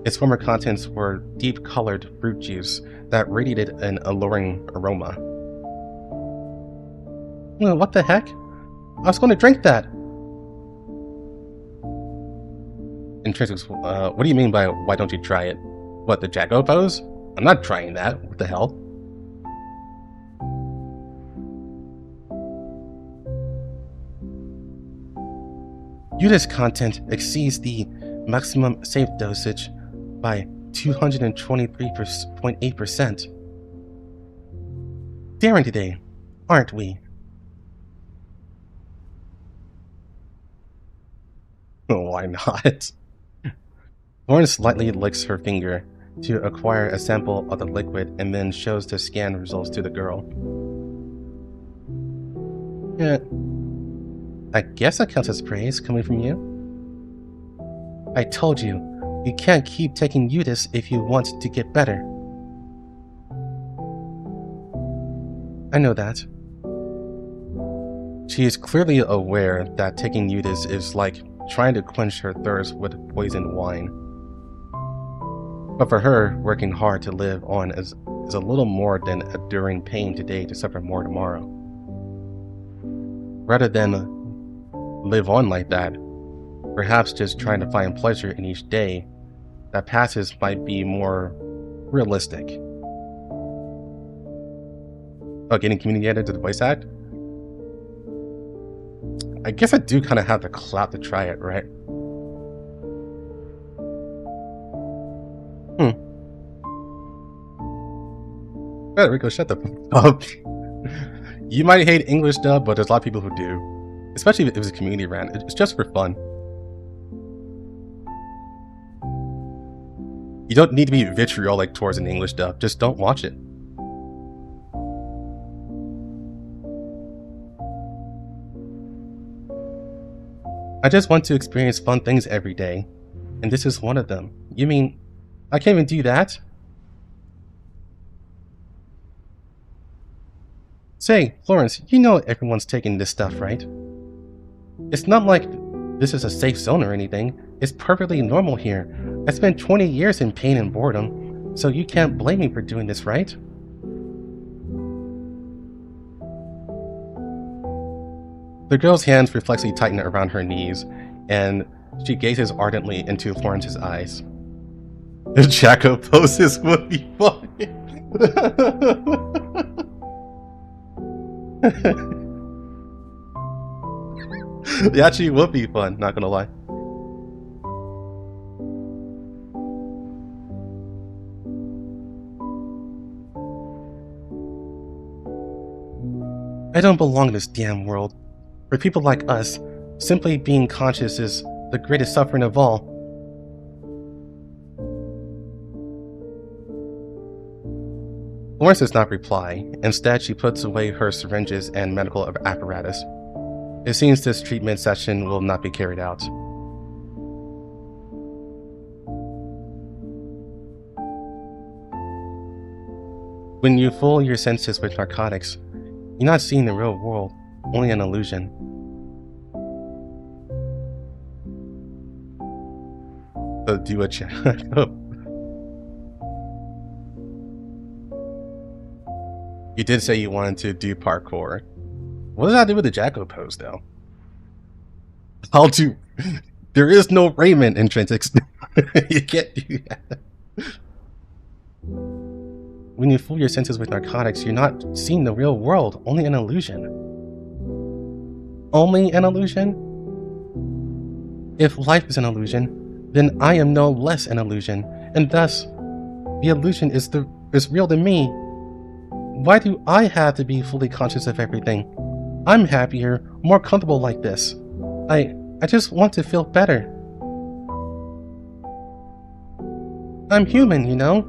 Its former contents were deep-colored fruit juice that radiated an alluring aroma. Well, what the heck? I was going to drink that! Intrinsics, what do you mean by why don't you try it? What, the Jacko pose? I'm not trying that. What the hell? Utis content exceeds the maximum safe dosage by 223.8%. Daring today, aren't we? Why not? Florence slightly licks her finger to acquire a sample of the liquid and then shows the scan results to the girl. I guess that counts as praise coming from you. I told you, you can't keep taking Utis if you want to get better. I know that. She is clearly aware that taking Utis is like trying to quench her thirst with poisoned wine. But for her, working hard to live on is a little more than enduring pain today to suffer more tomorrow. Rather than live on like that, perhaps just trying to find pleasure in each day that passes might be more realistic. Oh, getting communicated to the voice act? I guess I do kind of have the clout to try it, right? Rico, shut the fuck up. You might hate English dub, but there's a lot of people who do. Especially if it was a community rant. It's just for fun. You don't need to be vitriolic towards an English dub. Just don't watch it. I just want to experience fun things every day. And this is one of them. You mean, I can't even do that? Say, Florence, you know everyone's taking this stuff, right? It's not like this is a safe zone or anything. It's perfectly normal here. I spent 20 years in pain and boredom, so you can't blame me for doing this, right? The girl's hands reflexively tighten around her knees, and she gazes ardently into Florence's eyes. The Jacko poses would be fun. It actually would be fun, not gonna lie. I don't belong in this damn world. For people like us, simply being conscious is the greatest suffering of all. Florence does not reply. Instead, she puts away her syringes and medical apparatus. It seems this treatment session will not be carried out. When you fool your senses with narcotics, you're not seeing the real world, only an illusion. So do a check. You did say you wanted to do parkour. What does that do with the Jacko pose, though? I'll do. There is no Raymond intrinsics. You can't do that. When you fool your senses with narcotics, you're not seeing the real world, only an illusion. Only an illusion? If life is an illusion, then I am no less an illusion, and thus, the illusion is real to me. Why do I have to be fully conscious of everything? I'm happier, more comfortable like this. I just want to feel better. I'm human, you know?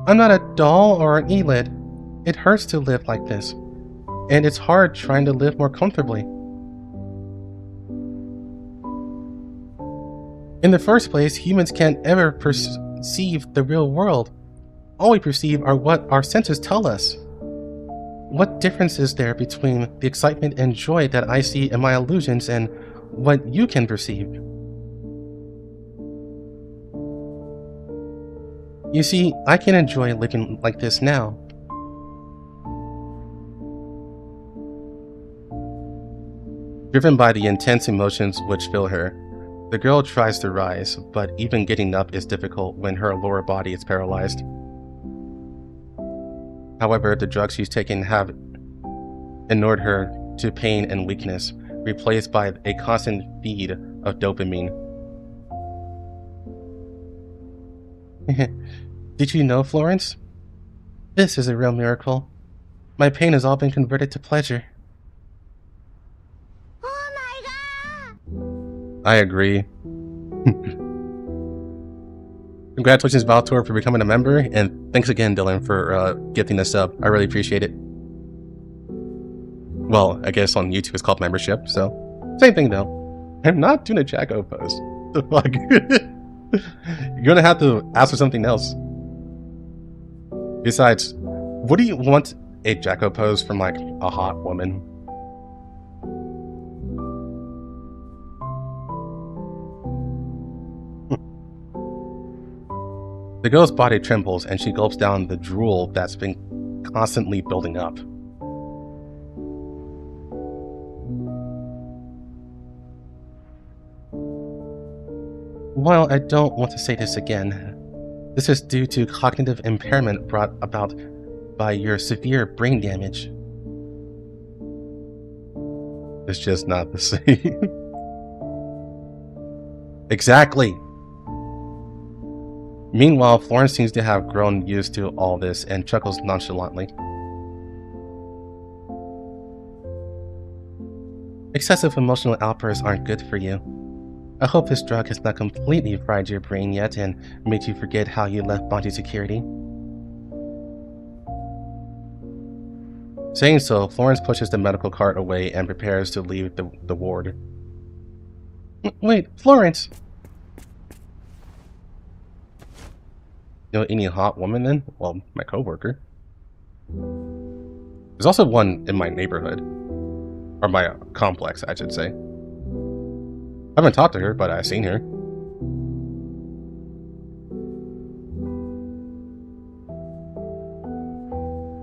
I'm not a doll or an eyelid. It hurts to live like this, and it's hard trying to live more comfortably. In the first place, humans can't ever perceive the real world. All we perceive are what our senses tell us. What difference is there between the excitement and joy that I see in my illusions and what you can perceive? You see, I can enjoy living like this now. Driven by the intense emotions which fill her, the girl tries to rise, but even getting up is difficult when her lower body is paralyzed. However, the drugs she's taken have inured her to pain and weakness, replaced by a constant feed of dopamine. Did you know, Florence? This is a real miracle. My pain has all been converted to pleasure. Oh my god! I agree. Congratulations, Valtor, for becoming a member, and thanks again, Dylan, for gifting us up. I really appreciate it. Well, I guess on YouTube it's called membership, so same thing though. I'm not doing a Jacko pose. The fuck? You're gonna have to ask for something else. Besides, what do you want a Jacko pose from, like, a hot woman? The girl's body trembles and she gulps down the drool that's been constantly building up. While I don't want to say this again, this is due to cognitive impairment brought about by your severe brain damage. It's just not the same. Exactly. Meanwhile, Florence seems to have grown used to all this and chuckles nonchalantly. Excessive emotional outbursts aren't good for you. I hope this drug has not completely fried your brain yet and made you forget how you left Bounty Security. Saying so, Florence pushes the medical cart away and prepares to leave the ward. Wait, Florence! You know any hot woman then? Well, my coworker. There's also one in my neighborhood. Or my complex, I should say. I haven't talked to her, but I've seen her.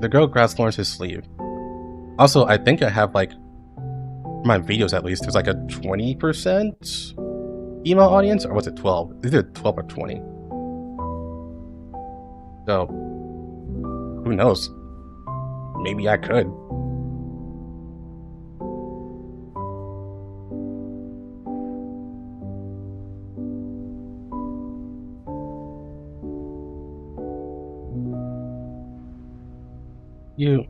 The girl grabs Florence's sleeve. Also, I think I have, like, my videos at least, there's like a 20% email audience, or was it 12? Either 12 or 20. So, who knows? Maybe I could. You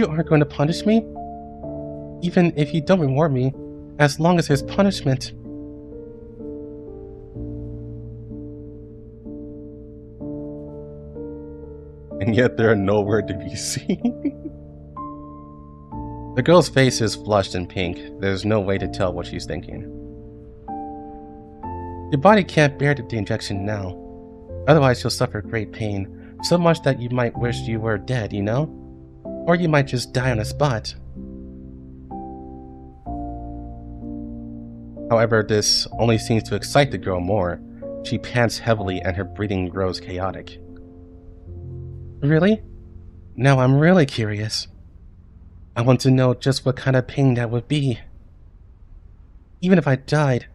aren't going to punish me? Even if you don't reward me, as long as there's punishment. And yet they're nowhere to be seen. The girl's face is flushed and pink. There's no way to tell what she's thinking. Your body can't bear the injection now. Otherwise, you'll suffer great pain, so much that you might wish you were dead, you know? Or you might just die on the spot. However, this only seems to excite the girl more. She pants heavily and her breathing grows chaotic. Really? Now I'm really curious. I want to know just what kind of pain that would be. Even if I died,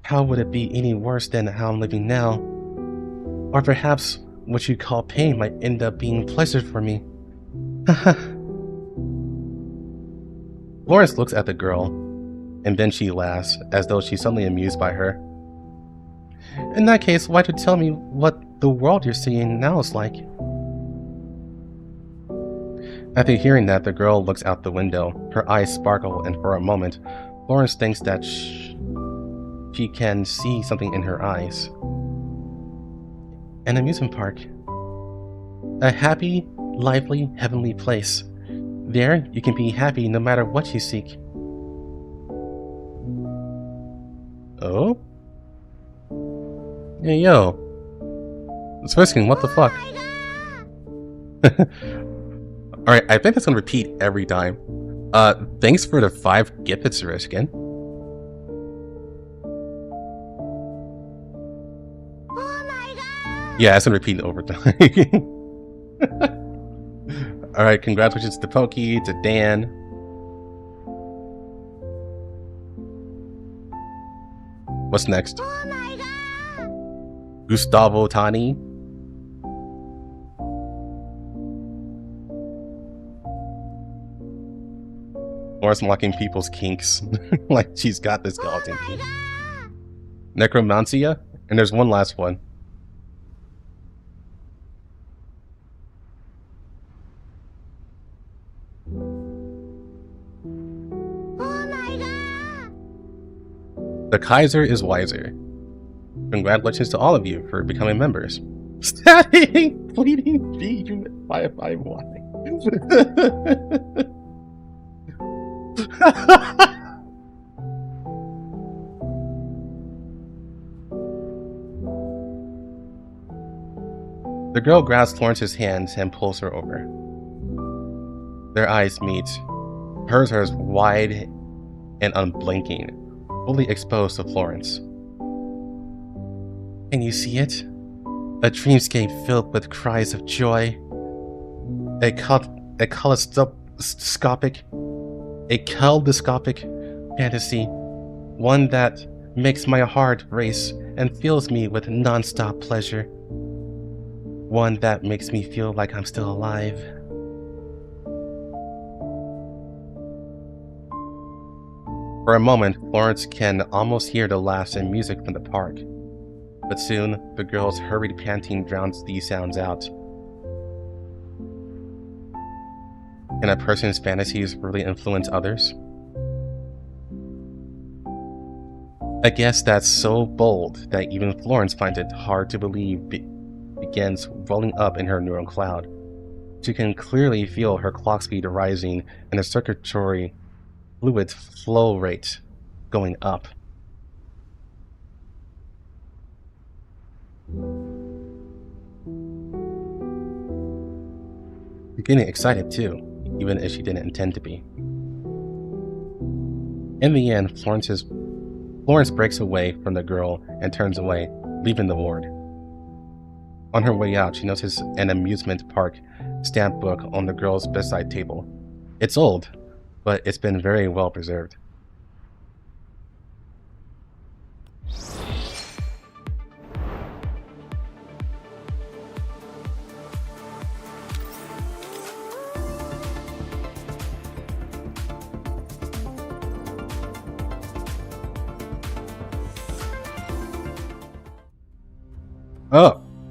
how would it be any worse than how I'm living now? Or perhaps what you call pain might end up being pleasure for me. Florence looks at the girl, and then she laughs, as though she's suddenly amused by her. In that case, why don't you tell me what the world you're seeing now is like? After hearing that, the girl looks out the window. Her eyes sparkle, and for a moment, Florence thinks that she can see something in her eyes. An amusement park. A happy, lively, heavenly place. There, you can be happy no matter what you seek. Oh? Hey, yo. It's risking, what the fuck? Alright, I think that's gonna repeat every time. Thanks for the 5 gifts, Riskin. Yeah, that's gonna repeat over time. Alright, congratulations to Pokey, to Dan. What's next? Gustavo Tani. Florence mocking people's kinks. Like she's got this skeleton kink. Necromancia? And there's one last one. The Kaiser is wiser. Congratulations to all of you for becoming members. Static Fleeting B Unit 551. The girl grabs Florence's hands and pulls her over. Their eyes meet. Hers are wide and unblinking, fully exposed to Florence. Can you see it? A dreamscape filled with cries of joy. A kaleidoscopic fantasy. One that makes my heart race and fills me with non-stop pleasure. One that makes me feel like I'm still alive. For a moment, Florence can almost hear the laughs and music from the park. But soon, the girl's hurried panting drowns these sounds out. Can a person's fantasies really influence others? A guess that's so bold that even Florence finds it hard to believe begins rolling up in her neural cloud. She can clearly feel her clock speed rising and the circulatory fluid flow rate going up. She's getting excited too, even if she didn't intend to be. In the end, Florence breaks away from the girl and turns away, leaving the ward. On her way out, she notices an amusement park stamp book on the girl's bedside table. It's old, but it's been very well preserved.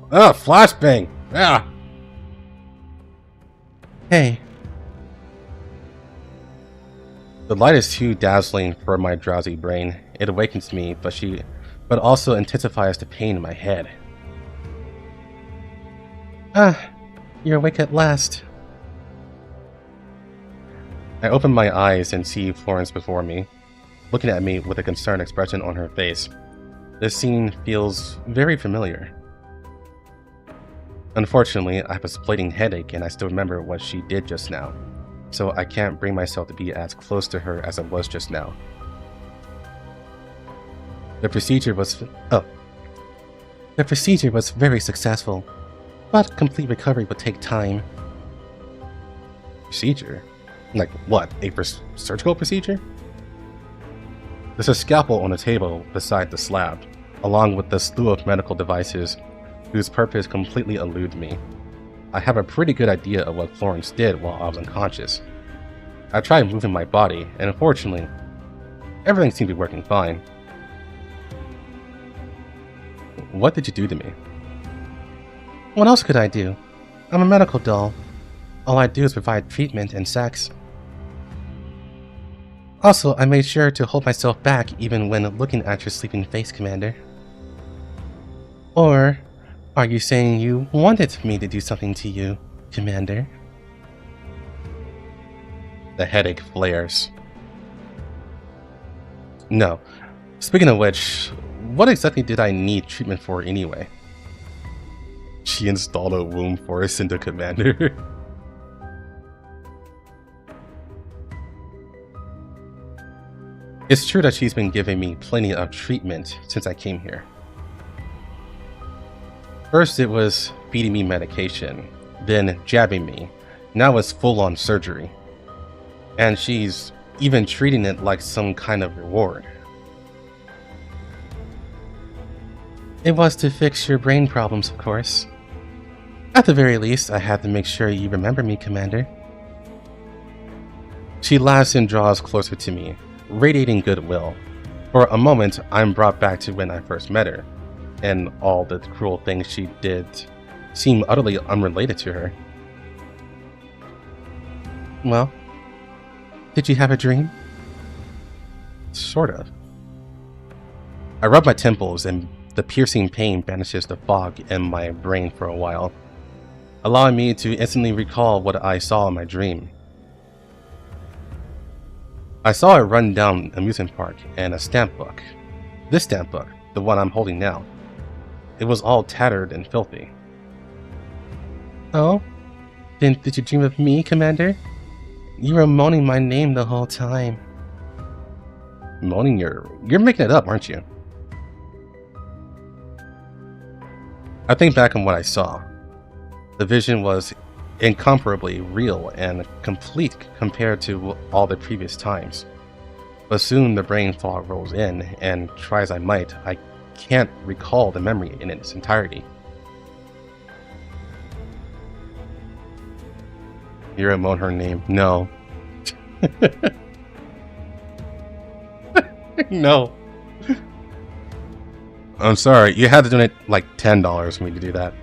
Oh, flashbang! Ah! Hey, The light is too dazzling for my drowsy brain. It awakens me, but also intensifies the pain in my head. you're awake at last. I open my eyes and see Florence before me, looking at me with a concerned expression on her face. This scene feels very familiar. Unfortunately, I have a splitting headache and I still remember what she did just now, so I can't bring myself to be as close to her as I was just now. The procedure was very successful, but complete recovery would take time. Procedure? Like what? A surgical procedure? There's a scalpel on the table beside the slab, along with the slew of medical devices whose purpose completely eludes me. I have a pretty good idea of what Florence did while I was unconscious. I tried moving my body, and unfortunately, everything seemed to be working fine. What did you do to me? What else could I do? I'm a medical doll. All I do is provide treatment and sex. Also, I made sure to hold myself back even when looking at your sleeping face, Commander. Or, are you saying you wanted me to do something to you, Commander? The headache flares. No. Speaking of which, what exactly did I need treatment for anyway? She installed a womb force into Commander. It's true that she's been giving me plenty of treatment since I came here. First it was feeding me medication, then jabbing me, now it's full-on surgery. And she's even treating it like some kind of reward. It was to fix your brain problems, of course. At the very least, I had to make sure you remember me, Commander. She laughs and draws closer to me, radiating goodwill. For a moment, I'm brought back to when I first met her, and all the cruel things she did seem utterly unrelated to her. Well, did you have a dream? Sort of. I rub my temples and the piercing pain banishes the fog in my brain for a while, allowing me to instantly recall what I saw in my dream. I saw a run-down amusement park and a stamp book. This stamp book, the one I'm holding now. It was all tattered and filthy. Oh? Then did you dream of me, Commander? You were moaning my name the whole time. Moaning you're making it up, aren't you? I think back on what I saw. The vision was incomparably real and complete compared to all the previous times. But soon the brain fog rolls in, and try as I might, I can't recall the memory in its entirety. You're a moan her name. No. No. I'm sorry, you had to donate like $10 for me to do that.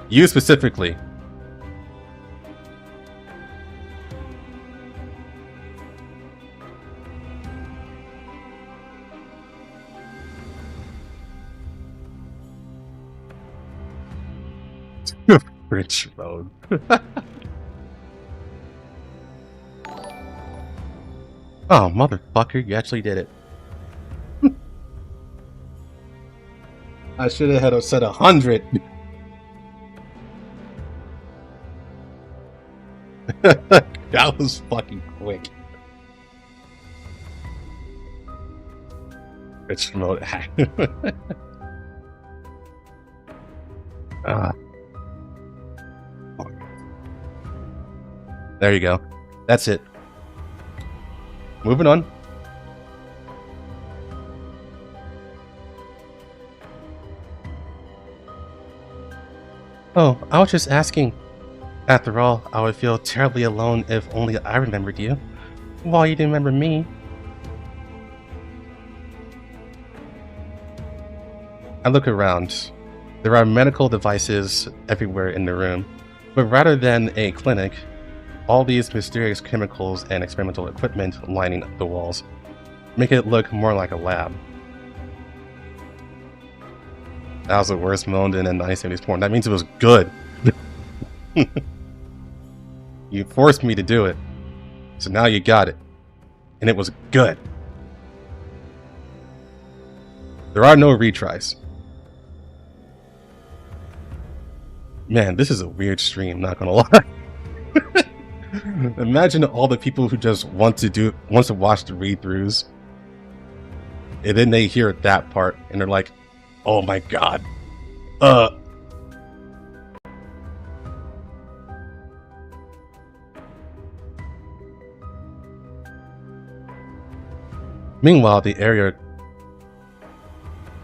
You specifically. Rich mode. Oh, motherfucker, you actually did it. I should have had said 100. That was fucking quick. Rich mode. There you go. That's it. Moving on. Oh, I was just asking. After all, I would feel terribly alone if only I remembered you, while you didn't remember me. I look around. There are medical devices everywhere in the room, but rather than a clinic, all these mysterious chemicals and experimental equipment lining up the walls make it look more like a lab. That was the worst moan in a 1970s porn. That means it was good. You forced me to do it, so now you got it. And it was good. There are no retries. Man, this is a weird stream, not gonna lie. Imagine all the people who just want to watch the read-throughs, and then they hear that part and they're like, oh my god. Meanwhile, the area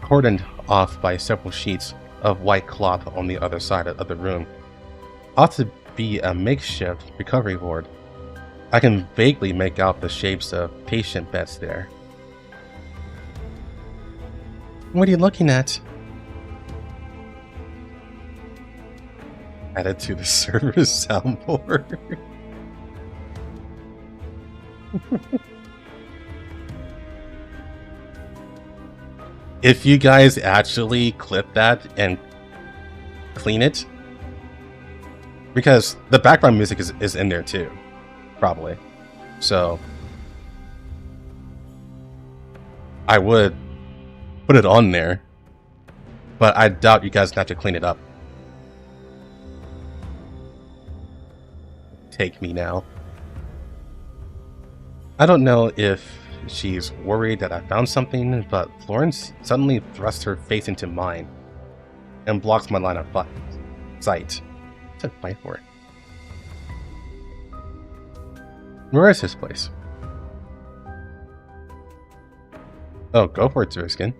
cordoned off by several sheets of white cloth on the other side of the room ought to be a makeshift recovery ward. I can vaguely make out the shapes of patient beds there. What are you looking at? Added to the server's soundboard. If you guys actually clip that and clean it, because the background music is in there too, probably. So I would put it on there, but I doubt you guys have to clean it up. Take me now. I don't know if she's worried that I found something, but Florence suddenly thrusts her face into mine and blocks my line of sight. What's that fight for? Where is this place? Oh, go for it, Zerskin.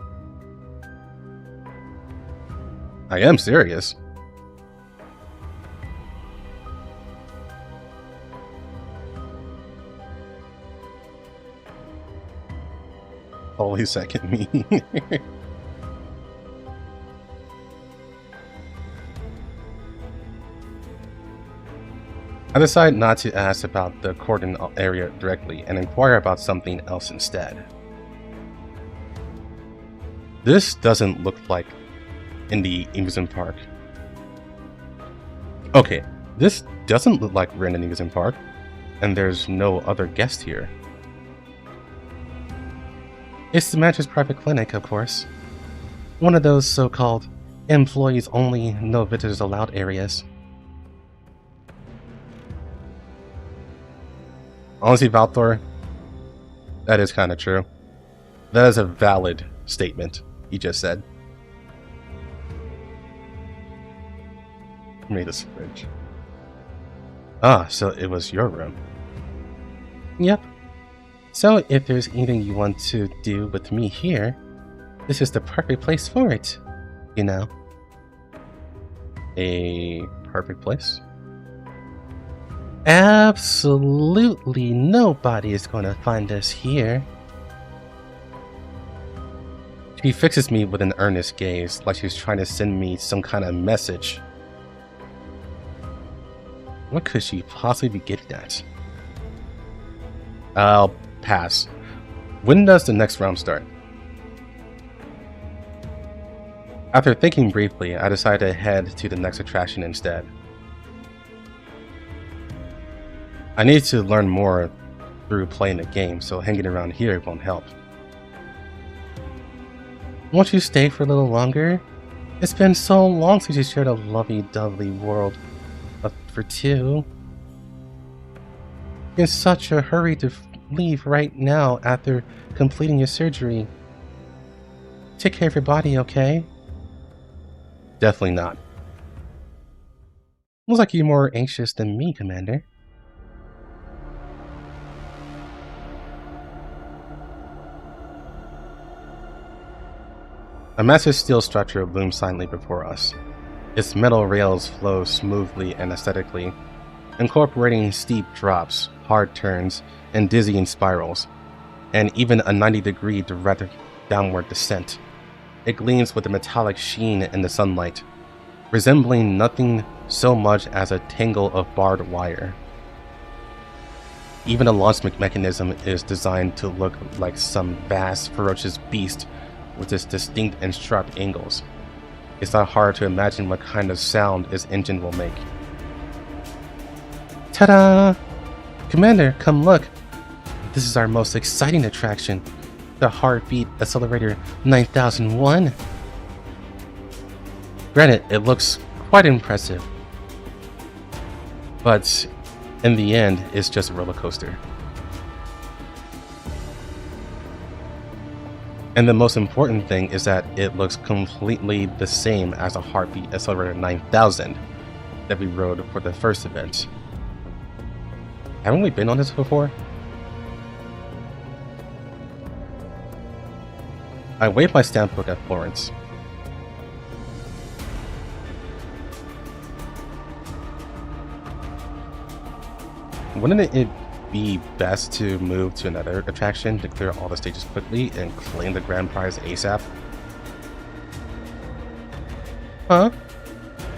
I am serious. Holy second me. I decide not to ask about the cordon area directly and inquire about something else instead. This doesn't look like in the amusement park. Okay, this doesn't look like we're in an amusement park, and there's no other guest here. It's the manager's private clinic, of course. One of those so-called employees only, no visitors allowed areas. Honestly, Valthor, that is kind of true. That is a valid statement he just said. Made a fridge. Ah, so it was your room. Yep. So if there's anything you want to do with me here, this is the perfect place for it, you know. A perfect place? Absolutely nobody is going to find us here. She fixes me with an earnest gaze, like she's trying to send me some kind of message. What could she possibly be getting at? I'll pass. When does the next round start? After thinking briefly, I decide to head to the next attraction instead. I need to learn more through playing the game, so hanging around here won't help. Won't you stay for a little longer? It's been so long since you shared a lovey-dovey world for two. You're in such a hurry to leave right now after completing your surgery. Take care of your body, okay? Definitely not. Looks like you're more anxious than me, Commander. A massive steel structure looms silently before us. Its metal rails flow smoothly and aesthetically, incorporating steep drops, hard turns, and dizzying spirals, and even a 90-degree direct downward descent. It gleams with a metallic sheen in the sunlight, resembling nothing so much as a tangle of barbed wire. Even the launch mechanism is designed to look like some vast, ferocious beast with its distinct and sharp angles. It's not hard to imagine what kind of sound its engine will make. Ta-da! Commander, come look. This is our most exciting attraction, the Heartbeat Accelerator 9001. Granted, it looks quite impressive, but in the end, it's just a roller coaster. And the most important thing is that it looks completely the same as a Heartbeat Accelerator 9000 that we rode for the first event. Haven't we been on this before? I waved my stamp book at Florence. Wouldn't it be best to move to another attraction to clear all the stages quickly and claim the grand prize ASAP? Huh?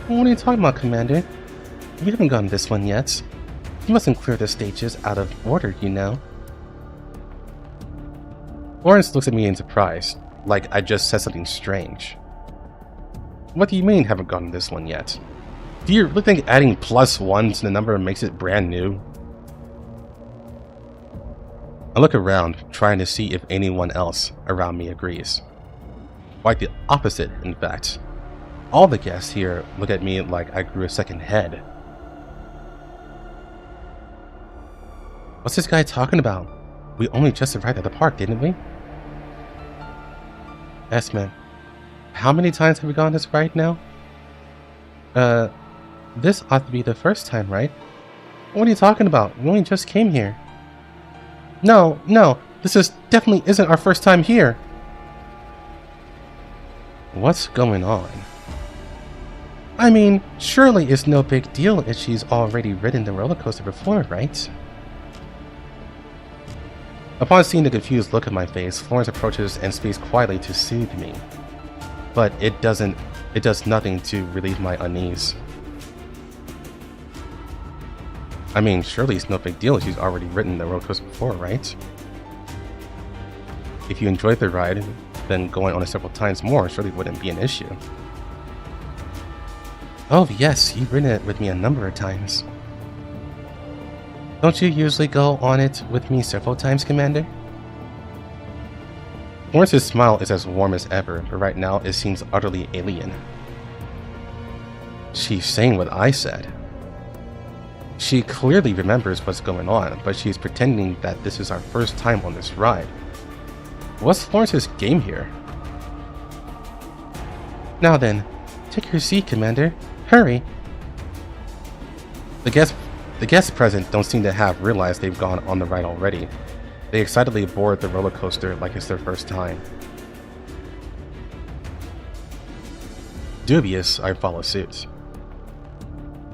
What are you talking about, Commander? We haven't gone this one yet. You mustn't clear the stages out of order, you know. Florence looks at me in surprise, like I just said something strange. What do you mean haven't gone this one yet? Do you really think adding +1 to the number makes it brand new? I look around, trying to see if anyone else around me agrees. Quite the opposite, in fact. All the guests here look at me like I grew a second head. What's this guy talking about? We only just arrived at the park, didn't we? Yes, man. How many times have we gone this ride now? This ought to be the first time, right? What are you talking about? We only just came here. No, this definitely isn't our first time here. What's going on? I mean, surely it's no big deal if she's already ridden the roller coaster before, right? Upon seeing the confused look on my face, Florence approaches and speaks quietly to soothe me. But it does nothing to relieve my unease. I mean, surely it's no big deal if she's already ridden the roller coaster before, right? If you enjoyed the ride, then going on it several times more surely wouldn't be an issue. Oh yes, you've ridden it with me a number of times. Don't you usually go on it with me several times, Commander? Florence's smile is as warm as ever, but right now it seems utterly alien. She's saying what I said. She clearly remembers what's going on, but she's pretending that this is our first time on this ride. What's Florence's game here? Now then, take your seat, Commander. Hurry! The guests present don't seem to have realized they've gone on the ride already. They excitedly board the roller coaster like it's their first time. Dubious, I follow suit.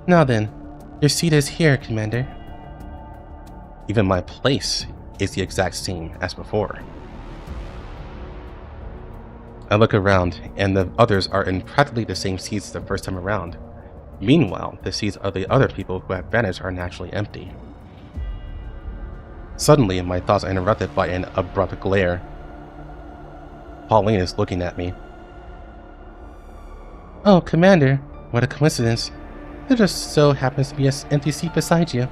Now then, your seat is here, Commander. Even my place is the exact same as before. I look around, and the others are in practically the same seats the first time around. Meanwhile, the seats of the other people who have vanished are naturally empty. Suddenly, my thoughts are interrupted by an abrupt glare. Pauline is looking at me. Oh, Commander, what a coincidence. There just so happens to be an empty seat beside you.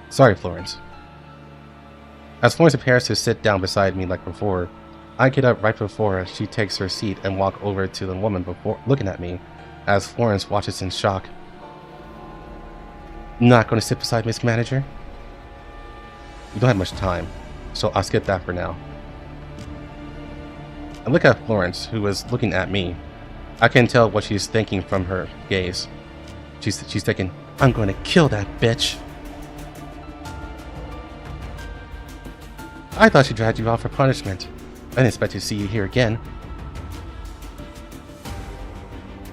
Sorry, Florence. As Florence prepares to sit down beside me like before, I get up right before she takes her seat and walk over to the woman before looking at me, as Florence watches in shock. Not going to sit beside Miss Manager? We don't have much time, so I'll skip that for now. I look at Florence, who is looking at me. I can tell what she's thinking from her gaze. She's thinking, I'm going to kill that bitch. I thought she dragged you off for punishment. I didn't expect to see you here again.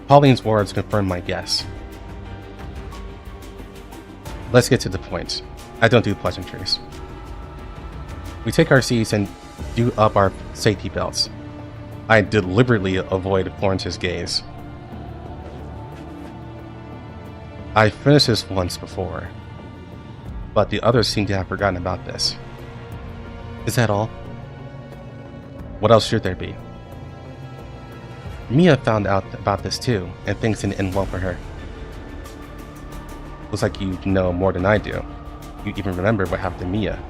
Pauline's words confirmed my guess. Let's get to the point. I don't do pleasantries. We take our seats and do up our safety belts. I deliberately avoid Florence's gaze. I finished this once before, but the others seem to have forgotten about this. Is that all? What else should there be? Mia found out about this too, and things didn't end well for her. Looks like you know more than I do. You even remember what happened to Mia.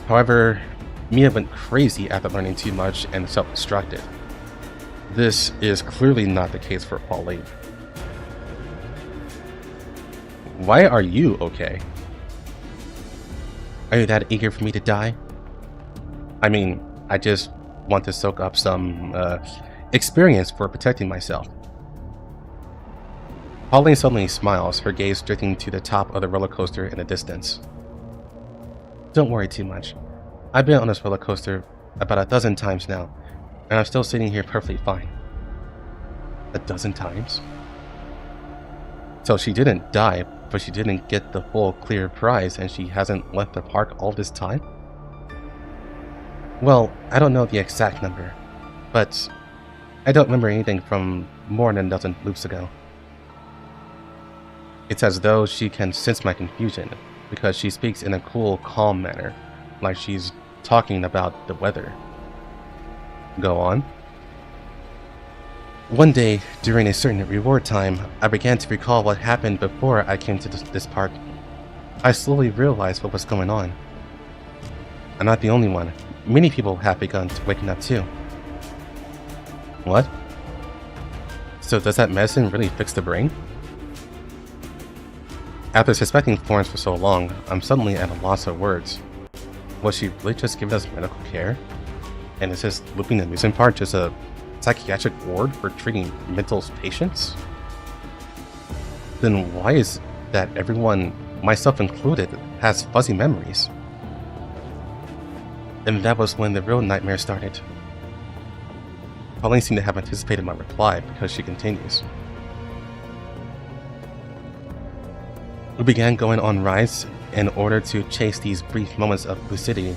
However, Mia went crazy after learning too much and self-destructed. This is clearly not the case for Pauline. Why are you okay? Are you that eager for me to die? I mean, I just want to soak up some experience for protecting myself. Pauline suddenly smiles, her gaze drifting to the top of the roller coaster in the distance. Don't worry too much. I've been on this roller coaster about a dozen times now, and I'm still sitting here perfectly fine. A dozen times? So she didn't die, but she didn't get the full clear prize, and she hasn't left the park all this time? Well, I don't know the exact number, but I don't remember anything from more than a dozen loops ago. It's as though she can sense my confusion, because she speaks in a cool, calm manner, like she's talking about the weather. Go on. One day, during a certain reward time, I began to recall what happened before I came to this park. I slowly realized what was going on. I'm not the only one. Many people have begun waking up too. What? So does that medicine really fix the brain? After suspecting Florence for so long, I'm suddenly at a loss of words. Was she really just giving us medical care? And is this looping amusement park just a psychiatric ward for treating mental patients? Then why is that everyone, myself included, has fuzzy memories? And that was when the real nightmare started. Pauline seemed to have anticipated my reply because she continues. We began going on rides in order to chase these brief moments of lucidity.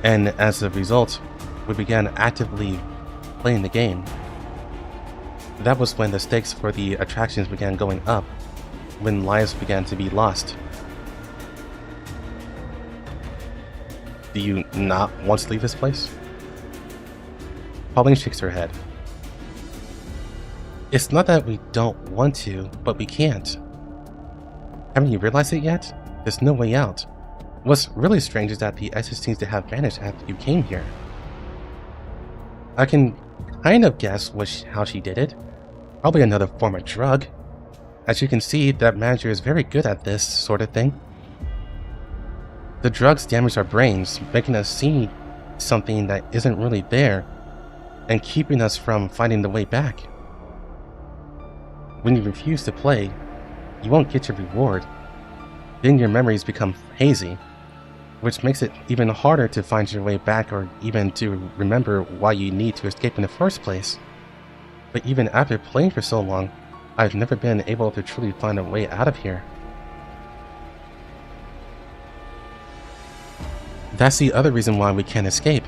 And as a result, we began actively playing the game. That was when the stakes for the attractions began going up, when lives began to be lost. Do you not want to leave this place? Pauline shakes her head. It's not that we don't want to, but we can't. Haven't you realized it yet? There's no way out. What's really strange is that the exit seems to have vanished after you came here. I can kind of guess how she did it. Probably another form of drug. As you can see, that manager is very good at this sort of thing. The drugs damage our brains, making us see something that isn't really there, and keeping us from finding the way back. When you refuse to play, you won't get your reward. Then your memories become hazy, which makes it even harder to find your way back or even to remember why you need to escape in the first place. But even after playing for so long, I've never been able to truly find a way out of here. That's the other reason why we can't escape.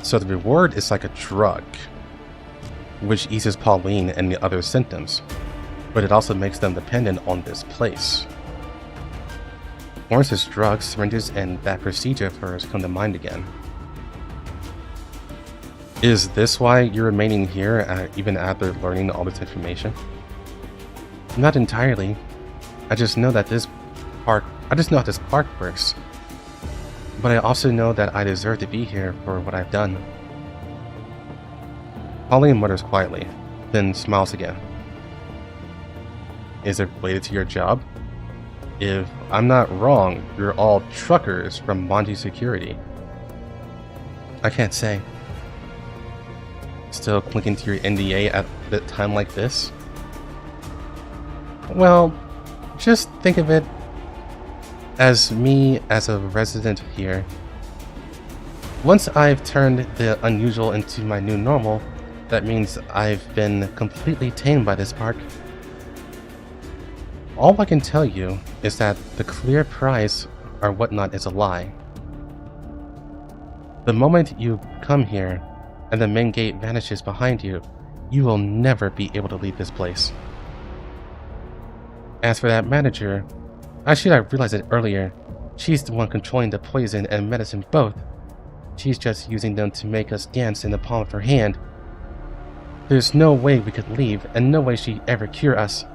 So the reward is like a drug, which eases Pauline and the other symptoms, but it also makes them dependent on this place. Florence's drugs, syringes, and that procedure of hers come to mind again. Is this why you're remaining here even after learning all this information? Not entirely. I just know how this park works. But I also know that I deserve to be here for what I've done. Pauline mutters quietly, then smiles again. Is it related to your job? If I'm not wrong, you're all truckers from Monty Security. I can't say. Still clinking to your NDA at a time like this? Well, just think of it as me as a resident here. Once I've turned the unusual into my new normal, that means I've been completely tamed by this park. All I can tell you is that the clear prize or whatnot is a lie. The moment you come here and the main gate vanishes behind you, you will never be able to leave this place. As for that manager, I should have realized it earlier. She's the one controlling the poison and medicine both. She's just using them to make us dance in the palm of her hand. There's no way we could leave, and no way she'd ever cure us.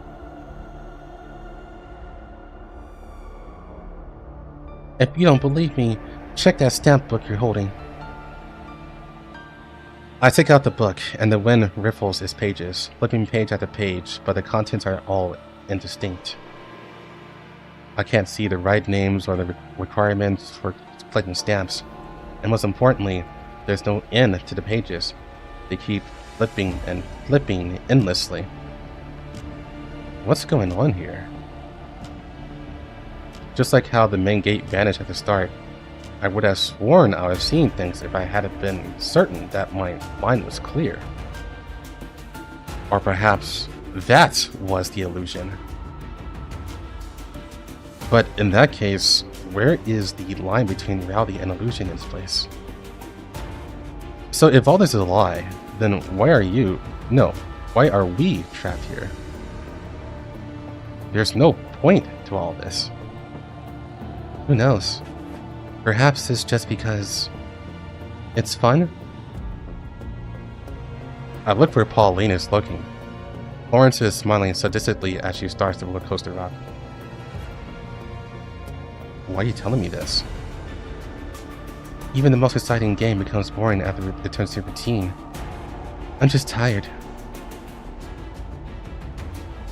If you don't believe me, check that stamp book you're holding. I take out the book, and the wind riffles its pages, flipping page after page, but the contents are all indistinct. I can't see the right names or the requirements for collecting stamps, and most importantly, there's no end to the pages. They keep flipping and flipping endlessly. What's going on here? Just like how the main gate vanished at the start, I would have sworn I would have seen things if I had been certain that my mind was clear. Or perhaps that was the illusion. But in that case, where is the line between reality and illusion in this place? So if all this is a lie, then why are we trapped here? There's no point to all this. Who knows? Perhaps it's just because it's fun? I look where Pauline is looking. Florence is smiling sadistically as she starts the roller coaster up. Why are you telling me this? Even the most exciting game becomes boring after it turns to routine. I'm just tired.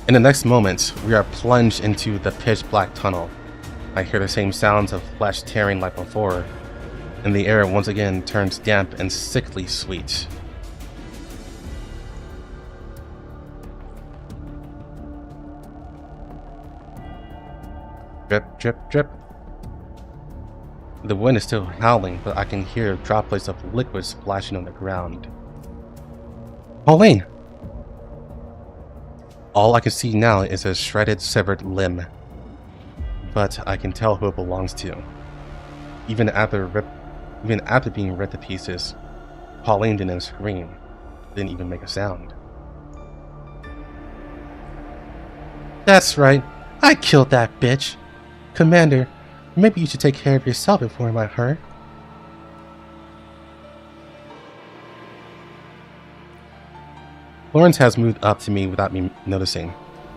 In the next moment, we are plunged into the pitch black tunnel. I hear the same sounds of flesh tearing like before, and the air once again turns damp and sickly sweet. Drip, drip, drip. The wind is still howling, but I can hear droplets of liquid splashing on the ground. Pauline! All I can see now is a shredded, severed limb. But I can tell who it belongs to. Even after being ripped to pieces, Pauline didn't scream, didn't even make a sound. That's right, I killed that bitch. Commander, maybe you should take care of yourself before it might hurt. Florence has moved up to me without me noticing,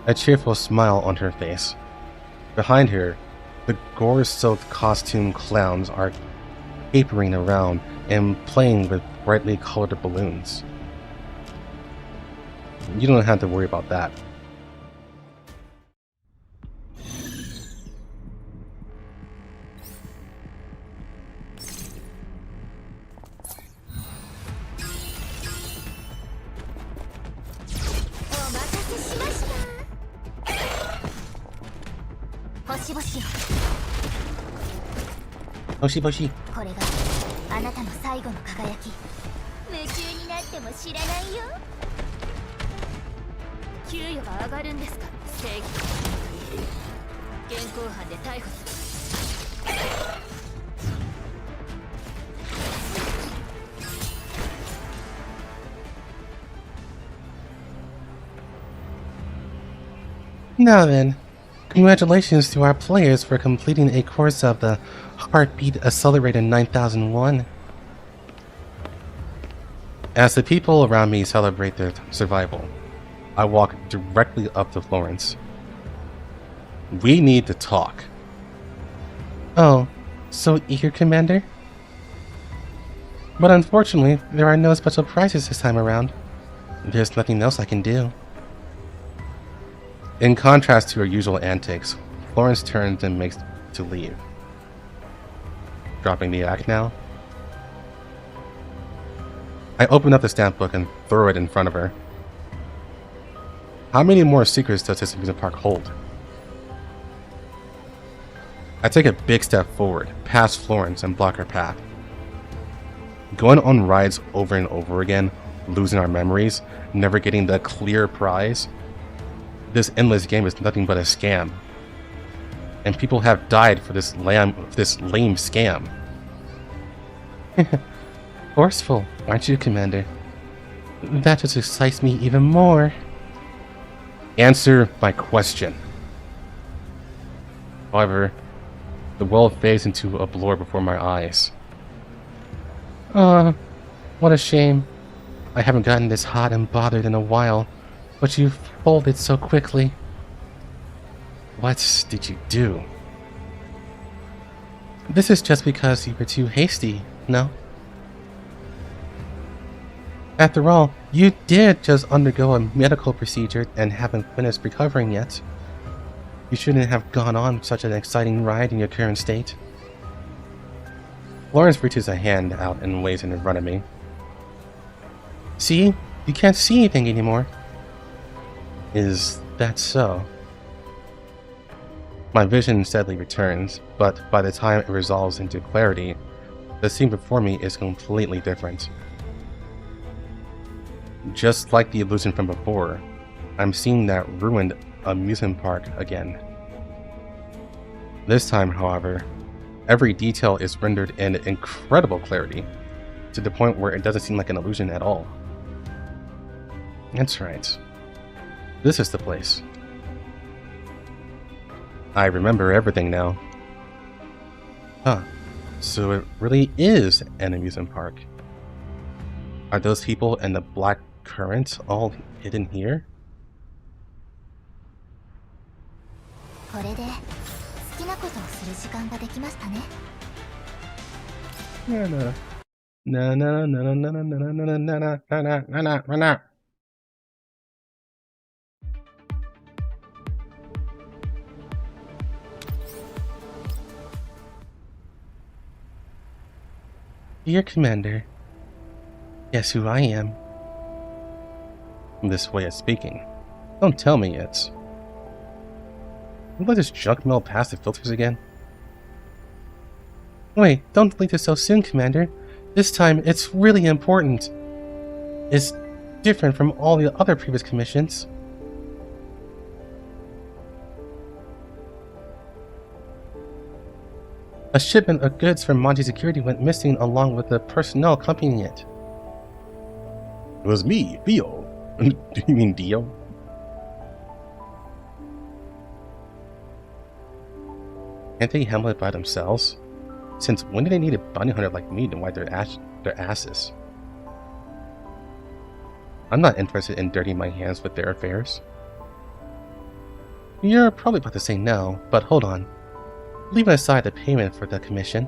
a cheerful smile on her face. Behind her, the gore-soaked costume clowns are capering around and playing with brightly colored balloons. You don't have to worry about that. Boshi boshi. これがあなたの最後の輝き。夢中になっても知らないよ。給与が上がるんですか。正義。現行犯で逮捕する。Now then, congratulations to our players for completing a course of the Heartbeat Accelerated 9001. As the people around me celebrate their survival, I walk directly up to Florence. We need to talk. Oh, so eager, Commander? But unfortunately, there are no special prizes this time around. There's nothing else I can do. In contrast to her usual antics, Florence turns and makes to leave. Dropping the act now? I open up the stamp book and throw it in front of her. How many more secrets does this amusement park hold? I take a big step forward, past Florence, and block her path. Going on rides over and over again, losing our memories, never getting the clear prize. This endless game is nothing but a scam. And people have died for this lame scam. Forceful, aren't you, Commander? That just excites me even more. Answer my question. However, the world fades into a blur before my eyes. What a shame. I haven't gotten this hot and bothered in a while, but you folded so quickly. What did you do? This is just because you were too hasty, no? After all, you did just undergo a medical procedure and haven't finished recovering yet. You shouldn't have gone on such an exciting ride in your current state. Lawrence reaches a hand out and waves in front of me. See? You can't see anything anymore. Is that so? My vision steadily returns, but by the time it resolves into clarity, the scene before me is completely different. Just like the illusion from before, I'm seeing that ruined amusement park again. This time, however, every detail is rendered in incredible clarity, to the point where it doesn't seem like an illusion at all. That's right. This is the place. I remember everything now. Huh. So it really is an amusement park. Are those people in the black current all hidden here? これで好きなことをする時間ができましたね。Na na na na na na na na na na na na na na na. Dear Commander, guess who I am? This way of speaking. Don't tell me it's... Will I just junk mail past the filters again? Wait, don't leave this so soon, Commander. This time, it's really important. It's different from all the other previous commissions. A shipment of goods from Monty Security went missing along with the personnel accompanying it. It was me, Theo. Do you mean Dio? Can't they handle it by themselves? Since when do they need a bounty hunter like me to wipe their asses? I'm not interested in dirtying my hands with their affairs. You're probably about to say no, but hold on. Leaving aside the payment for the commission,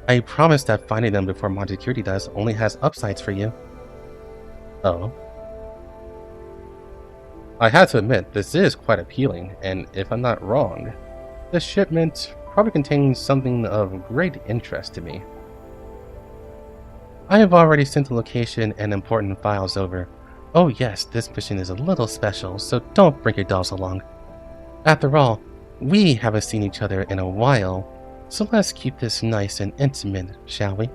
I promise that finding them before Monty Security does only has upsides for you. Oh? I have to admit, this is quite appealing, and if I'm not wrong, this shipment probably contains something of great interest to me. I have already sent the location and important files over. Oh yes, this mission is a little special, so don't bring your dolls along. After all, we haven't seen each other in a while, so let's keep this nice and intimate, shall we?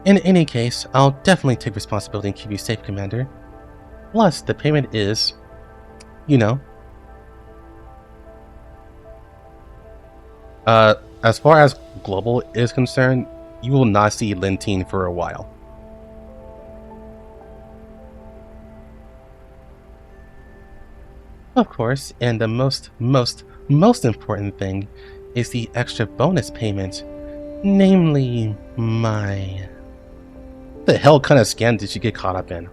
In any case, I'll definitely take responsibility and keep you safe, Commander. Plus, the payment is, you know. As far as Global is concerned, you will not see Lentine for a while. Of course, and the most important thing is the extra bonus payment, namely my... What the hell kind of scam did you get caught up in?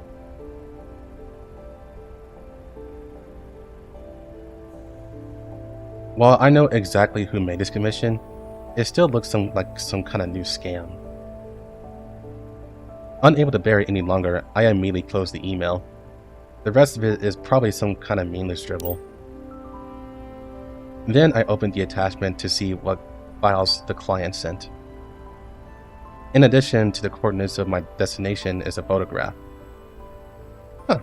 While I know exactly who made this commission, it still looks like some kind of new scam. Unable to bear it any longer, I immediately closed the email. The rest of it is probably some kind of meaningless dribble. Then I opened the attachment to see what files the client sent. In addition to the coordinates of my destination is a photograph. Huh.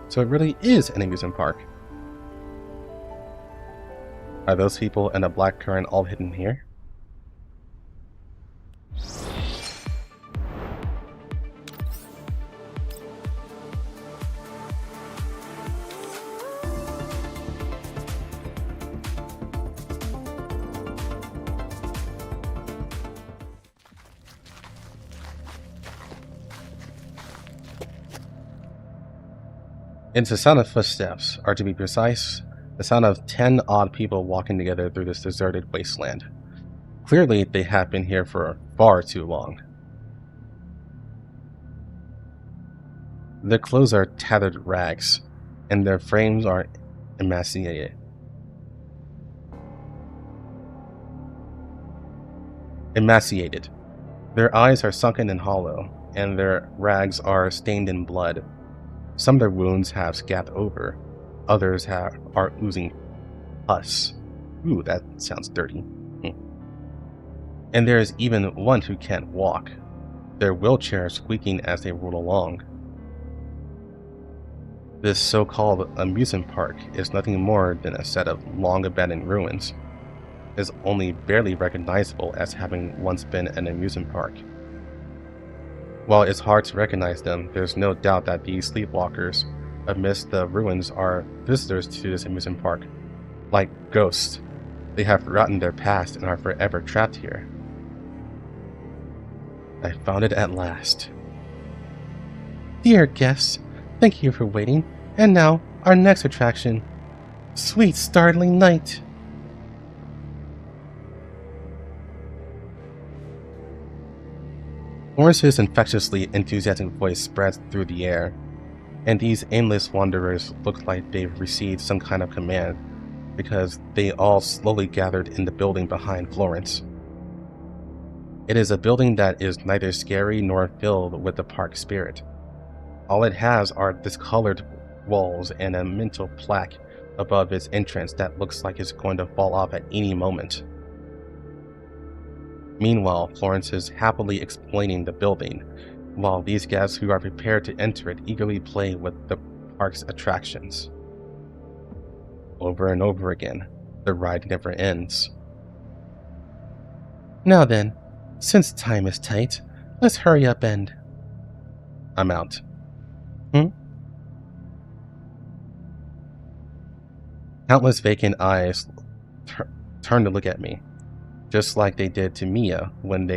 So it really is an amusement park. Are those people in the black current all hidden here? It's the sound of footsteps, or to be precise, the sound of 10 odd people walking together through this deserted wasteland. Clearly, they have been here for far too long. Their clothes are tattered rags, and their frames are emaciated. Their eyes are sunken and hollow, and their rags are stained in blood. Some of their wounds have scabbed over, others are oozing pus. Ooh, that sounds dirty. And there is even one who can't walk, their wheelchair squeaking as they roll along. This so-called amusement park is nothing more than a set of long-abandoned ruins. It is only barely recognizable as having once been an amusement park. While it's hard to recognize them, there's no doubt that these sleepwalkers amidst the ruins are visitors to this amusement park. Like ghosts, they have forgotten their past and are forever trapped here. I found it at last. Dear guests, thank you for waiting, and now our next attraction. Sweet startling night. Lawrence's infectiously enthusiastic voice spreads through the air, and these aimless wanderers look like they've received some kind of command, because they all slowly gathered in the building behind Florence. It is a building that is neither scary nor filled with the park spirit. All it has are discolored walls and a mental plaque above its entrance that looks like it's going to fall off at any moment. Meanwhile, Florence is happily explaining the building, while these guests who are prepared to enter it eagerly play with the park's attractions. Over and over again, the ride never ends. Now then, since time is tight, let's hurry up and... I'm out. Countless vacant eyes turn to look at me, just like they did to Mia when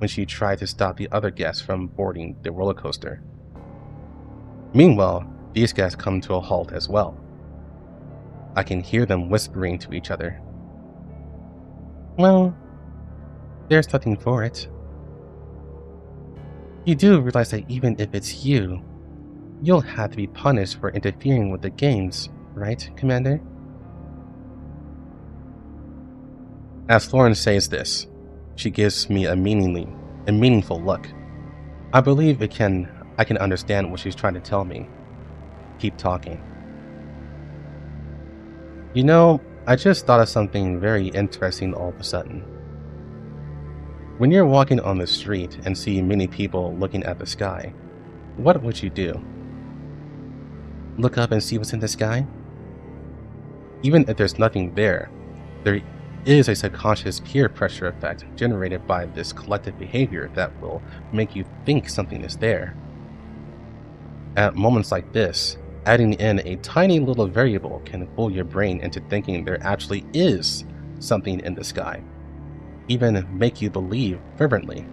she tried to stop the other guests from boarding the roller coaster. Meanwhile, these guests come to a halt as well. I can hear them whispering to each other. Well, there's nothing for it. You do realize that even if it's you, you'll have to be punished for interfering with the games, right, Commander? As Florence says this, she gives me a meaningful look. I believe I can understand what she's trying to tell me. Keep talking. You know, I just thought of something very interesting all of a sudden. When you're walking on the street and see many people looking at the sky, what would you do? Look up and see what's in the sky? Even if there's nothing there is a subconscious peer pressure effect generated by this collective behavior that will make you think something is there. At moments like this, adding in a tiny little variable can fool your brain into thinking there actually is something in the sky, even make you believe fervently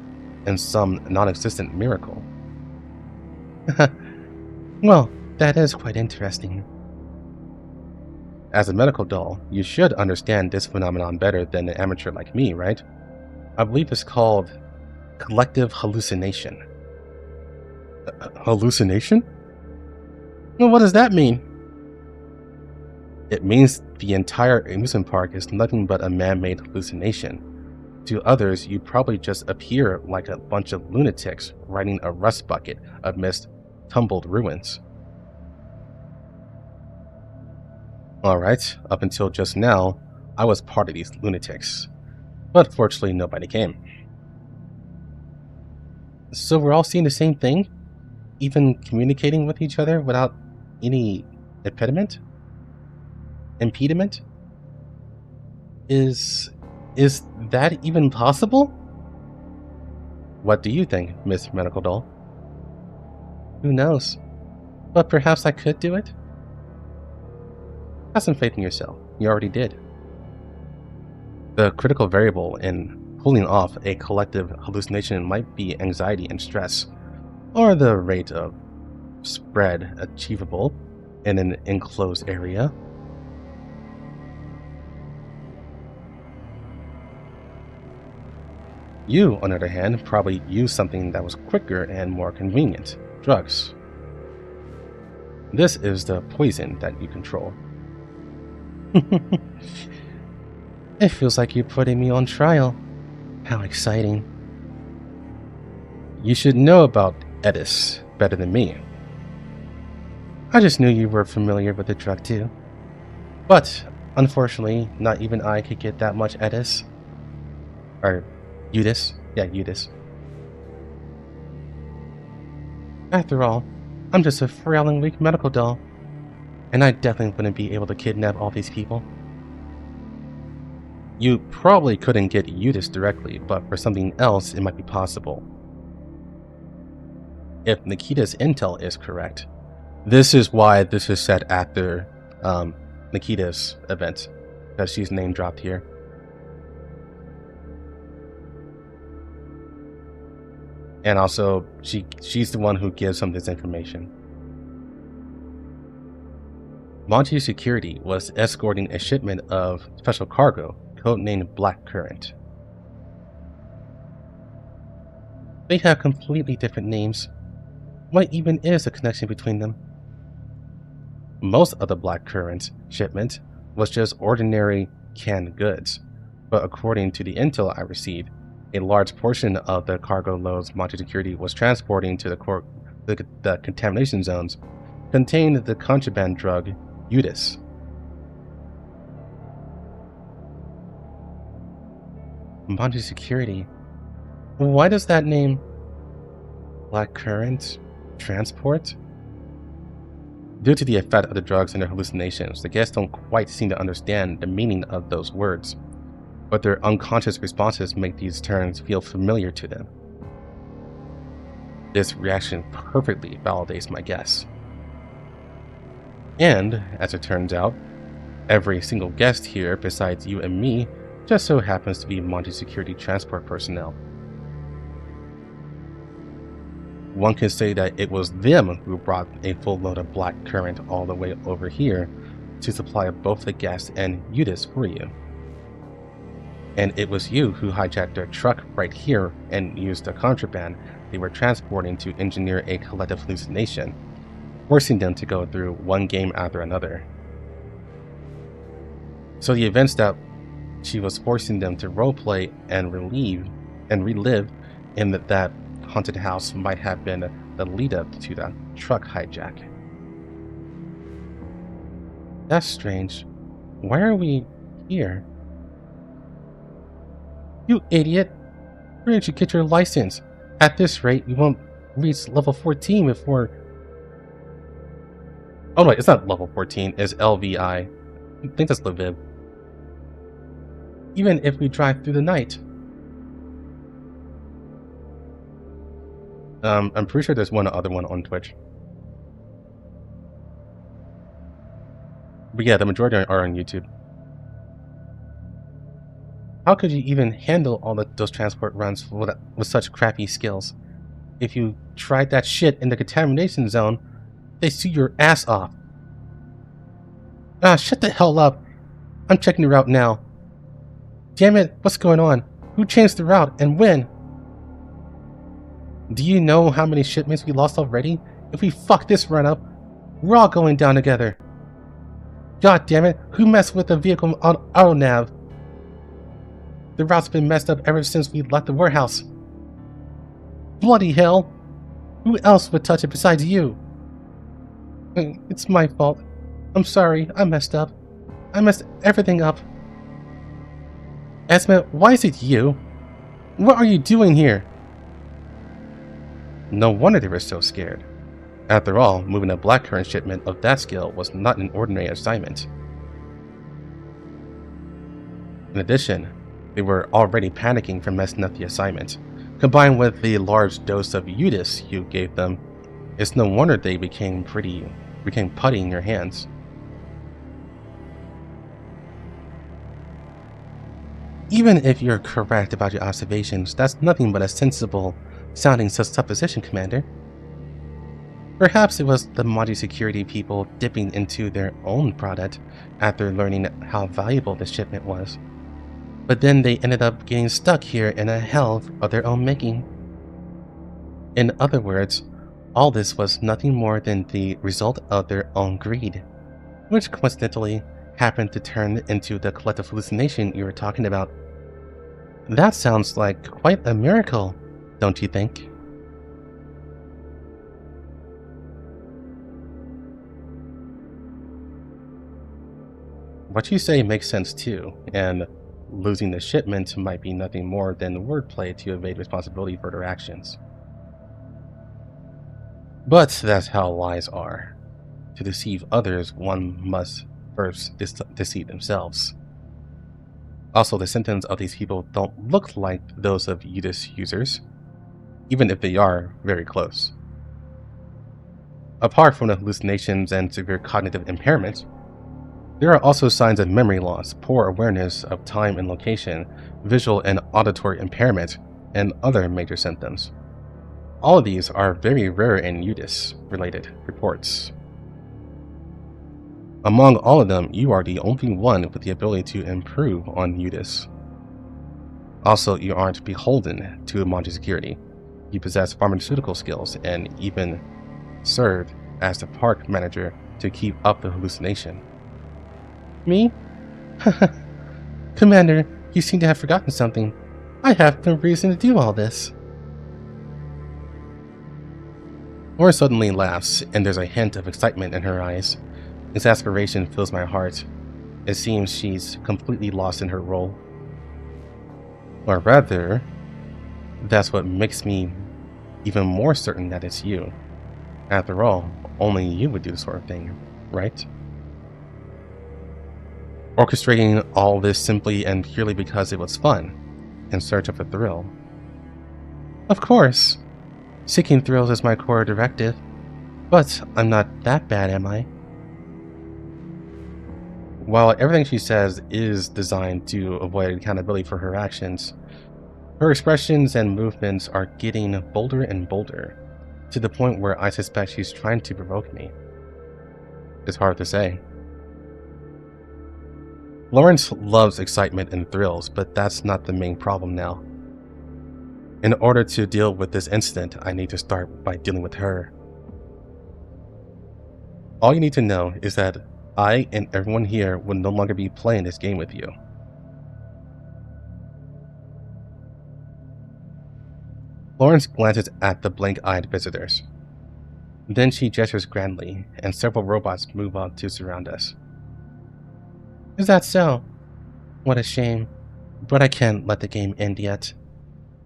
in some non-existent miracle. Well, that is quite interesting. As a medical doll, you should understand this phenomenon better than an amateur like me, right? I believe it's called collective hallucination. Hallucination? Well, what does that mean? It means the entire amusement park is nothing but a man-made hallucination. To others, you probably just appear like a bunch of lunatics riding a rust bucket amidst tumbled ruins. Alright, up until just now, I was part of these lunatics. But fortunately, nobody came. So we're all seeing the same thing? Even communicating with each other without any impediment? Is that even possible? What do you think, Miss Medical Doll? Who knows? But perhaps I could do it? Have some faith in yourself. You already did. The critical variable in pulling off a collective hallucination might be anxiety and stress, or the rate of spread achievable, in an enclosed area. You, on the other hand, probably used something that was quicker and more convenient. Drugs. This is the poison that you control. It feels like you're putting me on trial. How exciting. You should know about Edis better than me. I just knew you were familiar with the drug too. But, unfortunately, not even I could get that much Edis. Or, Udis. Yeah, Udis. After all, I'm just a frail and weak medical doll. And I definitely wouldn't be able to kidnap all these people. You probably couldn't get Udis directly, but for something else it might be possible. If Nikita's intel is correct. This is why this is set after Nikita's event, because she's name dropped here. And also, she's the one who gives some of this information. Monty Security was escorting a shipment of special cargo, codenamed Black Current. They have completely different names. What even is the connection between them? Most of the Black Current shipment was just ordinary canned goods, but according to the intel I received, a large portion of the cargo loads Monty Security was transporting to the contamination zones contained the contraband drug Udis. Monty Security. Why does that name Black Current Transport? Due to the effect of the drugs and their hallucinations, the guests don't quite seem to understand the meaning of those words, but their unconscious responses make these terms feel familiar to them. This reaction perfectly validates my guess. And, as it turns out, every single guest here besides you and me just so happens to be Monty Security transport personnel. One could say that it was them who brought a full load of Black Current all the way over here to supply both the guests and Udis for you. And it was you who hijacked their truck right here and used the contraband they were transporting to engineer a collective hallucination, forcing them to go through one game after another. So the events that she was forcing them to roleplay and relive in that haunted house might have been the lead up to the truck hijack. That's strange. Why are we here? You idiot! Where did you get your license? At this rate, we won't reach level 14 before... Oh no, it's not level 14, it's LVI. I think that's Lviv. Even if we drive through the night. I'm pretty sure there's one other one on Twitch. But yeah, the majority are on YouTube. How could you even handle all those transport runs with such crappy skills? If you tried that shit in the contamination zone, they sue your ass off. Ah, shut the hell up. I'm checking the route now. Damn it, what's going on? Who changed the route and when? Do you know how many shipments we lost already? If we fuck this run up, we're all going down together. God damn it, who messed with the vehicle on AutoNav? The route's been messed up ever since we left the warehouse. Bloody hell! Who else would touch it besides you? It's my fault. I'm sorry, I messed up. I messed everything up. Esme, why is it you? What are you doing here? No wonder they were so scared. After all, moving a blackcurrant shipment of that scale was not an ordinary assignment. In addition, they were already panicking from messing up the assignment. Combined with the large dose of Udis you gave them, it's no wonder they became putty in your hands. Even if you're correct about your observations, that's nothing but a sensible sounding supposition, Commander. Perhaps it was the Maji security people dipping into their own product after learning how valuable the shipment was. But then they ended up getting stuck here in a hell of their own making. In other words, all this was nothing more than the result of their own greed, which coincidentally happened to turn into the collective hallucination you were talking about. That sounds like quite a miracle, don't you think? What you say makes sense too, and losing the shipment might be nothing more than wordplay to evade responsibility for their actions. But that's how lies are. To deceive others, one must first deceive themselves. Also, the symptoms of these people don't look like those of Udis users, even if they are very close. Apart from the hallucinations and severe cognitive impairment, there are also signs of memory loss, poor awareness of time and location, visual and auditory impairment, and other major symptoms. All of these are very rare in Udis-related reports. Among all of them, you are the only one with the ability to improve on Udis. Also, you aren't beholden to Maji security. You possess pharmaceutical skills and even served as the park manager to keep up the hallucination. Me? Commander, you seem to have forgotten something. I have no reason to do all this. Laura suddenly laughs, and there's a hint of excitement in her eyes. Exasperation fills my heart. It seems she's completely lost in her role. Or rather, that's what makes me even more certain that it's you. After all, only you would do this sort of thing, right? Orchestrating all this simply and purely because it was fun, in search of a thrill. Of course. Seeking thrills is my core directive. But I'm not that bad, am I? While everything she says is designed to avoid accountability for her actions, her expressions and movements are getting bolder and bolder, to the point where I suspect she's trying to provoke me. It's hard to say. Lawrence loves excitement and thrills, but that's not the main problem now. In order to deal with this incident, I need to start by dealing with her. All you need to know is that I and everyone here will no longer be playing this game with you. Lawrence glances at the blank-eyed visitors. Then she gestures grandly, and several robots move up to surround us. Is that so? What a shame. But I can't let the game end yet.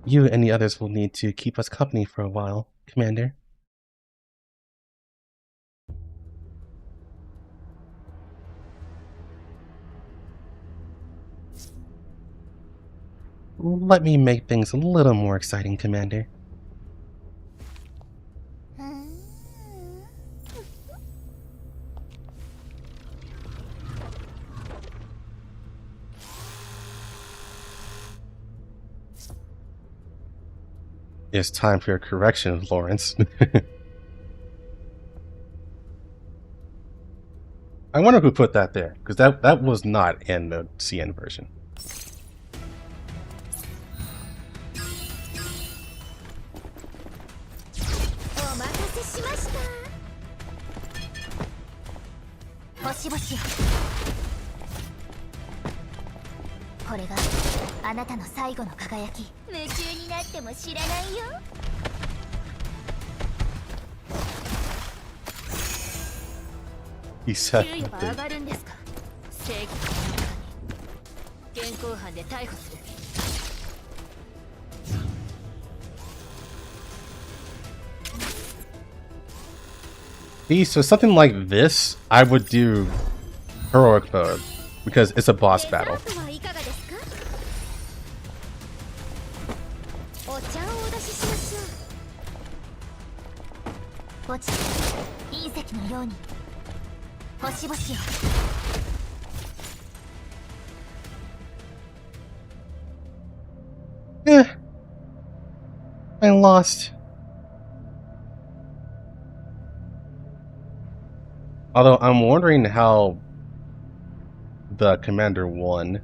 You and the others will need to keep us company for a while, Commander. Let me make things a little more exciting, Commander. It's time for your correction, Lawrence. I wonder who put that there, because that was not in the CN version. He said nothing. See, so something like this, I would do heroic mode, because it's a boss battle. I lost. Although I'm wondering how the commander won.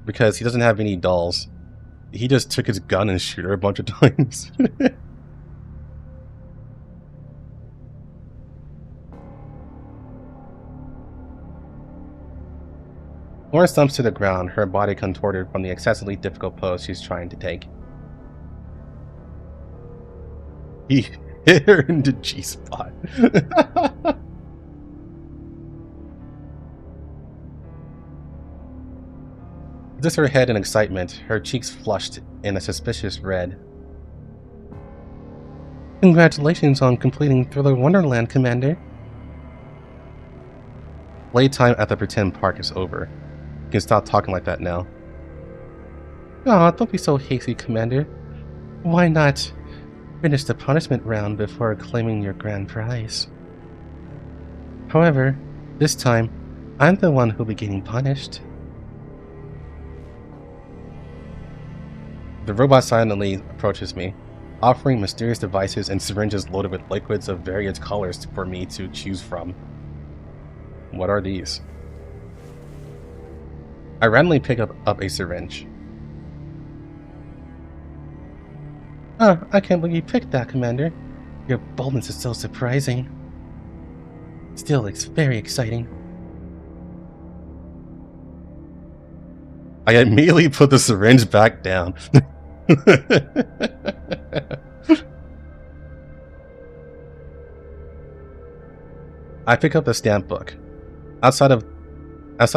Because he doesn't have any dolls. He just took his gun and shoot her a bunch of times. Lauren stumps to the ground, her body contorted from the excessively difficult pose she's trying to take. He hit her in the G-spot. Just her head in excitement, her cheeks flushed in a suspicious red. Congratulations on completing Thriller Wonderland, Commander. Playtime at the pretend park is over. You can stop talking like that now. Aw, don't be so hasty, Commander. Why not finish the punishment round before claiming your grand prize? However, this time, I'm the one who'll be getting punished. The robot silently approaches me, offering mysterious devices and syringes loaded with liquids of various colors for me to choose from. What are these? I randomly pick up a syringe. I can't believe you picked that, Commander. Your boldness is so surprising. Still, it's very exciting. I immediately put the syringe back down. I pick up the stamp book. Outside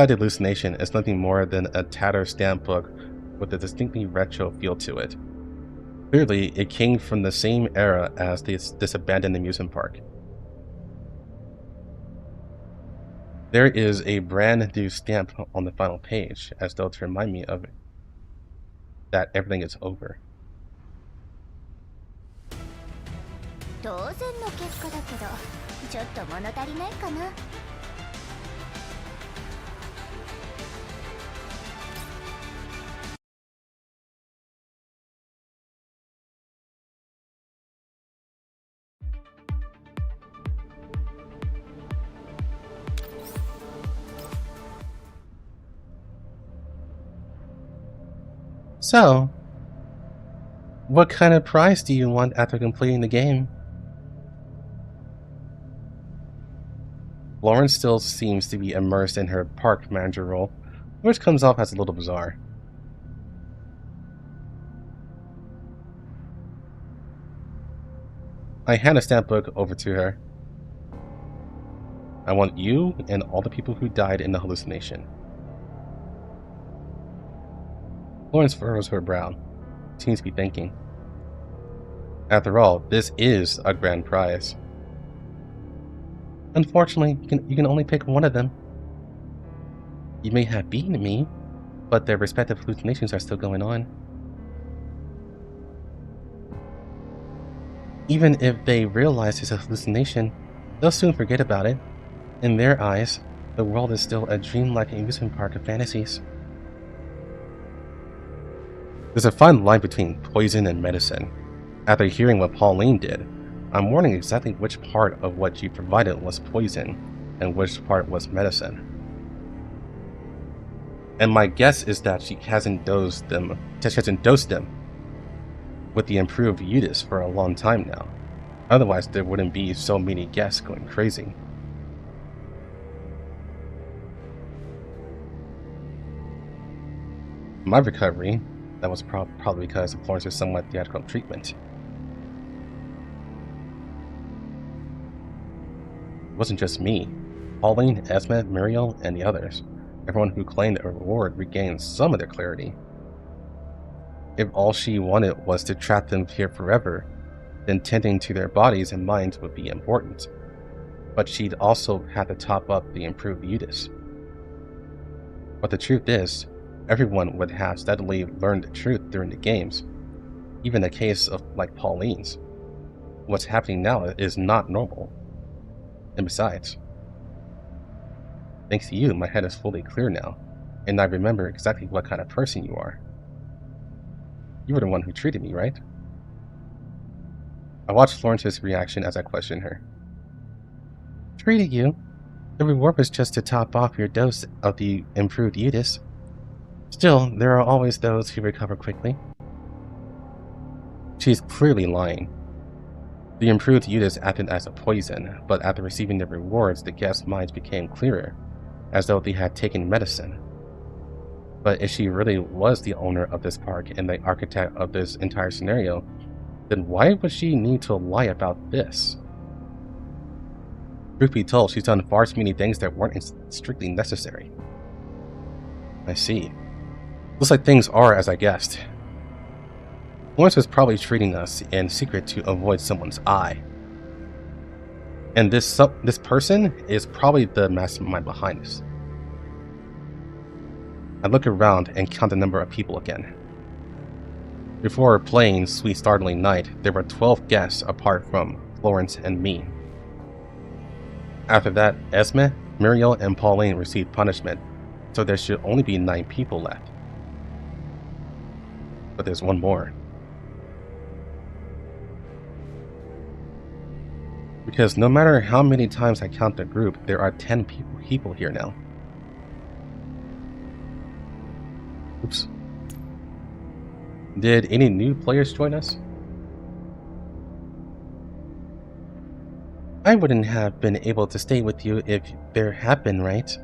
the hallucination is nothing more than a tattered stamp book with a distinctly retro feel to it. Clearly, it came from the same era as this abandoned amusement park. There is a brand new stamp on the final page, as though to remind me of it, that everything is over. 当然の結果だけど、ちょっと物足りないかな。So, what kind of prize do you want after completing the game? Lauren still seems to be immersed in her park manager role, which comes off as a little bizarre. I hand a stamp book over to her. I want you and all the people who died in the hallucination. Florence furrows her brow. Seems to be thinking. After all, this is a grand prize. Unfortunately, you can only pick one of them. You may have beaten me, but their respective hallucinations are still going on. Even if they realize it's a hallucination, they'll soon forget about it. In their eyes, the world is still a dreamlike amusement park of fantasies. There's a fine line between poison and medicine. After hearing what Pauline did, I'm wondering exactly which part of what you provided was poison and which part was medicine. And my guess is that she hasn't dosed them with the improved Udis for a long time now. Otherwise, there wouldn't be so many guests going crazy. My recovery, that was probably because of Florence's somewhat theatrical treatment. It wasn't just me. Pauline, Esme, Muriel, and the others. Everyone who claimed a reward regained some of their clarity. If all she wanted was to trap them here forever, then tending to their bodies and minds would be important. But she'd also have to top up the improved Udis. But the truth is, everyone would have steadily learned the truth during the games, even the case of like Pauline's. What's happening now is not normal. And besides, thanks to you, my head is fully clear now, and I remember exactly what kind of person you are. You were the one who treated me, right? I watched Florence's reaction as I questioned her. treated you. The reward was just to top off your dose of the improved Eutis. Still, there are always those who recover quickly. She's clearly lying. The improved Eutis acted as a poison, but after receiving the rewards, the guests' minds became clearer, as though they had taken medicine. But if she really was the owner of this park and the architect of this entire scenario, then why would she need to lie about this? Truth be told, she's done far too many things that weren't strictly necessary. I see. Looks like things are as I guessed. Florence was probably treating us in secret to avoid someone's eye. And this person is probably the mastermind behind this. I look around and count the number of people again. Before playing Sweet Startling Night, there were 12 guests apart from Florence and me. After that, Esme, Muriel, and Pauline received punishment, so there should only be 9 people left. But there's one more. Because no matter how many times I count the group, there are 10 people here now. Oops. Did any new players join us? I wouldn't have been able to stay with you if there had been, right?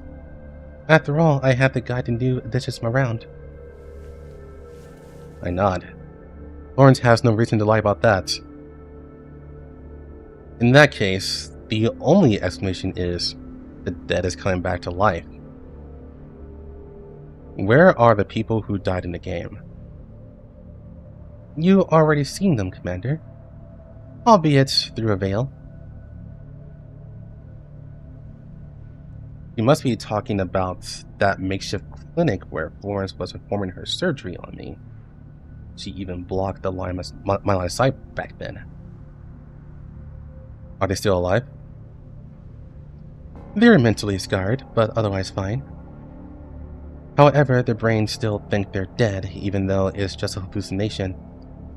After all, I had to guide the new additions around. I nod. Lawrence has no reason to lie about that. In that case, the only explanation is the dead is coming back to life. Where are the people who died in the game? You already seen them, Commander. Albeit through a veil. You must be talking about that makeshift clinic where Florence was performing her surgery on me. She even blocked the line of my line of sight back then. Are they still alive? They're mentally scarred, but otherwise fine. However, their brains still think they're dead, even though it's just a hallucination,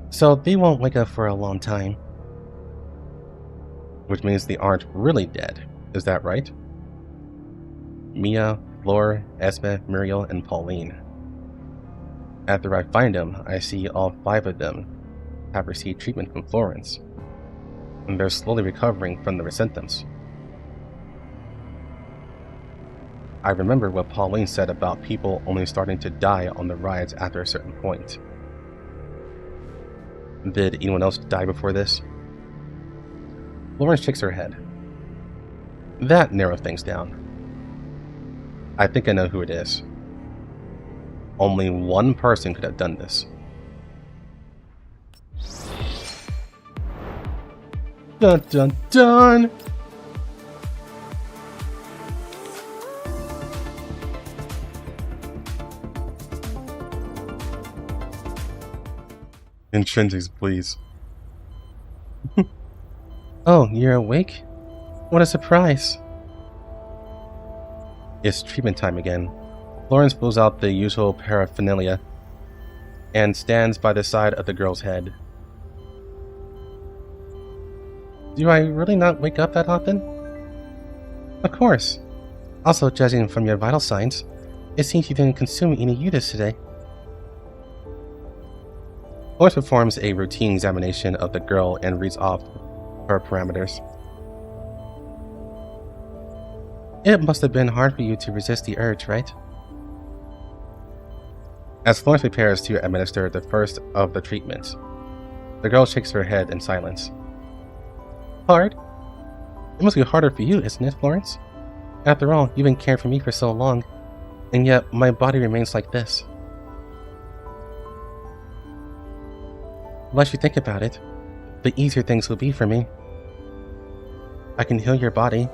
so they won't wake up for a long time. Which means they aren't really dead, is that right? Mia, Flora, Esme, Muriel, and Pauline. After I find them, I see all 5 of them have received treatment from Florence, and they're slowly recovering from their symptoms. I remember what Pauline said about people only starting to die on the rides after a certain point. Did anyone else die before this? Florence shakes her head. That narrows things down. I think I know who it is. Only one person could have done this. Dun dun dun! Intrinsics, please. Oh, you're awake? What a surprise. It's treatment time again. Florence pulls out the usual paraphernalia and stands by the side of the girl's head. Do I really not wake up that often? Of course. Also, judging from your vital signs, it seems you didn't consume any Eutis today. Florence performs a routine examination of the girl and reads off her parameters. It must have been hard for you to resist the urge, right? As Florence prepares to administer the first of the treatments, the girl shakes her head in silence. Hard? It must be harder for you, isn't it, Florence? After all, you've been caring for me for so long, and yet my body remains like this. The less you think about it, the easier things will be for me. I can heal your body.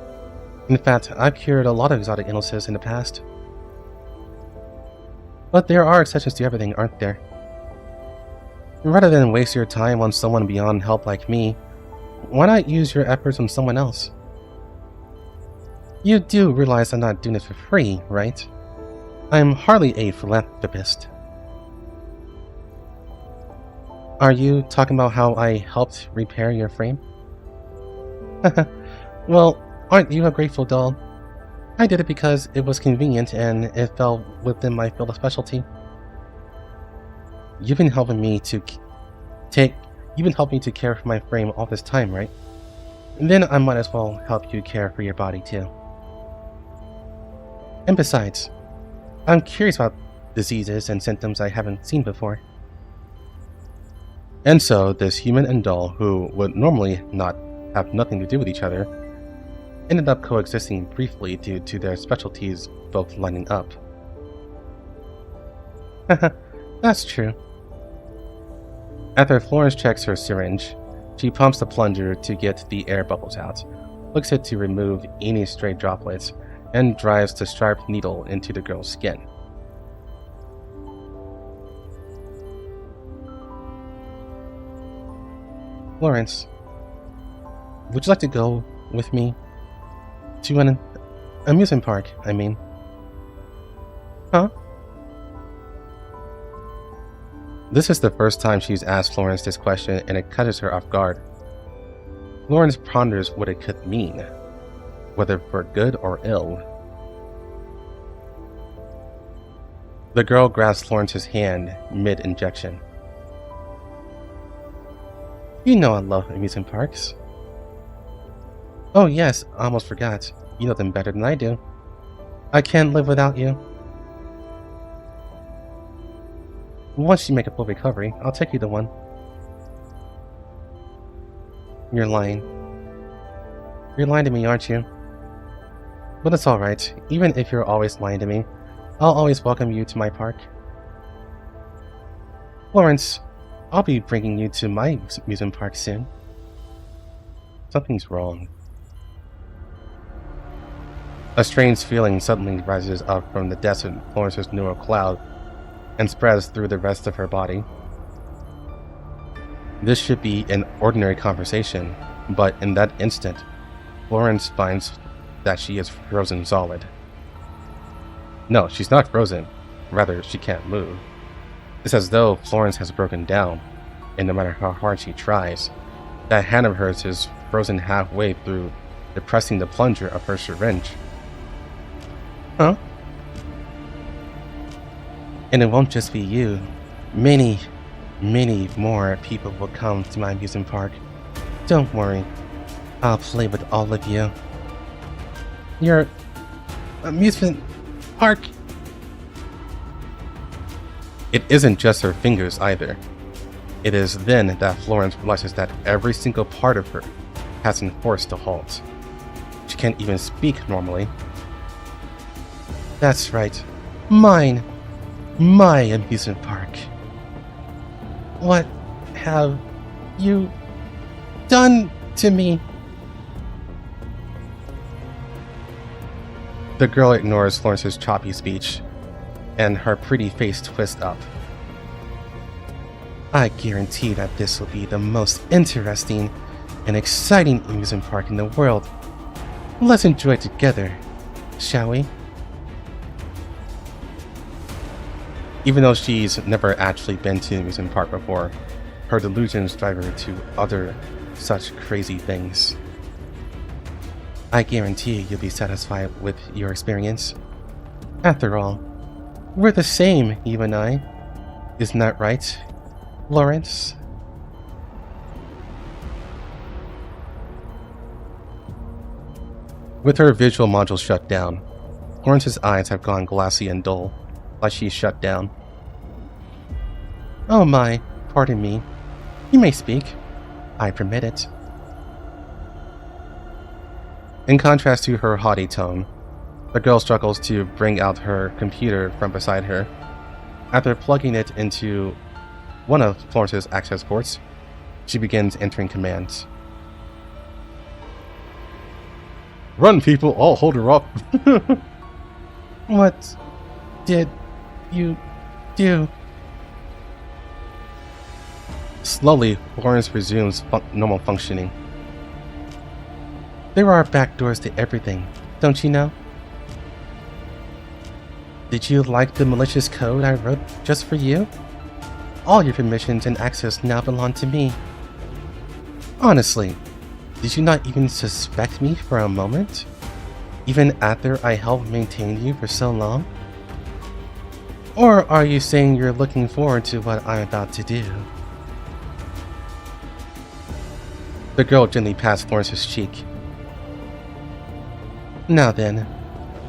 In fact, I've cured a lot of exotic illnesses in the past. But there are exceptions to everything, aren't there? Rather than waste your time on someone beyond help like me, why not use your efforts on someone else? You do realize I'm not doing it for free, right? I'm hardly a philanthropist. Are you talking about how I helped repair your frame? Well, Aren't you a grateful doll? I did it because it was convenient and it fell within my field of specialty. You've been helping me to care for my frame all this time, right? Then I might as well help you care for your body too. And besides, I'm curious about diseases and symptoms I haven't seen before. And so, this human and doll, who would normally not have nothing to do with each other, ended up coexisting briefly due to their specialties both lining up. Haha, that's true. After Florence checks her syringe, she pumps the plunger to get the air bubbles out, hooks it to remove any stray droplets, and drives the sharp needle into the girl's skin. Florence, would you like to go with me to an amusement park, I mean? Huh? This is the first time she's asked Florence this question, and it catches her off guard. Florence ponders what it could mean, whether for good or ill. The girl grabs Florence's hand mid-injection. You know I love amusement parks. Oh yes, I almost forgot. You know them better than I do. I can't live without you. Once you make a full recovery, I'll take you to one. You're lying. You're lying to me, aren't you? But it's alright. Even if you're always lying to me, I'll always welcome you to my park. Florence, I'll be bringing you to my amusement park soon. Something's wrong. A strange feeling suddenly rises up from the depths of Florence's neural cloud and spreads through the rest of her body. This should be an ordinary conversation, but in that instant, Florence finds that she is frozen solid. No, she's not frozen. Rather, she can't move. It's as though Florence has broken down, and no matter how hard she tries, that hand of hers is frozen halfway through depressing the plunger of her syringe. Huh? And it won't just be you. Many more people will come to my amusement park. Don't worry. I'll play with all of you. Your amusement park. It isn't just her fingers either. It is then that Florence realizes that every single part of her has been forced to halt. She can't even speak normally. That's right. Mine. My amusement park. What have you done to me? The girl ignores Florence's choppy speech, and her pretty face twists up. I guarantee that this will be the most interesting and exciting amusement park in the world. Let's enjoy it together, shall we? Even though she's never actually been to an amusement park before, her delusions drive her to other such crazy things. I guarantee you'll be satisfied with your experience. After all, we're the same, you and I. Isn't that right, Lawrence? With her visual module shut down, Lawrence's eyes have gone glassy and dull, like she's shut down. Oh my, pardon me. You may speak. I permit it. In contrast to her haughty tone, the girl struggles to bring out her computer from beside her. After plugging it into one of Florence's access ports, she begins entering commands. Run, people! I'll hold her up! What did you do? Slowly, Florence resumes normal functioning. There are back doors to everything, don't you know? Did you like the malicious code I wrote just for you? All your permissions and access now belong to me. Honestly, Did you not even suspect me for a moment? Even after I helped maintain you for so long? Or are you saying you're looking forward to what I'm about to do? The girl gently passed Florence's cheek. Now then,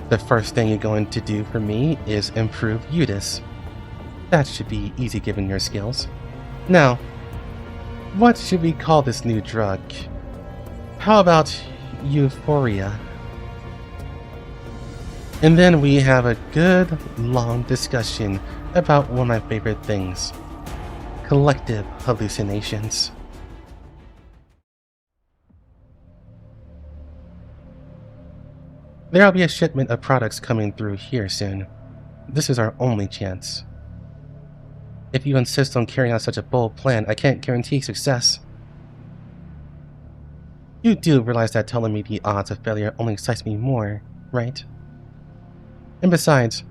the first thing you're going to do for me is improve Eudice. That should be easy given your skills. Now, what should we call this new drug? How about Euphoria? And then we have a good, long discussion about one of my favorite things. Collective hallucinations. There'll be a shipment of products coming through here soon. This is our only chance. If you insist on carrying out such a bold plan, I can't guarantee success. You do realize that telling me the odds of failure only excites me more, right? And besides,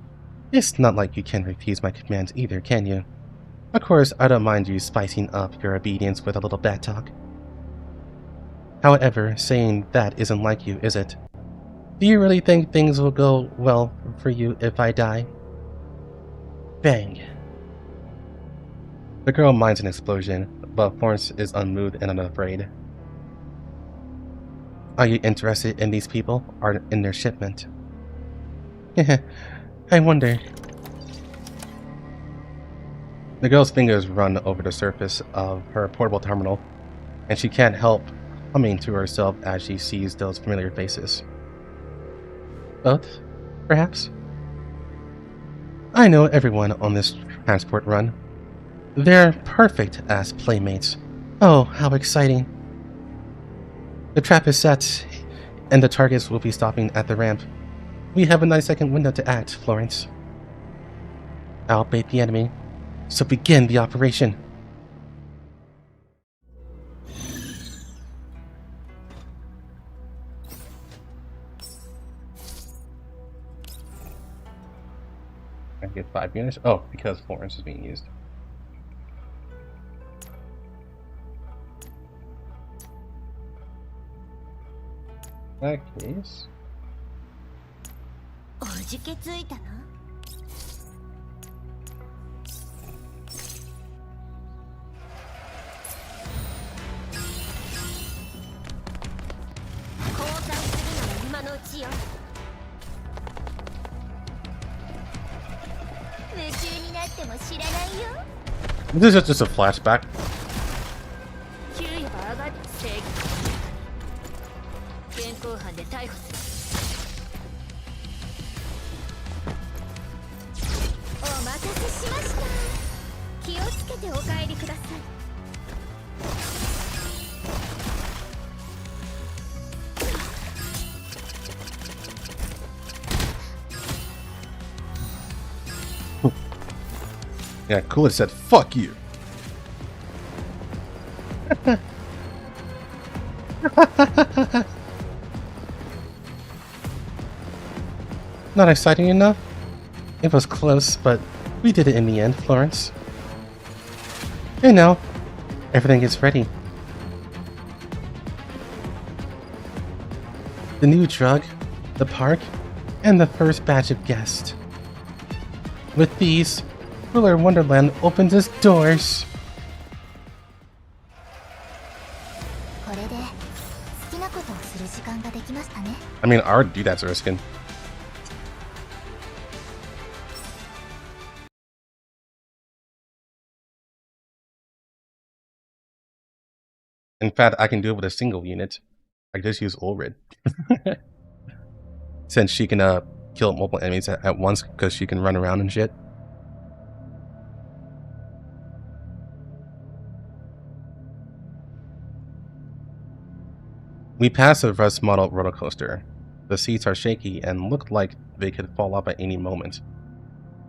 it's not like you can refuse my commands either, can you? Of course, I don't mind you spicing up your obedience with a little bad talk. However, saying that isn't like you, is it? Do you really think things will go well for you if I die? Bang. The girl minds an explosion, but Florence is unmoved and unafraid. Are you interested in these people or in their shipment? I wonder. The girl's fingers run over the surface of her portable terminal, and she can't help humming to herself as she sees those familiar faces. Both, perhaps? I know everyone on this transport run. They're perfect as playmates. Oh, how exciting. The trap is set, and the targets will be stopping at the ramp. We have a 9-second window to act, Florence. I'll bait the enemy, so begin the operation. I get 5 units? Oh, because Florence is being used. In that case... おじけついたな。交代するのは今のうちよ。夢中になっても知らないよ。 This is just a flashback. 給与が上がる正義。現行犯で逮捕する。 お待たせしました。気をつけてお帰りください。Yeah, Coolidge said, fuck you. Not exciting enough? It was close, but we did it in the end, Florence. And now, everything is ready. The new drug, the park, and the first batch of guests. With these, Ruler Wonderland opens its doors. I mean, I would do that to Erskine. In fact, I can do it with a single unit. I can just use Ulrid. Since she can kill multiple enemies at once because she can run around and shit. We pass a Rust model roller coaster. The seats are shaky and look like they could fall off at any moment.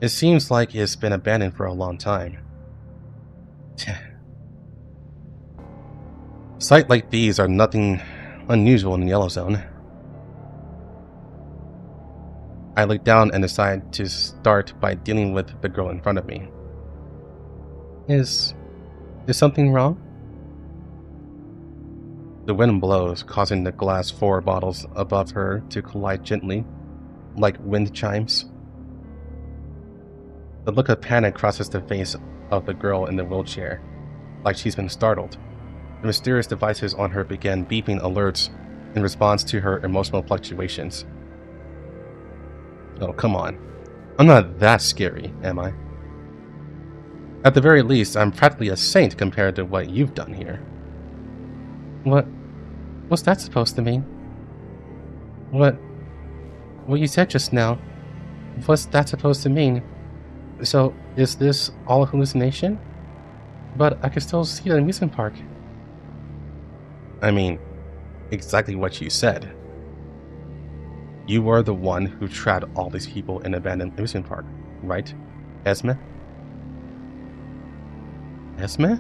It seems like it's been abandoned for a long time. Sights like these are nothing unusual in the Yellow Zone. I look down and decide to start by dealing with the girl in front of me. Is something wrong? The wind blows, causing the glass 4 bottles above her to collide gently, like wind chimes. The look of panic crosses the face of the girl in the wheelchair, like she's been startled. The mysterious devices on her began beeping alerts in response to her emotional fluctuations. Oh, come on. I'm not that scary, am I? At the very least, I'm practically a saint compared to what you've done here. What's that supposed to mean? What you said just now, what's that supposed to mean? So, is this all a hallucination? But I can still see the amusement park. I mean, exactly what you said. You were the one who trapped all these people in an abandoned amusement park, right, Esme? Esme?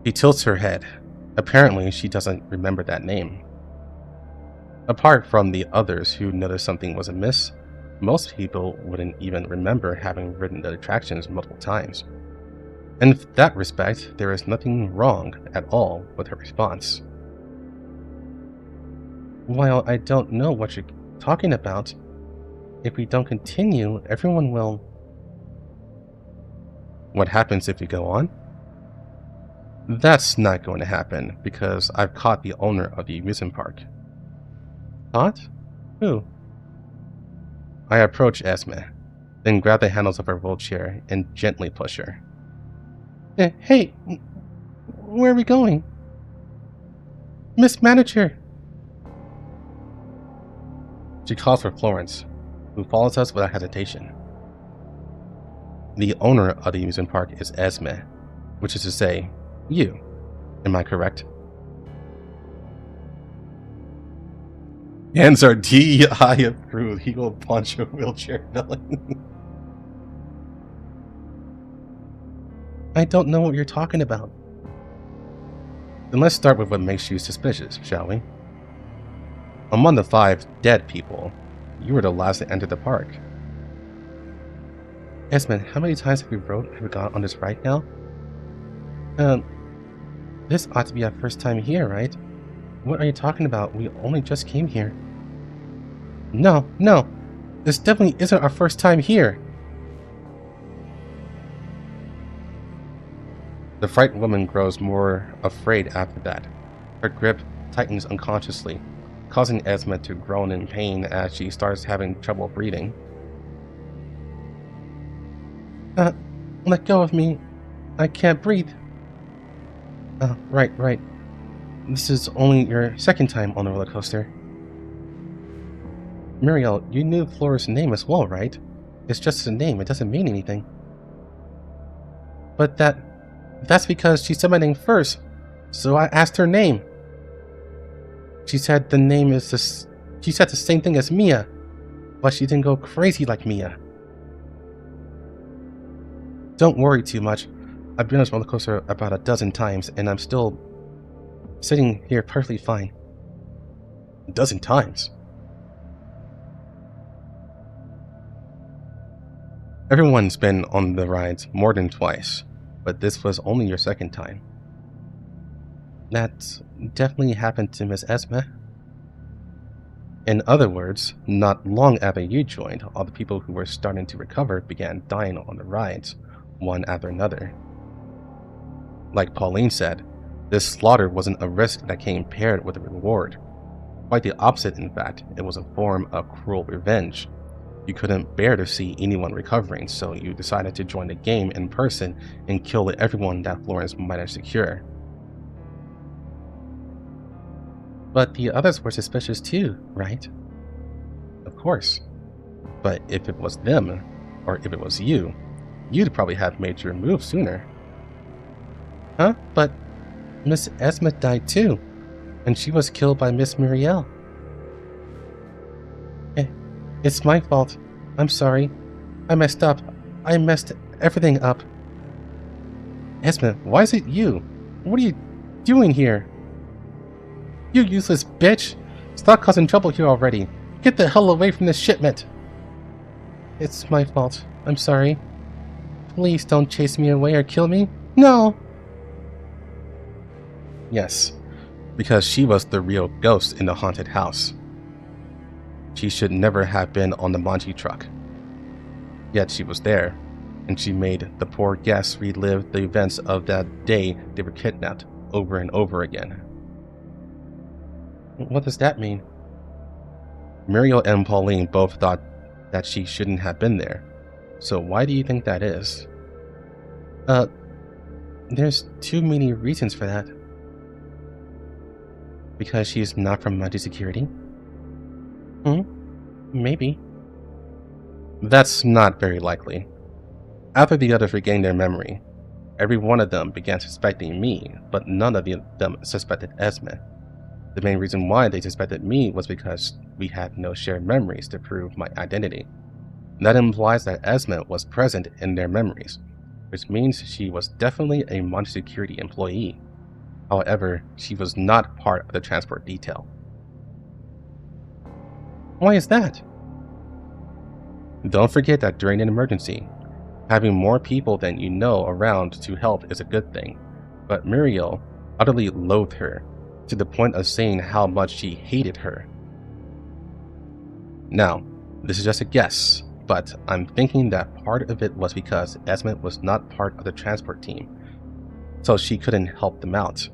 She tilts her head. Apparently, she doesn't remember that name. Apart from the others who noticed something was amiss, most people wouldn't even remember having ridden the attractions multiple times. In that respect, there is nothing wrong at all with her response. While I don't know what you're talking about, if we don't continue, everyone will... What happens if we go on? That's not going to happen, because I've caught the owner of the amusement park. Caught? Who? I approach Esme, then grab the handles of her wheelchair and gently push her. Hey, where are we going? Miss Manager! She calls for Florence, who follows us without hesitation. The owner of the amusement park is Esme, which is to say, you. Am I correct? Hands are DEI approved. He will punch a wheelchair villain. I don't know what you're talking about. Then let's start with what makes you suspicious, shall we? Among the 5 dead people, you were the last to enter the park. Esme, how many times have we gone on this ride now? This ought to be our first time here, right? What are you talking about? We only just came here. No, this definitely isn't our first time here. The frightened woman grows more afraid after that. Her grip tightens unconsciously, causing Esme to groan in pain as she starts having trouble breathing. Let go of me. I can't breathe. Right. This is only your second time on the roller coaster. Muriel, you knew Flora's name as well, right? It's just a name, it doesn't mean anything. But that's because she said my name first, so I asked her name. She said she said the same thing as Mia, but she didn't go crazy like Mia. Don't worry too much. I've been on this roller coaster about a dozen times, and I'm still sitting here perfectly fine. A dozen times? Everyone's been on the rides more than twice, but this was only your second time. That definitely happened to Miss Esme. In other words, not long after you joined, all the people who were starting to recover began dying on the rides, one after another. Like Pauline said, this slaughter wasn't a risk that came paired with a reward. Quite the opposite, in fact. It was a form of cruel revenge. You couldn't bear to see anyone recovering, so you decided to join the game in person and kill everyone that Florence managed to cure. But the others were suspicious too, right? Of course. But if it was them, or if it was you, you'd probably have made your move sooner. Huh? But Miss Esme died too, and she was killed by Miss Muriel. It's my fault. I'm sorry. I messed up. I messed everything up. Esme, why is it you? What are you doing here? You useless bitch! Stop causing trouble here already. Get the hell away from this shipment! It's my fault. I'm sorry. Please don't chase me away or kill me. No! Yes, because she was the real ghost in the haunted house. She should never have been on the Monty truck. Yet she was there, and she made the poor guests relive the events of that day they were kidnapped over and over again. What does that mean? Muriel and Pauline both thought that she shouldn't have been there. So why do you think that is? There's too many reasons for that. Because she's not from Monty Security? Maybe. That's not very likely. After the others regained their memory, every one of them began suspecting me, but none of them suspected Esme. The main reason why they suspected me was because we had no shared memories to prove my identity. That implies that Esme was present in their memories, which means she was definitely a Monty Security employee. However, she was not part of the transport detail. Why is that? Don't forget that during an emergency, having more people than you know around to help is a good thing, but Muriel utterly loathed her, to the point of saying how much she hated her. Now, this is just a guess, but I'm thinking that part of it was because Esme was not part of the transport team, so she couldn't help them out.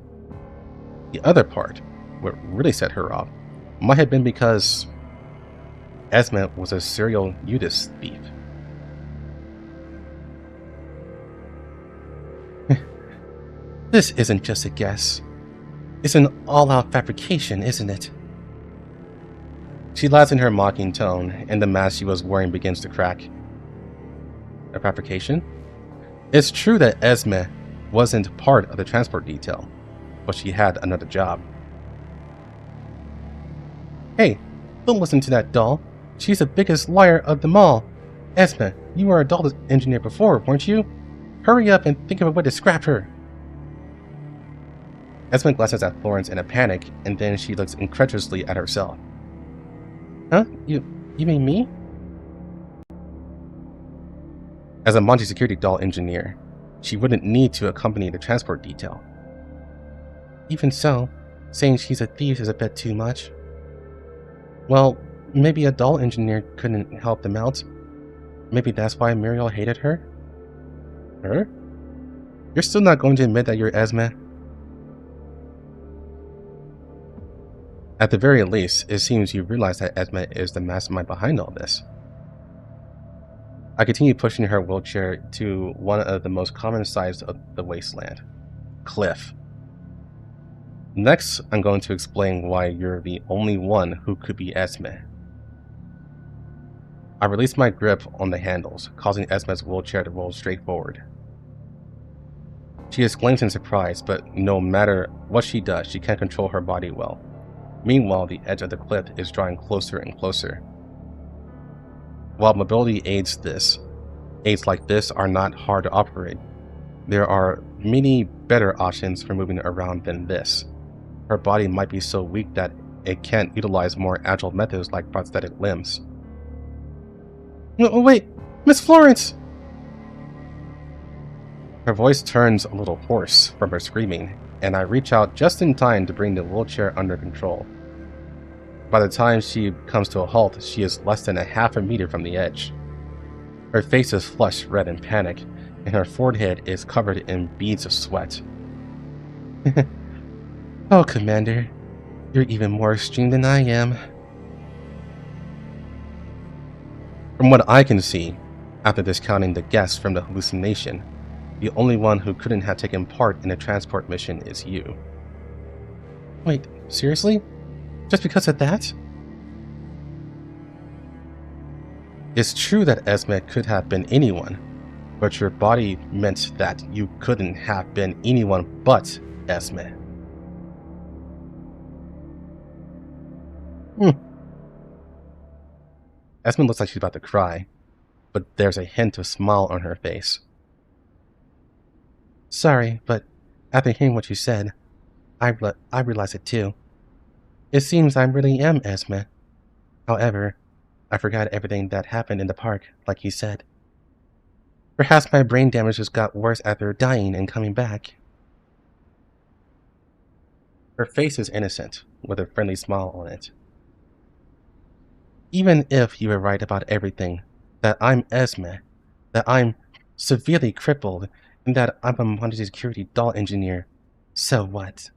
The other part, what really set her off, might have been because Esme was a serial Judas thief. This isn't just a guess. It's an all-out fabrication, isn't it? She laughs in her mocking tone, and the mask she was wearing begins to crack. A fabrication? It's true that Esme wasn't part of the transport detail, but she had another job. Hey, don't listen to that doll. She's the biggest liar of them all. Esme, you were a doll engineer before, weren't you? Hurry up and think of a way to scrap her. Esme glances at Florence in a panic, and then she looks incredulously at herself. Huh? You mean me? As a Monty Security doll engineer, she wouldn't need to accompany the transport detail. Even so, saying she's a thief is a bit too much. Well, maybe a doll engineer couldn't help them out. Maybe that's why Muriel hated her? Her? You're still not going to admit that you're Esme? At the very least, it seems you realize that Esme is the mastermind behind all this. I continue pushing her wheelchair to one of the most common sights of the wasteland, Cliff. Next, I'm going to explain why you're the only one who could be Esme. I release my grip on the handles, causing Esme's wheelchair to roll straight forward. She exclaims in surprise, but no matter what she does, she can't control her body well. Meanwhile, the edge of the cliff is drawing closer and closer. While mobility aids like this are not hard to operate. There are many better options for moving around than this. Her body might be so weak that it can't utilize more agile methods like prosthetic limbs. Oh, wait! Miss Florence! Her voice turns a little hoarse from her screaming, and I reach out just in time to bring the wheelchair under control. By the time she comes to a halt, she is less than a half a meter from the edge. Her face is flushed red in panic, and her forehead is covered in beads of sweat. Oh, Commander, you're even more extreme than I am. From what I can see, after discounting the guests from the hallucination, the only one who couldn't have taken part in a transport mission is you. Wait, seriously? Just because of that? It's true that Esme could have been anyone, but your body meant that you couldn't have been anyone but Esme. Esme looks like she's about to cry, but there's a hint of smile on her face. Sorry, but after hearing what you said, I realize it too. It seems I really am Esme. However, I forgot everything that happened in the park, like you said. Perhaps my brain damage just got worse after dying and coming back. Her face is innocent, with a friendly smile on it. Even if you were right about everything, that I'm Esme, that I'm severely crippled, and that I'm a Monty security doll engineer, so what?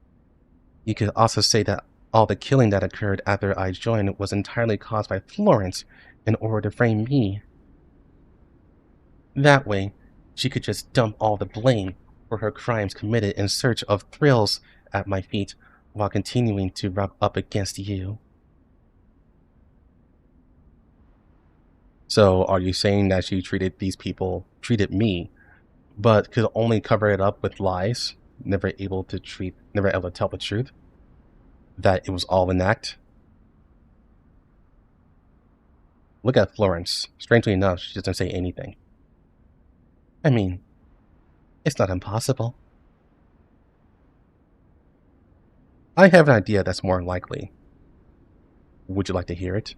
You could also say that all the killing that occurred after I joined was entirely caused by Florence in order to frame me. That way, she could just dump all the blame for her crimes committed in search of thrills at my feet while continuing to rub up against you. So, are you saying that she treated me, but could only cover it up with lies, never able to tell the truth? That it was all an act? Look at Florence. Strangely enough, she doesn't say anything. I mean, it's not impossible. I have an idea that's more likely. Would you like to hear it?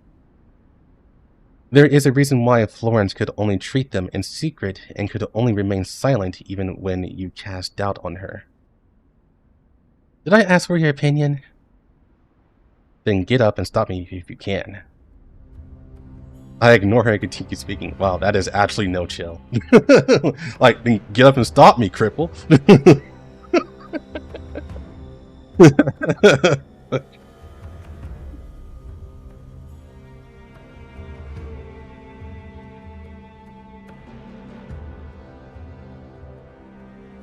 There is a reason why Florence could only treat them in secret and could only remain silent even when you cast doubt on her. Did I ask for your opinion? Then get up and stop me if you can. I ignore her and continue speaking. Wow, that is actually no chill. Like, then get up and stop me, cripple.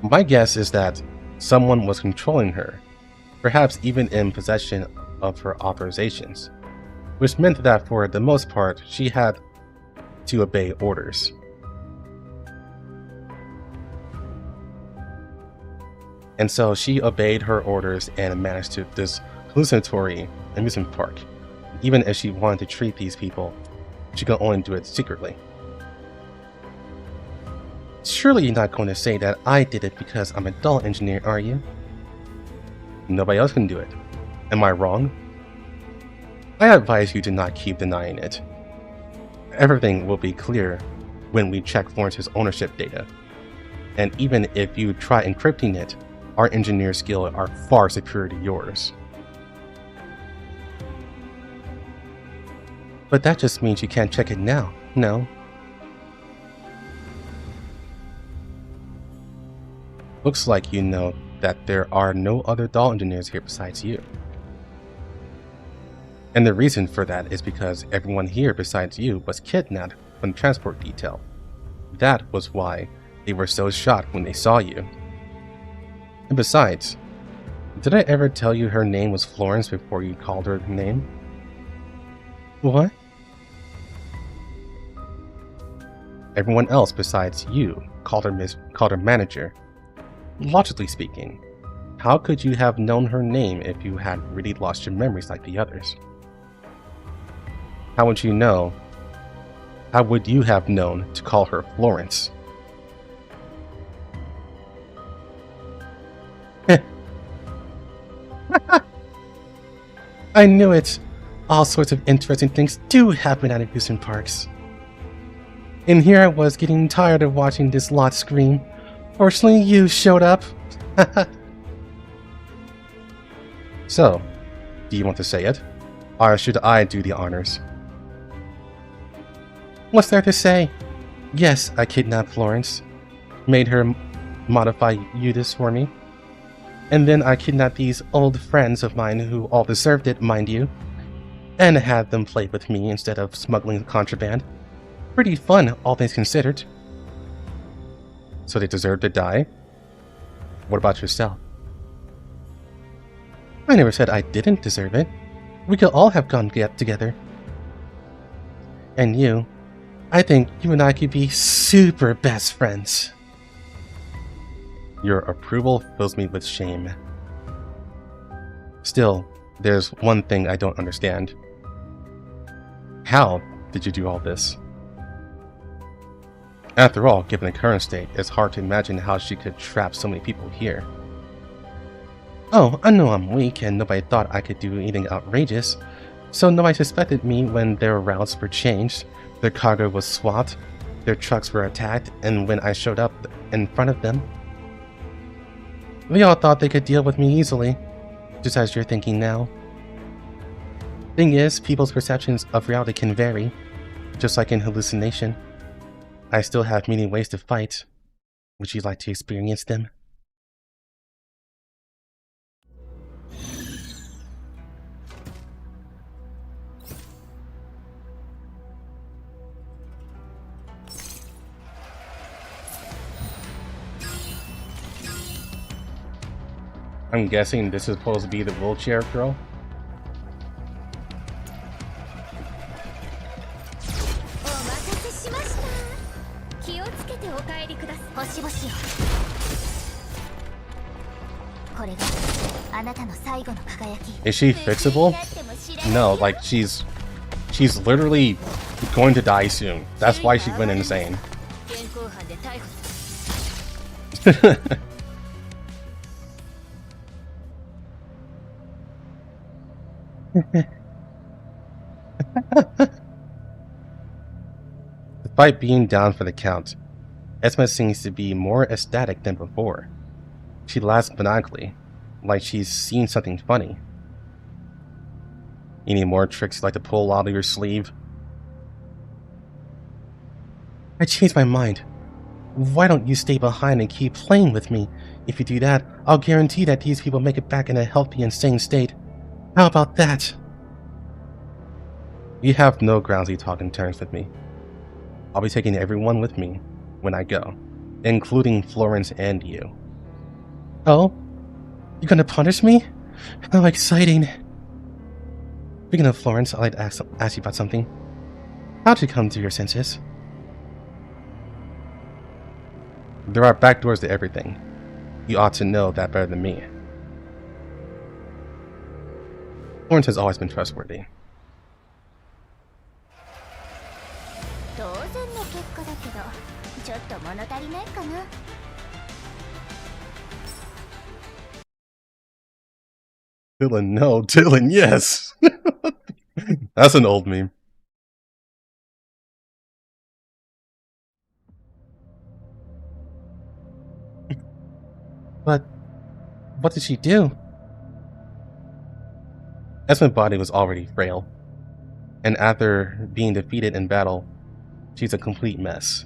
My guess is that someone was controlling her, perhaps even in possession of her authorizations, which meant that for the most part, she had to obey orders. And so she obeyed her orders and managed to this hallucinatory amusement park. Even if she wanted to treat these people, she could only do it secretly. Surely you're not going to say that I did it because I'm a doll engineer, are you? Nobody else can do it. Am I wrong? I advise you to not keep denying it. Everything will be clear when we check Florence's ownership data. And even if you try encrypting it, our engineer skills are far superior to yours. But that just means you can't check it now, no? Looks like you know that there are no other doll engineers here besides you. And the reason for that is because everyone here besides you was kidnapped from the transport detail. That was why they were so shocked when they saw you. And besides, did I ever tell you her name was Florence before you called her name? What? Everyone else besides you called her manager. Logically speaking, how could you have known her name if you had really lost your memories like the others? How would you know? How would you have known to call her Florence? I knew it! All sorts of interesting things do happen at amusement parks. And here I was getting tired of watching this lot scream. Fortunately, you showed up. So, do you want to say it? Or should I do the honors? What's there to say? Yes, I kidnapped Florence. Made her modify Udis for me. And then I kidnapped these old friends of mine who all deserved it, mind you. And had them play with me instead of smuggling contraband. Pretty fun, all things considered. So they deserve to die? What about yourself? I never said I didn't deserve it. We could all have gone together. And you, I think you and I could be super best friends. Your approval fills me with shame. Still, there's one thing I don't understand. How did you do all this? After all, given the current state, it's hard to imagine how she could trap so many people here. Oh, I know I'm weak and nobody thought I could do anything outrageous, so nobody suspected me when their routes were changed, their cargo was swapped, Their trucks were attacked, and when I showed up in front of them, they all thought they could deal with me easily, just as you're thinking now. Thing is, people's perceptions of reality can vary, just like in hallucination. I still have many ways to fight. Would you like to experience them? I'm guessing this is supposed to be the wheelchair girl. Is she fixable? No, like she's literally going to die soon. That's why she went insane. Despite being down for the count, Esma seems to be more ecstatic than before. She laughs maniacally, like she's seen something funny. Any more tricks you'd like to pull out of your sleeve? I changed my mind. Why don't you stay behind and keep playing with me? If you do that, I'll guarantee that these people make it back in a healthy and sane state. How about that? You have no grounds to talk in terms with me. I'll be taking everyone with me when I go, including Florence and you. Oh? You're gonna punish me? How exciting. Speaking of Florence, I'd like to ask you about something. How'd you come to your senses? There are back doors to everything. You ought to know that better than me. Florence has always been trustworthy. Dylan, no. Dylan, yes! That's an old meme. But what did she do? Esma's body was already frail, and after being defeated in battle, she's a complete mess.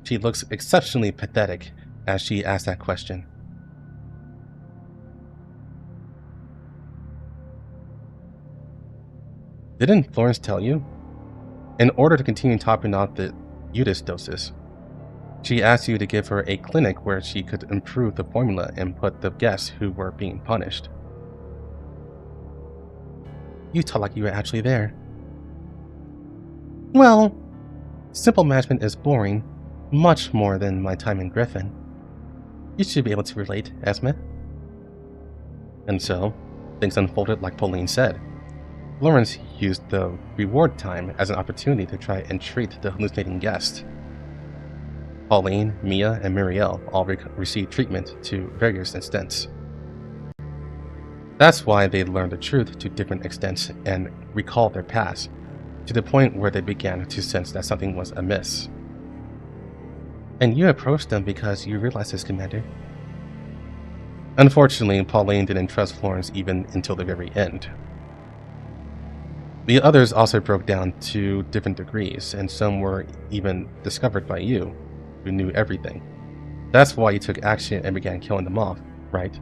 She looks exceptionally pathetic as she asks that question. Didn't Florence tell you? In order to continue topping off the Udis doses, she asked you to give her a clinic where she could improve the formula and put the guests who were being punished. You talk like you were actually there. Well, simple management is boring, much more than my time in Griffin. You should be able to relate, Esma. And so, things unfolded like Pauline said. Florence used the reward time as an opportunity to try and treat the hallucinating guest. Pauline, Mia, and Muriel all received treatment to various extents. That's why they learned the truth to different extents and recalled their past, to the point where they began to sense that something was amiss. And you approached them because you realized this, Commander. Unfortunately, Pauline didn't trust Florence even until the very end. The others also broke down to different degrees, and some were even discovered by you, who knew everything. That's why you took action and began killing them off, right?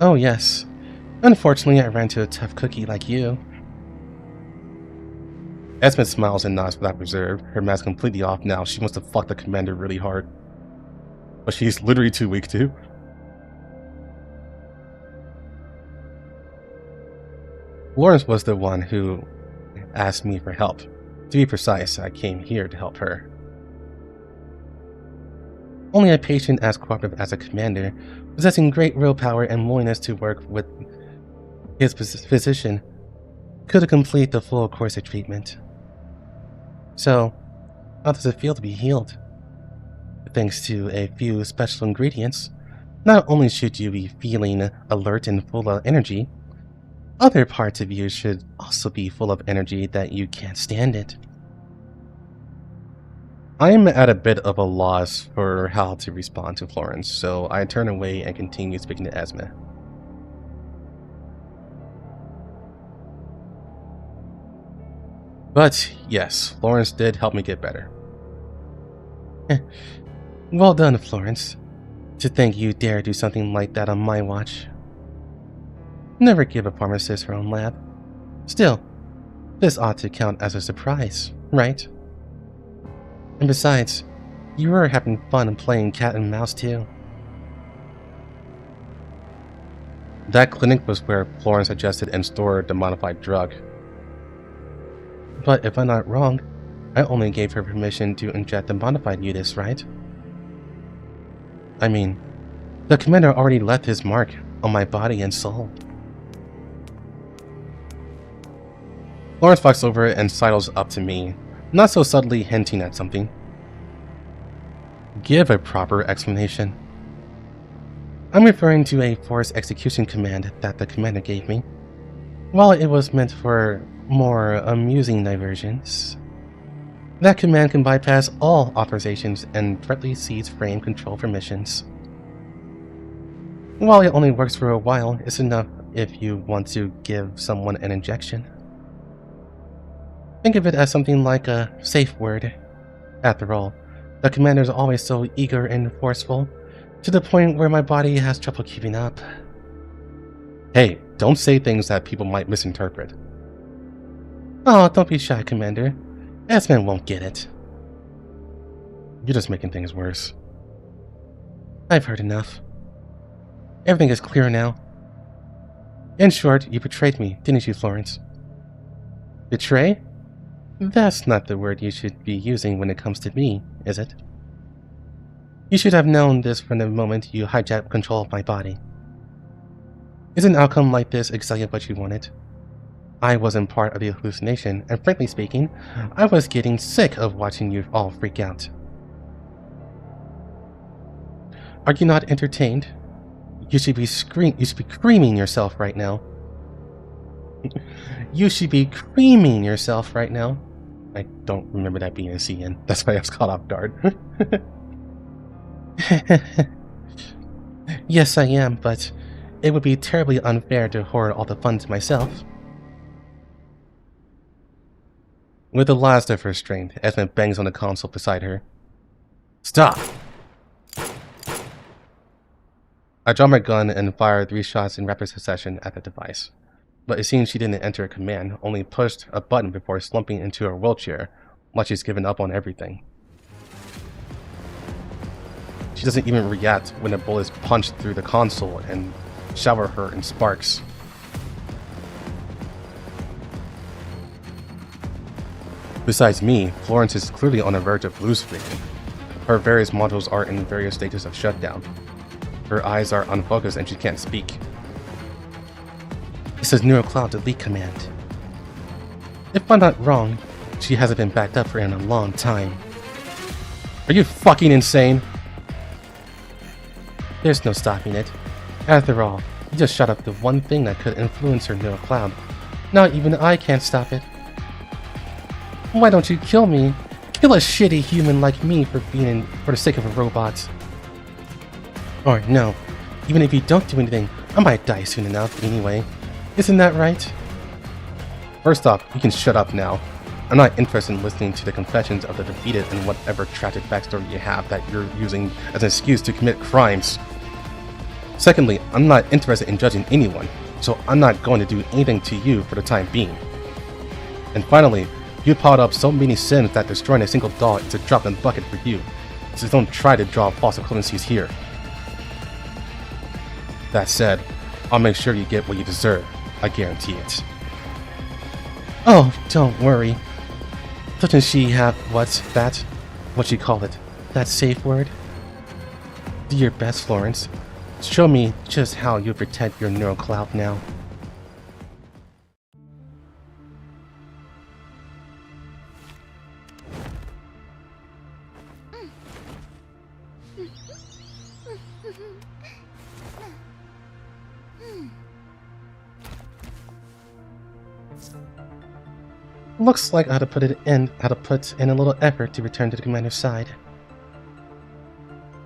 Oh yes. Unfortunately, I ran into a tough cookie like you. Esmond smiles and nods without reserve, her mask completely off now. She wants to fuck the commander really hard. But she's literally too weak to. Florence was the one who asked me for help. To be precise, I came here to help her. Only a patient as cooperative as a commander, possessing great willpower and willingness to work with his physician, could complete the full course of treatment. So, how does it feel to be healed? Thanks to a few special ingredients, not only should you be feeling alert and full of energy, other parts of you should also be full of energy that you can't stand it. I'm at a bit of a loss for how to respond to Florence, so I turn away and continue speaking to Esme. But yes, Florence did help me get better. Well done, Florence. To think you dare do something like that on my watch. Never give a pharmacist her own lab. Still, this ought to count as a surprise, right? And besides, you were having fun playing cat and mouse too. That clinic was where Florence suggested and stored the modified drug. But if I'm not wrong, I only gave her permission to inject the modified Udis, right? I mean, the commander already left his mark on my body and soul. Florence walks over and sidles up to me, not so subtly hinting at something. Give a proper explanation. I'm referring to a forced execution command that the commander gave me. While it was meant for more amusing diversions, that command can bypass all authorizations and directly seize frame control for missions. While it only works for a while, it's enough if you want to give someone an injection. Think of it as something like a safe word. After all, the commander is always so eager and forceful, to the point where my body has trouble keeping up. Hey, don't say things that people might misinterpret. Oh, don't be shy, Commander. Esme won't get it. You're just making things worse. I've heard enough. Everything is clear now. In short, you betrayed me, didn't you, Florence? Betray? That's not the word you should be using when it comes to me, is it? You should have known this from the moment you hijacked control of my body. Is an outcome like this exactly what you wanted? I wasn't part of the hallucination, and frankly speaking, I was getting sick of watching you all freak out. Are you not entertained? You should be creaming yourself right now. You should be creaming yourself right now. I don't remember that being a CN. That's why I was caught off guard. Yes, I am, but it would be terribly unfair to hoard all the fun to myself. With the last of her strength, Esme bangs on the console beside her. Stop! I draw my gun and fire 3 shots in rapid succession at the device. But it seems she didn't enter a command, only pushed a button before slumping into her wheelchair, like she's given up on everything. She doesn't even react when the bullets punch through the console and shower her in sparks. Besides me, Florence is clearly on the verge of blue screening. Her various modules are in various stages of shutdown. Her eyes are unfocused and she can't speak. This is NeuroCloud delete command. If I'm not wrong, she hasn't been backed up for in a long time. Are you fucking insane? There's no stopping it. After all, you just shut up the one thing that could influence her NeuroCloud. Not even I can't stop it. Why don't you kill me? Kill a shitty human like me for the sake of a robot. Or no, even if you don't do anything, I might die soon enough anyway. Isn't that right? First off, you can shut up now. I'm not interested in listening to the confessions of the defeated and whatever tragic backstory you have that you're using as an excuse to commit crimes. Secondly, I'm not interested in judging anyone, so I'm not going to do anything to you for the time being. And finally, you piled up so many sins that destroying a single doll is a drop in the bucket for you, so don't try to draw false equivalencies here. That said, I'll make sure you get what you deserve. I guarantee it. Oh, don't worry. Doesn't she have what you call it, that safe word? Do your best, Florence. Show me just how you protect your NeuroCloud now. Looks like I had to put in a little effort to return to the commander's side.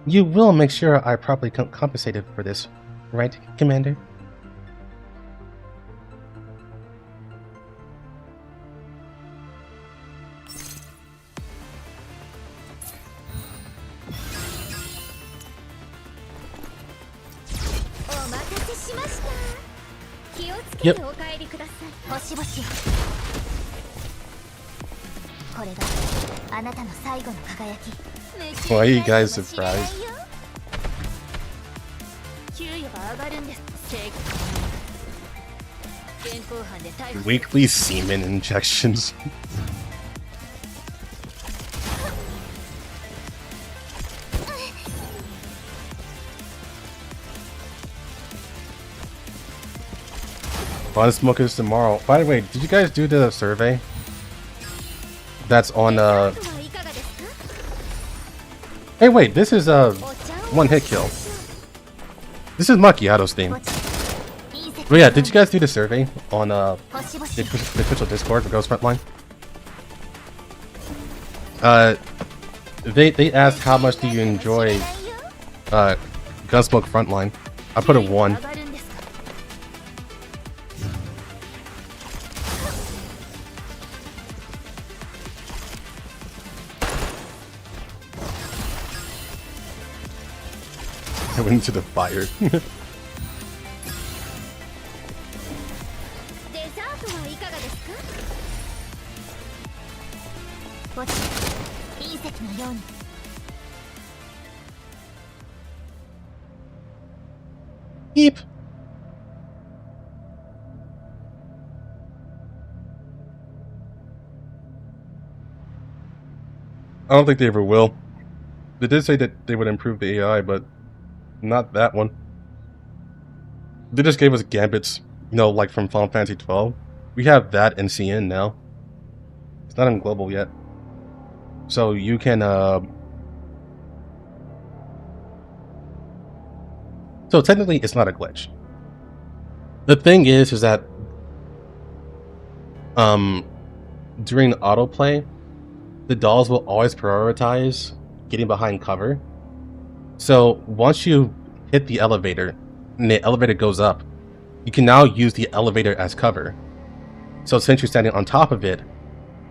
You will make sure I properly compensated for this, right, Commander? Yep. Why are you guys surprised? Weekly semen injections. Fun smokers tomorrow. By the way, did you guys do the survey? That's on Hey wait, this is a one hit kill. This is Macchiato's theme. But yeah, did you guys do the survey on the official Discord for Ghost Frontline? They asked how much do you enjoy Gunsmoke Frontline. I put a 1. I went into the fire. Beep. I don't think they ever will. They did say that they would improve the AI, but not that one. They just gave us gambits, you know, like from Final Fantasy 12. We have that in CN now. It's not in global yet. So you can so technically it's not a glitch. The thing is that during autoplay, the dolls will always prioritize getting behind cover. So once you hit the elevator and the elevator goes up, you can now use the elevator as cover. So since you're standing on top of it,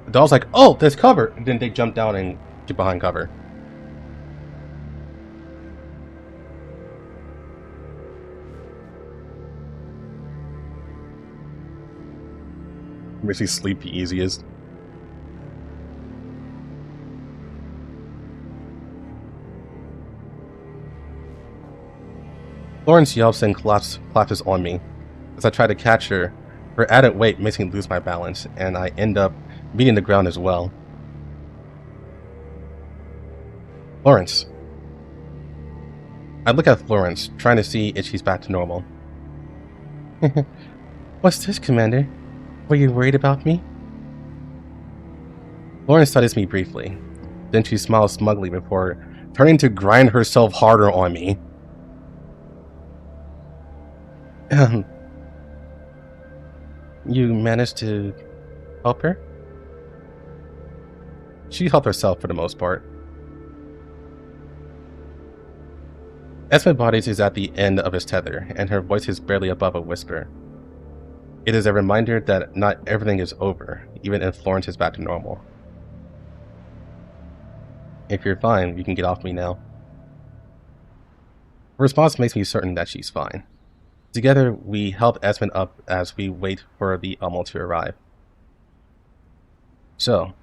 the doll's like, oh, there's cover, and then they jump down and get behind cover. Makes you sleep the easiest. Florence yelps and collapses on me. As I try to catch her, her added weight makes me lose my balance, and I end up meeting the ground as well. Florence. I look at Florence, trying to see if she's back to normal. What's this, Commander? Were you worried about me? Florence studies me briefly. Then she smiles smugly before turning to grind herself harder on me. You managed to help her? She helped herself for the most part. Esmond Bodies is at the end of his tether, and her voice is barely above a whisper. It is a reminder that not everything is over, even if Florence is back to normal. If you're fine, you can get off me now. Her response makes me certain that she's fine. Together, we help Esmond up as we wait for the Ummel to arrive. So,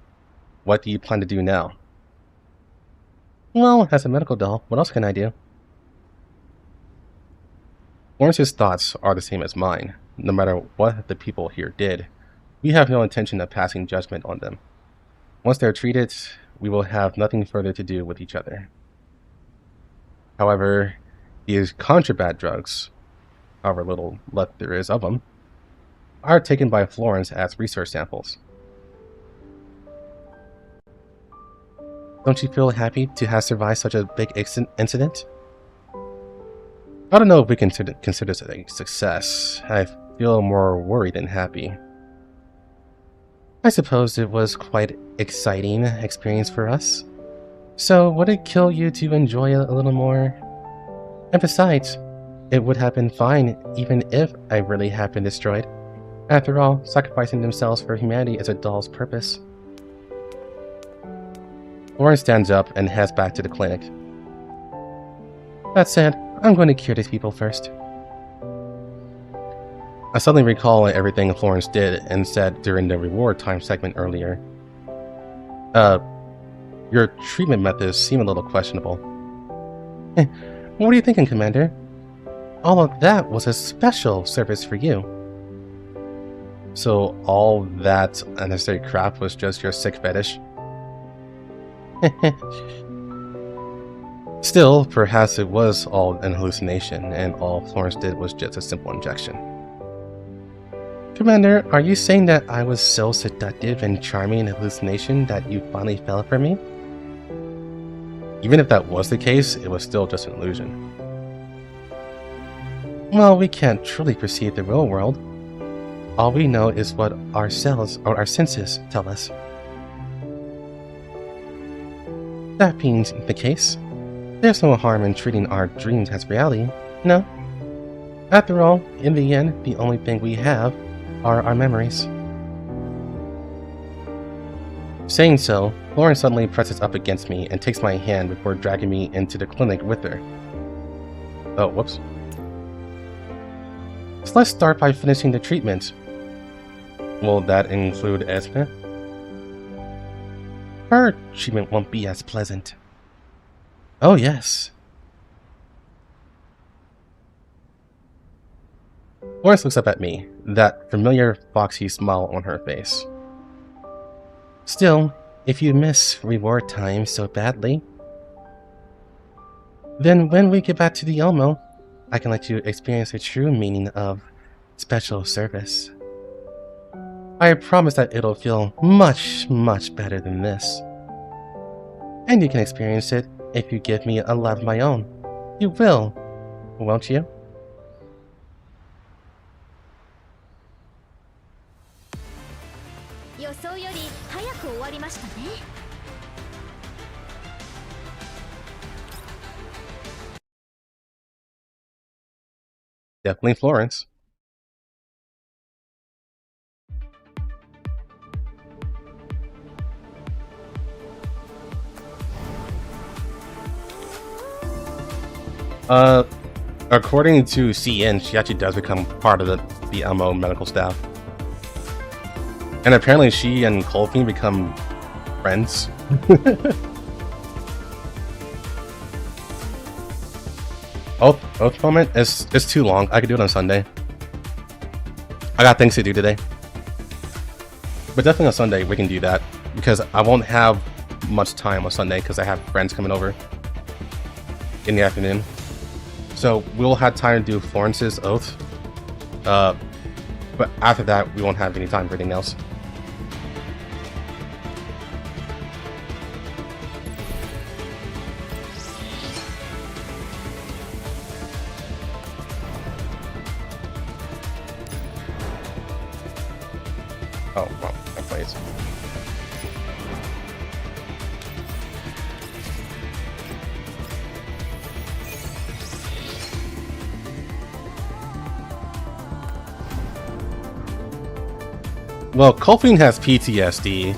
what do you plan to do now? Well, as a medical doll, what else can I do? Florence's thoughts are the same as mine. No matter what the people here did, we have no intention of passing judgment on them. Once they're treated, we will have nothing further to do with each other. However, these contraband drugs, however little left there is of them, are taken by Florence as research samples. Don't you feel happy to have survived such a big incident? I don't know if we consider this a success. I feel more worried than happy. I suppose it was quite exciting experience for us. So would it kill you to enjoy it a little more? And besides, it would have been fine even if I really had been destroyed. After all, sacrificing themselves for humanity is a doll's purpose. Lauren stands up and heads back to the clinic. That said, I'm going to cure these people first. I suddenly recall everything Florence did and said during the reward time segment earlier. Your treatment methods seem a little questionable. What are you thinking, Commander? All of that was a special service for you. So all that unnecessary crap was just your sick fetish? Still, perhaps it was all an hallucination, and all Florence did was just a simple injection. Commander, are you saying that I was so seductive and charming in hallucination that you finally fell for me? Even if that was the case, it was still just an illusion. Well, we can't truly perceive the real world. All we know is what our cells or our senses tell us. That being the case, there's no harm in treating our dreams as reality, no? After all, in the end, the only thing we have are our memories. Saying so, Lauren suddenly presses up against me and takes my hand before dragging me into the clinic with her. Oh, whoops. So let's start by finishing the treatment. Will that include Esme? Her treatment won't be as pleasant. Oh yes. Florence looks up at me, that familiar foxy smile on her face. Still, if you miss reward time so badly, then when we get back to the Elmo, I can let you experience the true meaning of special service. I promise that it'll feel much, much better than this. And you can experience it if you give me a love of my own. You will, won't you? Definitely Florence. According to CN, she actually does become part of the Elmo medical staff. And apparently she and Colfie become friends. Oath moment is too long. I could do it on Sunday. I got things to do today. But definitely on Sunday we can do that. Because I won't have much time on Sunday because I have friends coming over in the afternoon. So we'll have time to do Florence's oath. But after that we won't have any time for anything else. Oh, well, that plays. Well, Colfie has PTSD.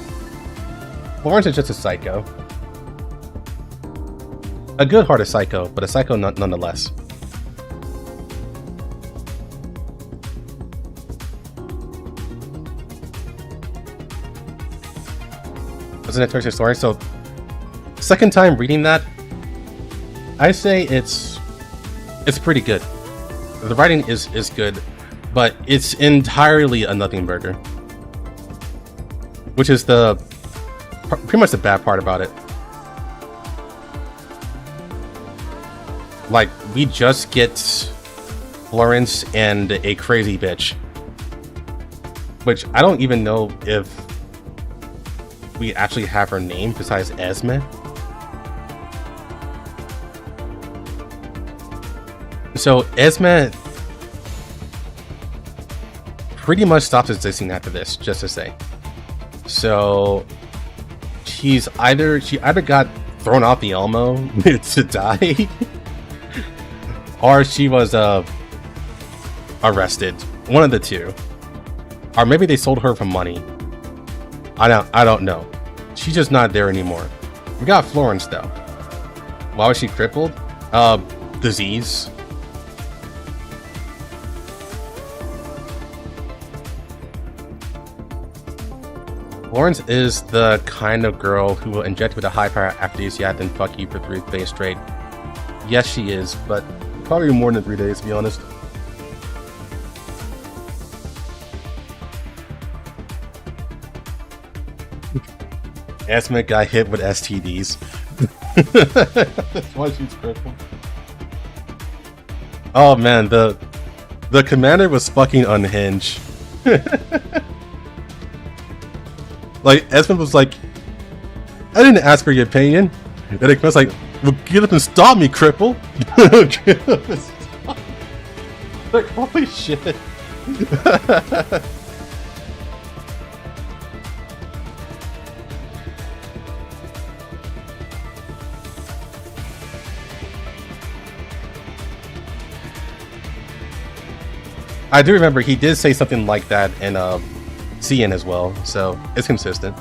Florence is just a psycho. A good-hearted psycho, but a psycho nonetheless. Isn't it Toy Story? So, second time reading that, I say it's pretty good. The writing is good, but it's entirely a nothing burger, which is pretty much the bad part about it. Like, we just get Florence and a crazy bitch, which I don't even know if we actually have her name besides Esme. So Esme pretty much stops existing after this, just to say. So she either got thrown off the Elmo to die, or she was arrested. One of the two, or maybe they sold her for money. I don't know. She's just not there anymore. We got Florence though. Why was she crippled? Disease. Florence is the kind of girl who will inject with a high power aphrodisiac and fuck you for 3 days straight. Yes, she is, but probably more than 3 days, to be honest. Esme got hit with STDs. That's why she's crippled. Oh man, the commander was fucking unhinged. Like, Esmond was like, I didn't ask for your opinion. And the commander's like, well, get up and stop me, cripple. Get up and stop. Like, holy shit. I do remember he did say something like that in CN as well, so it's consistent.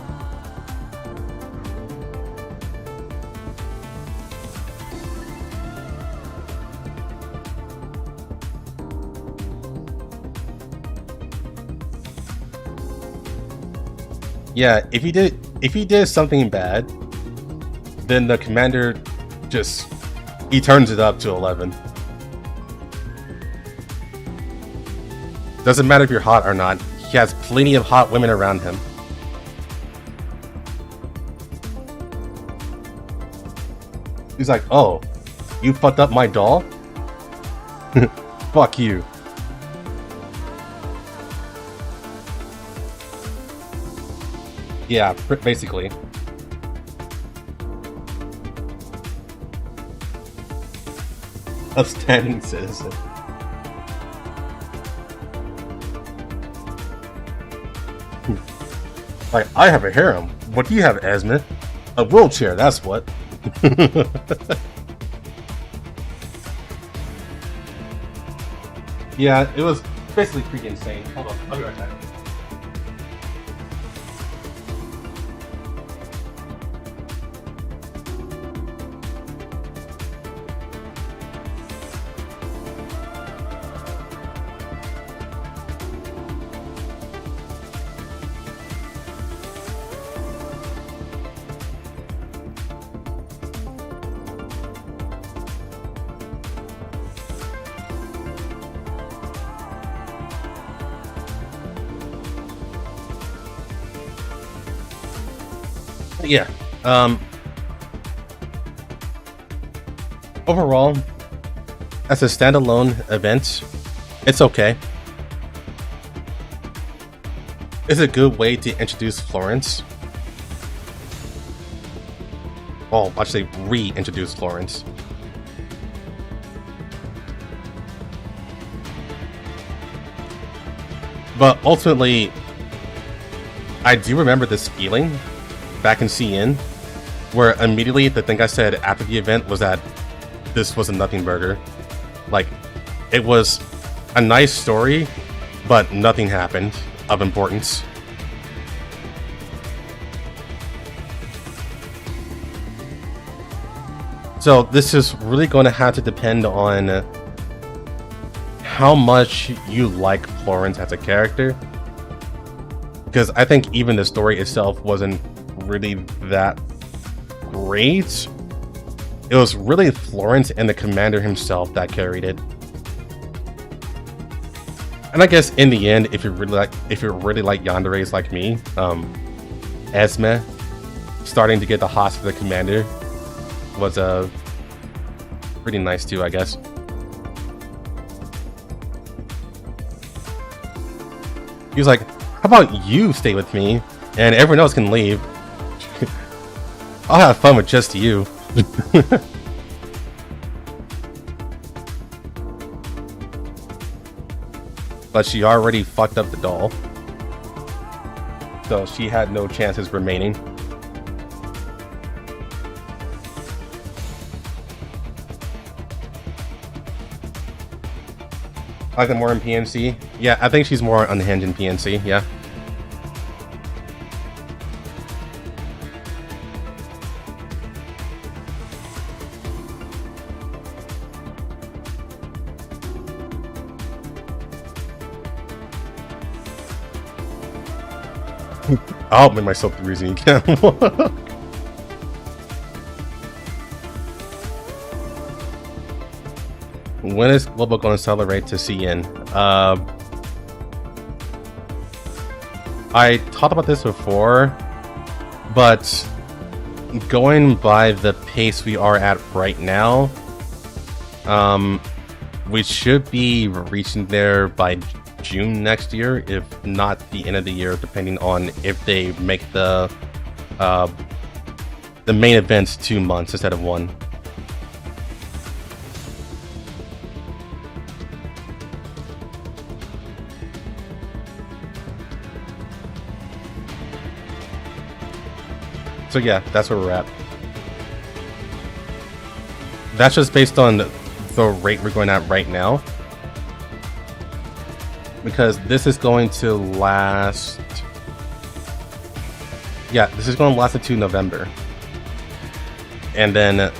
Yeah, if he did something bad, then the commander he turns it up to 11. Doesn't matter if you're hot or not. He has plenty of hot women around him. He's like, oh, you fucked up my doll? Fuck you. Yeah, basically. Upstanding citizen. Like, I have a harem. What do you have, Esme? A wheelchair, that's what. Yeah, it was basically pretty insane. Hold on, I'll be right back. Yeah. Overall, as a standalone event, it's okay. It's a good way to introduce Florence. Oh, actually, reintroduce Florence. But ultimately, I do remember this feeling back in CN, where immediately the thing I said after the event was that this was a nothing burger. Like, it was a nice story, but nothing happened of importance. So this is really going to have to depend on how much you like Florence as a character, because I think even the story itself wasn't really that great. It was really Florence and the commander himself that carried it. And I guess in the end, if you really like yanderes like me, Esme starting to get the hots for the commander was pretty nice too, I guess. He was like, how about you stay with me and everyone else can leave? I'll have fun with just you. But she already fucked up the doll. So she had no chances remaining. I like them more in PNC. Yeah, I think she's more unhinged in PNC, yeah. I'll make myself the reason you can. When is Global going to celebrate to CN? I talked about this before, but going by the pace we are at right now, we should be reaching there by June next year, if not the end of the year, depending on if they make the main events 2 months instead of 1. So yeah, that's where we're at. That's just based on the rate we're going at right now. Because this is going to last... Yeah, this is going to last until November. And then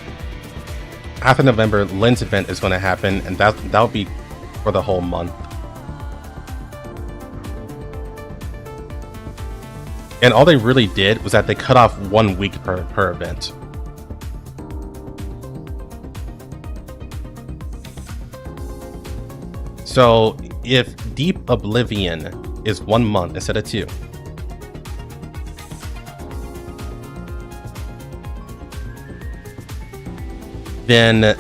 after November, Lynn's event is going to happen, and that'll be for the whole month. And all they really did was that they cut off 1 week per event. So if Deep Oblivion is 1 month instead of 2, then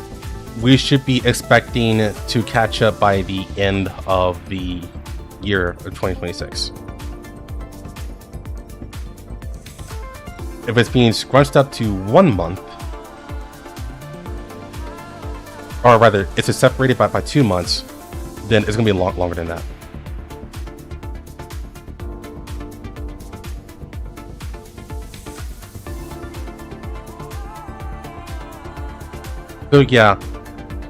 we should be expecting to catch up by the end of the year of 2026. If it's being scrunched up to 1 month, or rather, it's separated by 2 months, then it's going to be longer than that. So yeah,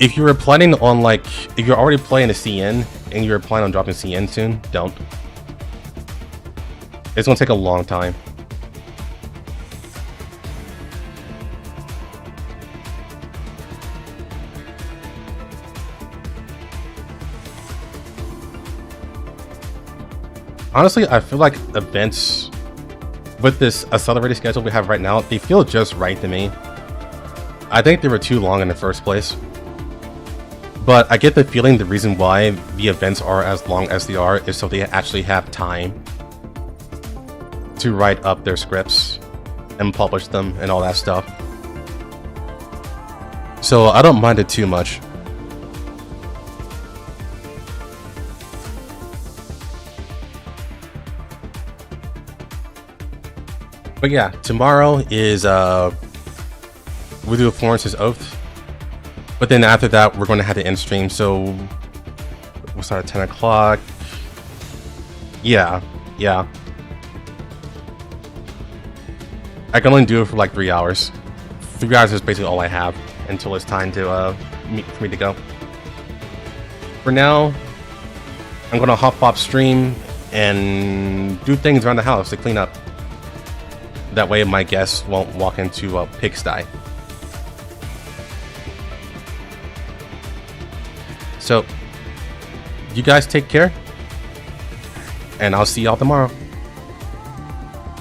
if you're planning on if you're already playing a CN and you're planning on dropping CN soon, don't. It's going to take a long time. Honestly, I feel like events with this accelerated schedule we have right now, they feel just right to me. I think they were too long in the first place. But I get the feeling the reason why the events are as long as they are is so they actually have time to write up their scripts and publish them and all that stuff. So I don't mind it too much. But yeah, tomorrow is we do Florence's Oath. But then after that, we're going to have to end stream. So we'll start at 10 o'clock. Yeah. I can only do it for like 3 hours. 3 hours is basically all I have until it's time to for me to go. For now, I'm going to hop stream and do things around the house to clean up. That way my guests won't walk into a pigsty. So, you guys take care. And I'll see y'all tomorrow.